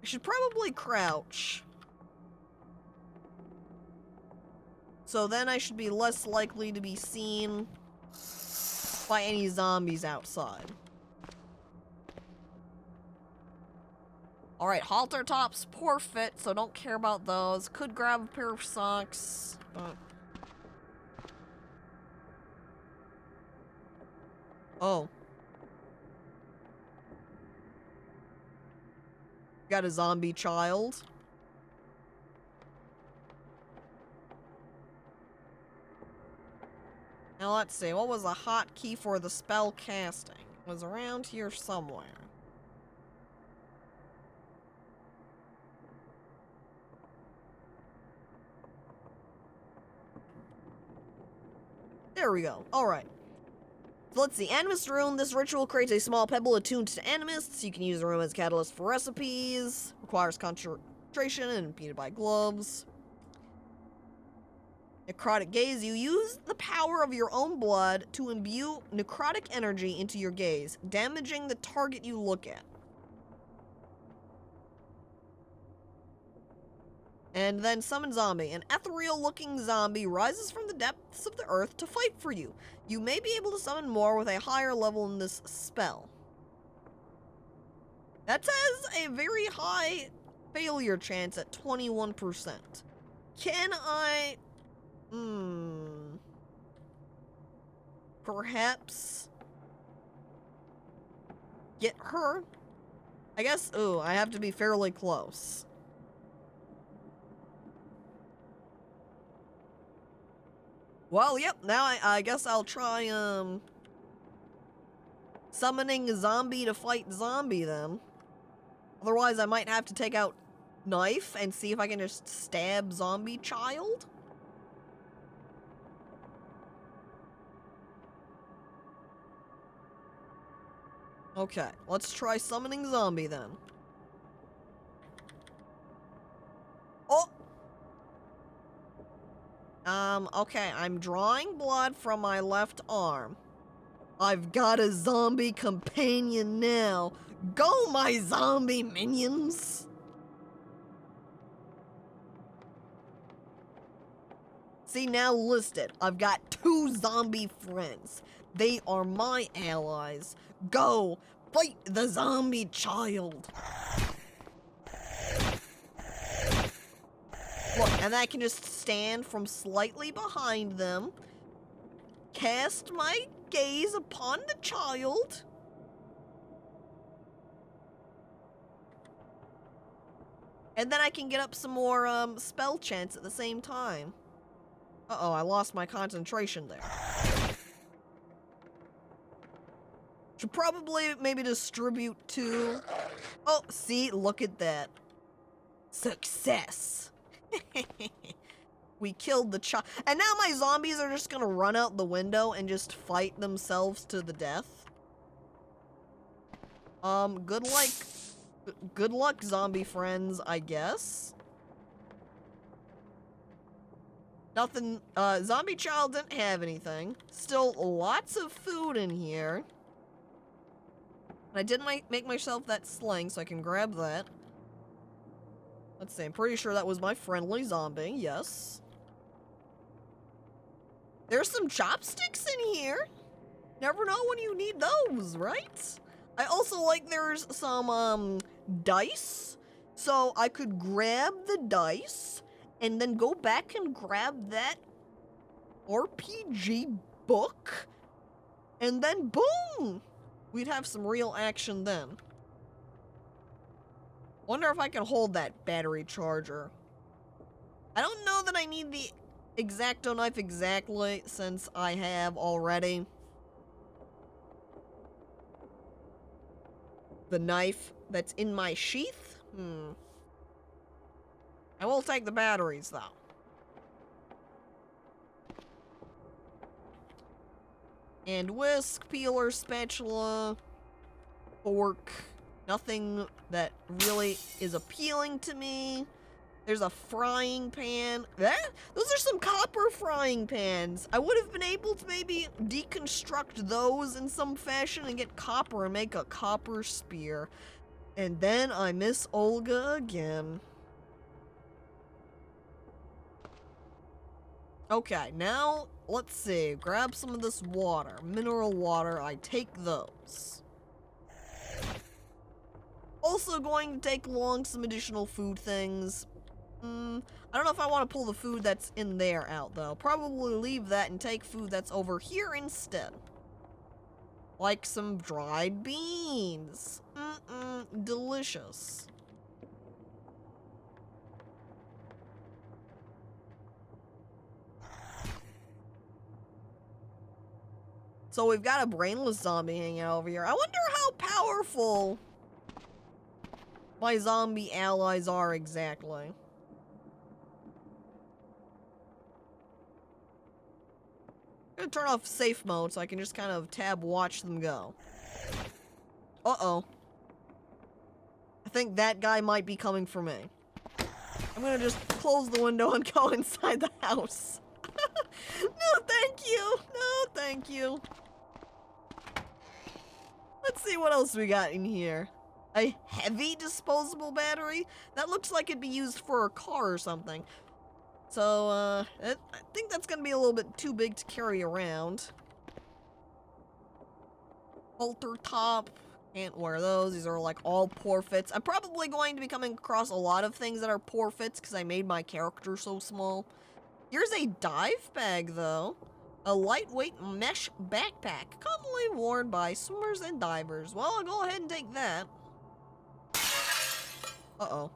I should probably crouch. So then I should be less likely to be seen by any zombies outside. Alright, halter tops, poor fit, so don't care about those. Could grab a pair of socks, but... Oh. Got a zombie child. Now let's see, what was the hotkey for the spell casting? It was around here somewhere. There we go. Alright. So let's see. Animist Rune. This ritual creates a small pebble attuned to animists. You can use the room as a catalyst for recipes. Requires concentration and impeded by gloves. Necrotic Gaze. You use the power of your own blood to imbue necrotic energy into your gaze, damaging the target you look at. And then summon zombie. An ethereal-looking zombie rises from the depths of the earth to fight for you. You may be able to summon more with a higher level in this spell. That says a very high failure chance at 21%. Can I... Perhaps... get her? I guess, I have to be fairly close. Well, yep, now I guess I'll try, summoning a zombie to fight zombie, then. Otherwise, I might have to take out knife and see if I can just stab zombie child. Okay, let's try summoning zombie, then. Oh! Okay, I'm drawing blood from my left arm. I've got a zombie companion now. Go, my zombie minions! See, now listed, I've got 2 zombie friends. They are my allies. Go, fight the zombie child. Look, and I can just stand from slightly behind them, cast my gaze upon the child, and then I can get up some more spell chants at the same time. Uh-oh, I lost my concentration there. Should probably maybe distribute 2. Oh, see, look at that. Success. We killed the child. And now my zombies are just gonna run out the window and just fight themselves to the death. Good luck, zombie friends, I guess. Nothing, zombie child didn't have anything. Still lots of food in here. I did make myself that sling, so I can grab that. Let's see, I'm pretty sure that was my friendly zombie, yes. There's some chopsticks in here. Never know when you need those, right? I also like there's some, dice. So I could grab the dice and then go back and grab that RPG book. And then boom! We'd have some real action then. Wonder if I can hold that battery charger. I don't know that I need the X-Acto knife exactly, since I have already the knife that's in my sheath. I will take the batteries, though. And whisk, peeler, spatula, fork. Nothing that really is appealing to me. There's a frying pan. Those are some copper frying pans. I would have been able to maybe deconstruct those in some fashion and get copper and make a copper spear. And then I miss Olga again. Okay, now let's see. Grab some of this water. Mineral water. I take those. Also going to take along some additional food things. I don't know if I want to pull the food that's in there out, though. Probably leave that and take food that's over here instead. Like some dried beans. Delicious. So we've got a brainless zombie hanging out over here. I wonder how powerful my zombie allies are exactly. I'm gonna turn off safe mode so I can just kind of tab watch them go. Uh-oh. I think that guy might be coming for me. I'm gonna just close the window and go inside the house. No, thank you. No, thank you. Let's see what else we got in here. A heavy disposable battery? That looks like it'd be used for a car or something. So, I think that's gonna be a little bit too big to carry around. Halter top. Can't wear those. These are like all poor fits. I'm probably going to be coming across a lot of things that are poor fits because I made my character so small. Here's a dive bag, though. A lightweight mesh backpack, commonly worn by swimmers and divers. Well, I'll go ahead and take that. Uh-oh.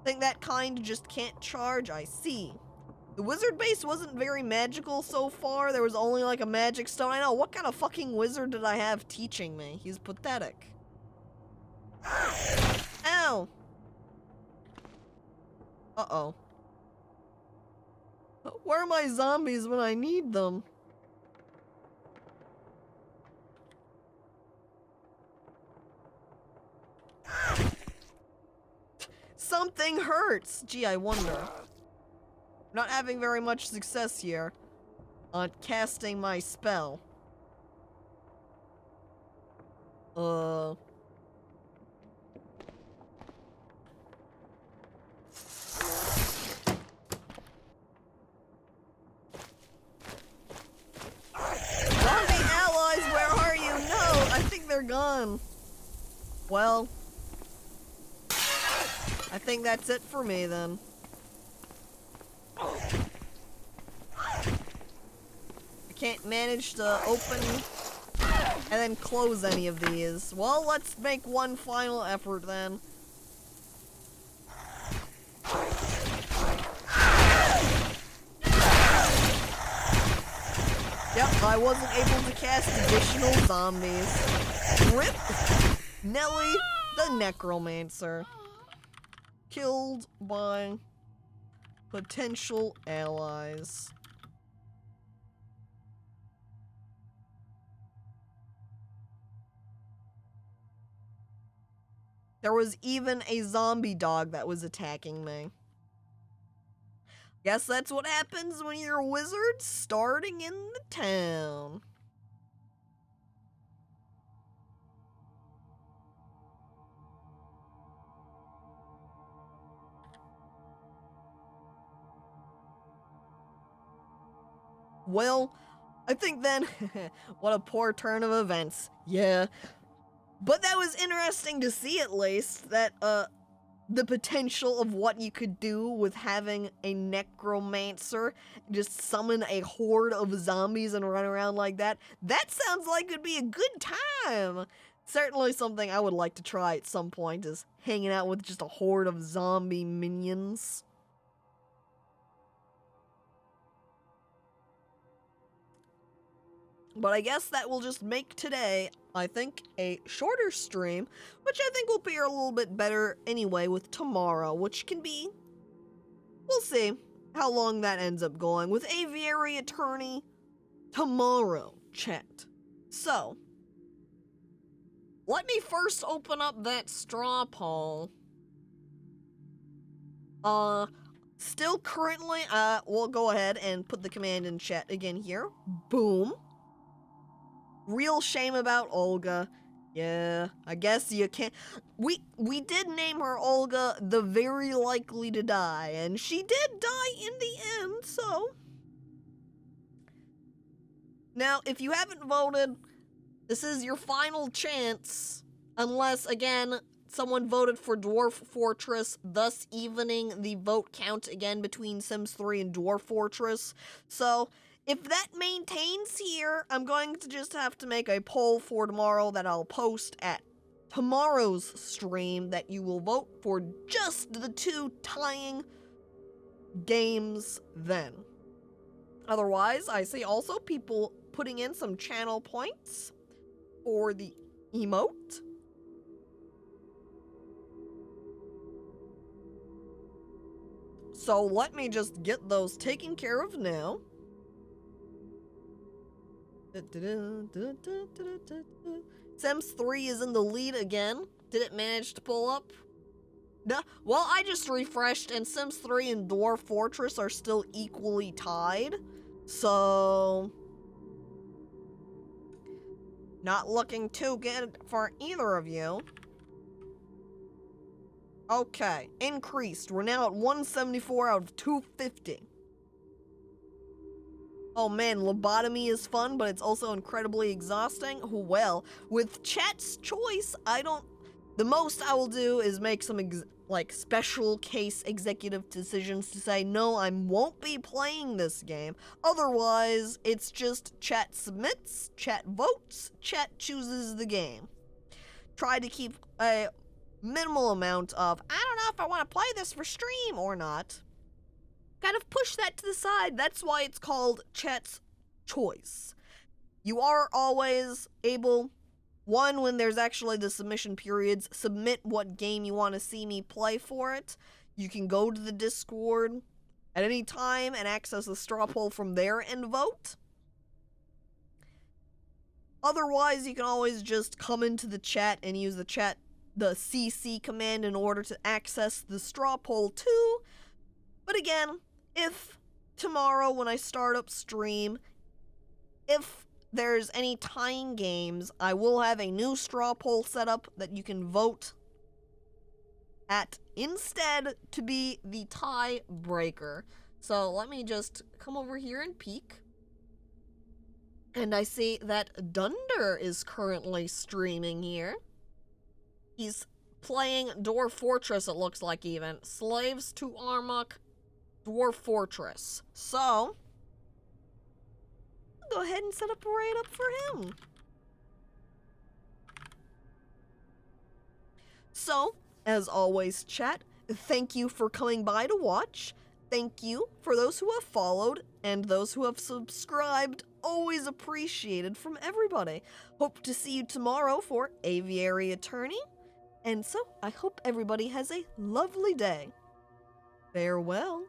Think that kind just can't charge? I see. The wizard base wasn't very magical so far. There was only like a magic stone. I know, what kind of fucking wizard did I have teaching me? He's pathetic. Ow! Uh-oh. Where are my zombies when I need them? Something hurts! Gee, I wonder. Not having very much success here. on casting my spell. Zombie allies, where are you? No, I think they're gone. Well, I think that's it for me then. I can't manage to open and then close any of these. Well, let's make one final effort then. Yep, I wasn't able to cast additional zombies. RIP Nelly the Necromancer. Killed by potential allies. There was even a zombie dog that was attacking me. Guess that's what happens when you're a wizard starting in the town. Well, I think then, what a poor turn of events. Yeah. But that was interesting to see, at least, that, the potential of what you could do with having a necromancer just summon a horde of zombies and run around like that. That sounds like it'd be a good time. Certainly something I would like to try at some point, is hanging out with just a horde of zombie minions. But I guess that will just make today, I think, a shorter stream, which I think will pair a little bit better anyway with tomorrow, which can be, we'll see how long that ends up going, with Aviary Attorney tomorrow, chat. So, let me first open up that straw poll. Still currently, we'll go ahead and put the command in chat again here. Boom. Real shame about Olga. Yeah, I guess you can't. We did name her Olga, the very likely to die, and she did die in the end, so. Now, if you haven't voted, this is your final chance, unless, again, someone voted for Dwarf Fortress, thus evening the vote count again between Sims 3 and Dwarf Fortress. So, if that maintains here, I'm going to just have to make a poll for tomorrow that I'll post at tomorrow's stream, that you will vote for just the two tying games then. Otherwise, I see also people putting in some channel points for the emote. So let me just get those taken care of now. Sims 3 is in the lead again. Did it manage to pull up? No. Well, I just refreshed, and Sims 3 and Dwarf Fortress are still equally tied. So, not looking too good for either of you. Okay, increased. We're now at 174 out of 250. Oh man, lobotomy is fun, but it's also incredibly exhausting. Well, with chat's choice, the most I will do is make some special case executive decisions to say, no, I won't be playing this game. Otherwise, it's just chat submits, chat votes, chat chooses the game. Try to keep a minimal amount of, I don't know if I want to play this for stream or not. Kind of push that to the side. That's why it's called chat's choice. You are always able, when there's actually the submission periods, submit what game you want to see me play for it. You can go to the Discord at any time and access the straw poll from there and vote. Otherwise, you can always just come into the chat and use the CC command in order to access the straw poll too. But again, if tomorrow when I start up stream, If there's any tying games, I will have a new straw poll set up that you can vote at instead to be the tie breaker. So let me just come over here and peek. And I see that Dunder is currently streaming here. He's playing Dwarf Fortress, it looks like even. Slaves to Armok, Dwarf Fortress. So, go ahead and set up right up for him. So, as always, chat, thank you for coming by to watch. Thank you for those who have followed and those who have subscribed. Always appreciated from everybody. Hope to see you tomorrow for Aviary Attorney. And so, I hope everybody has a lovely day. Farewell.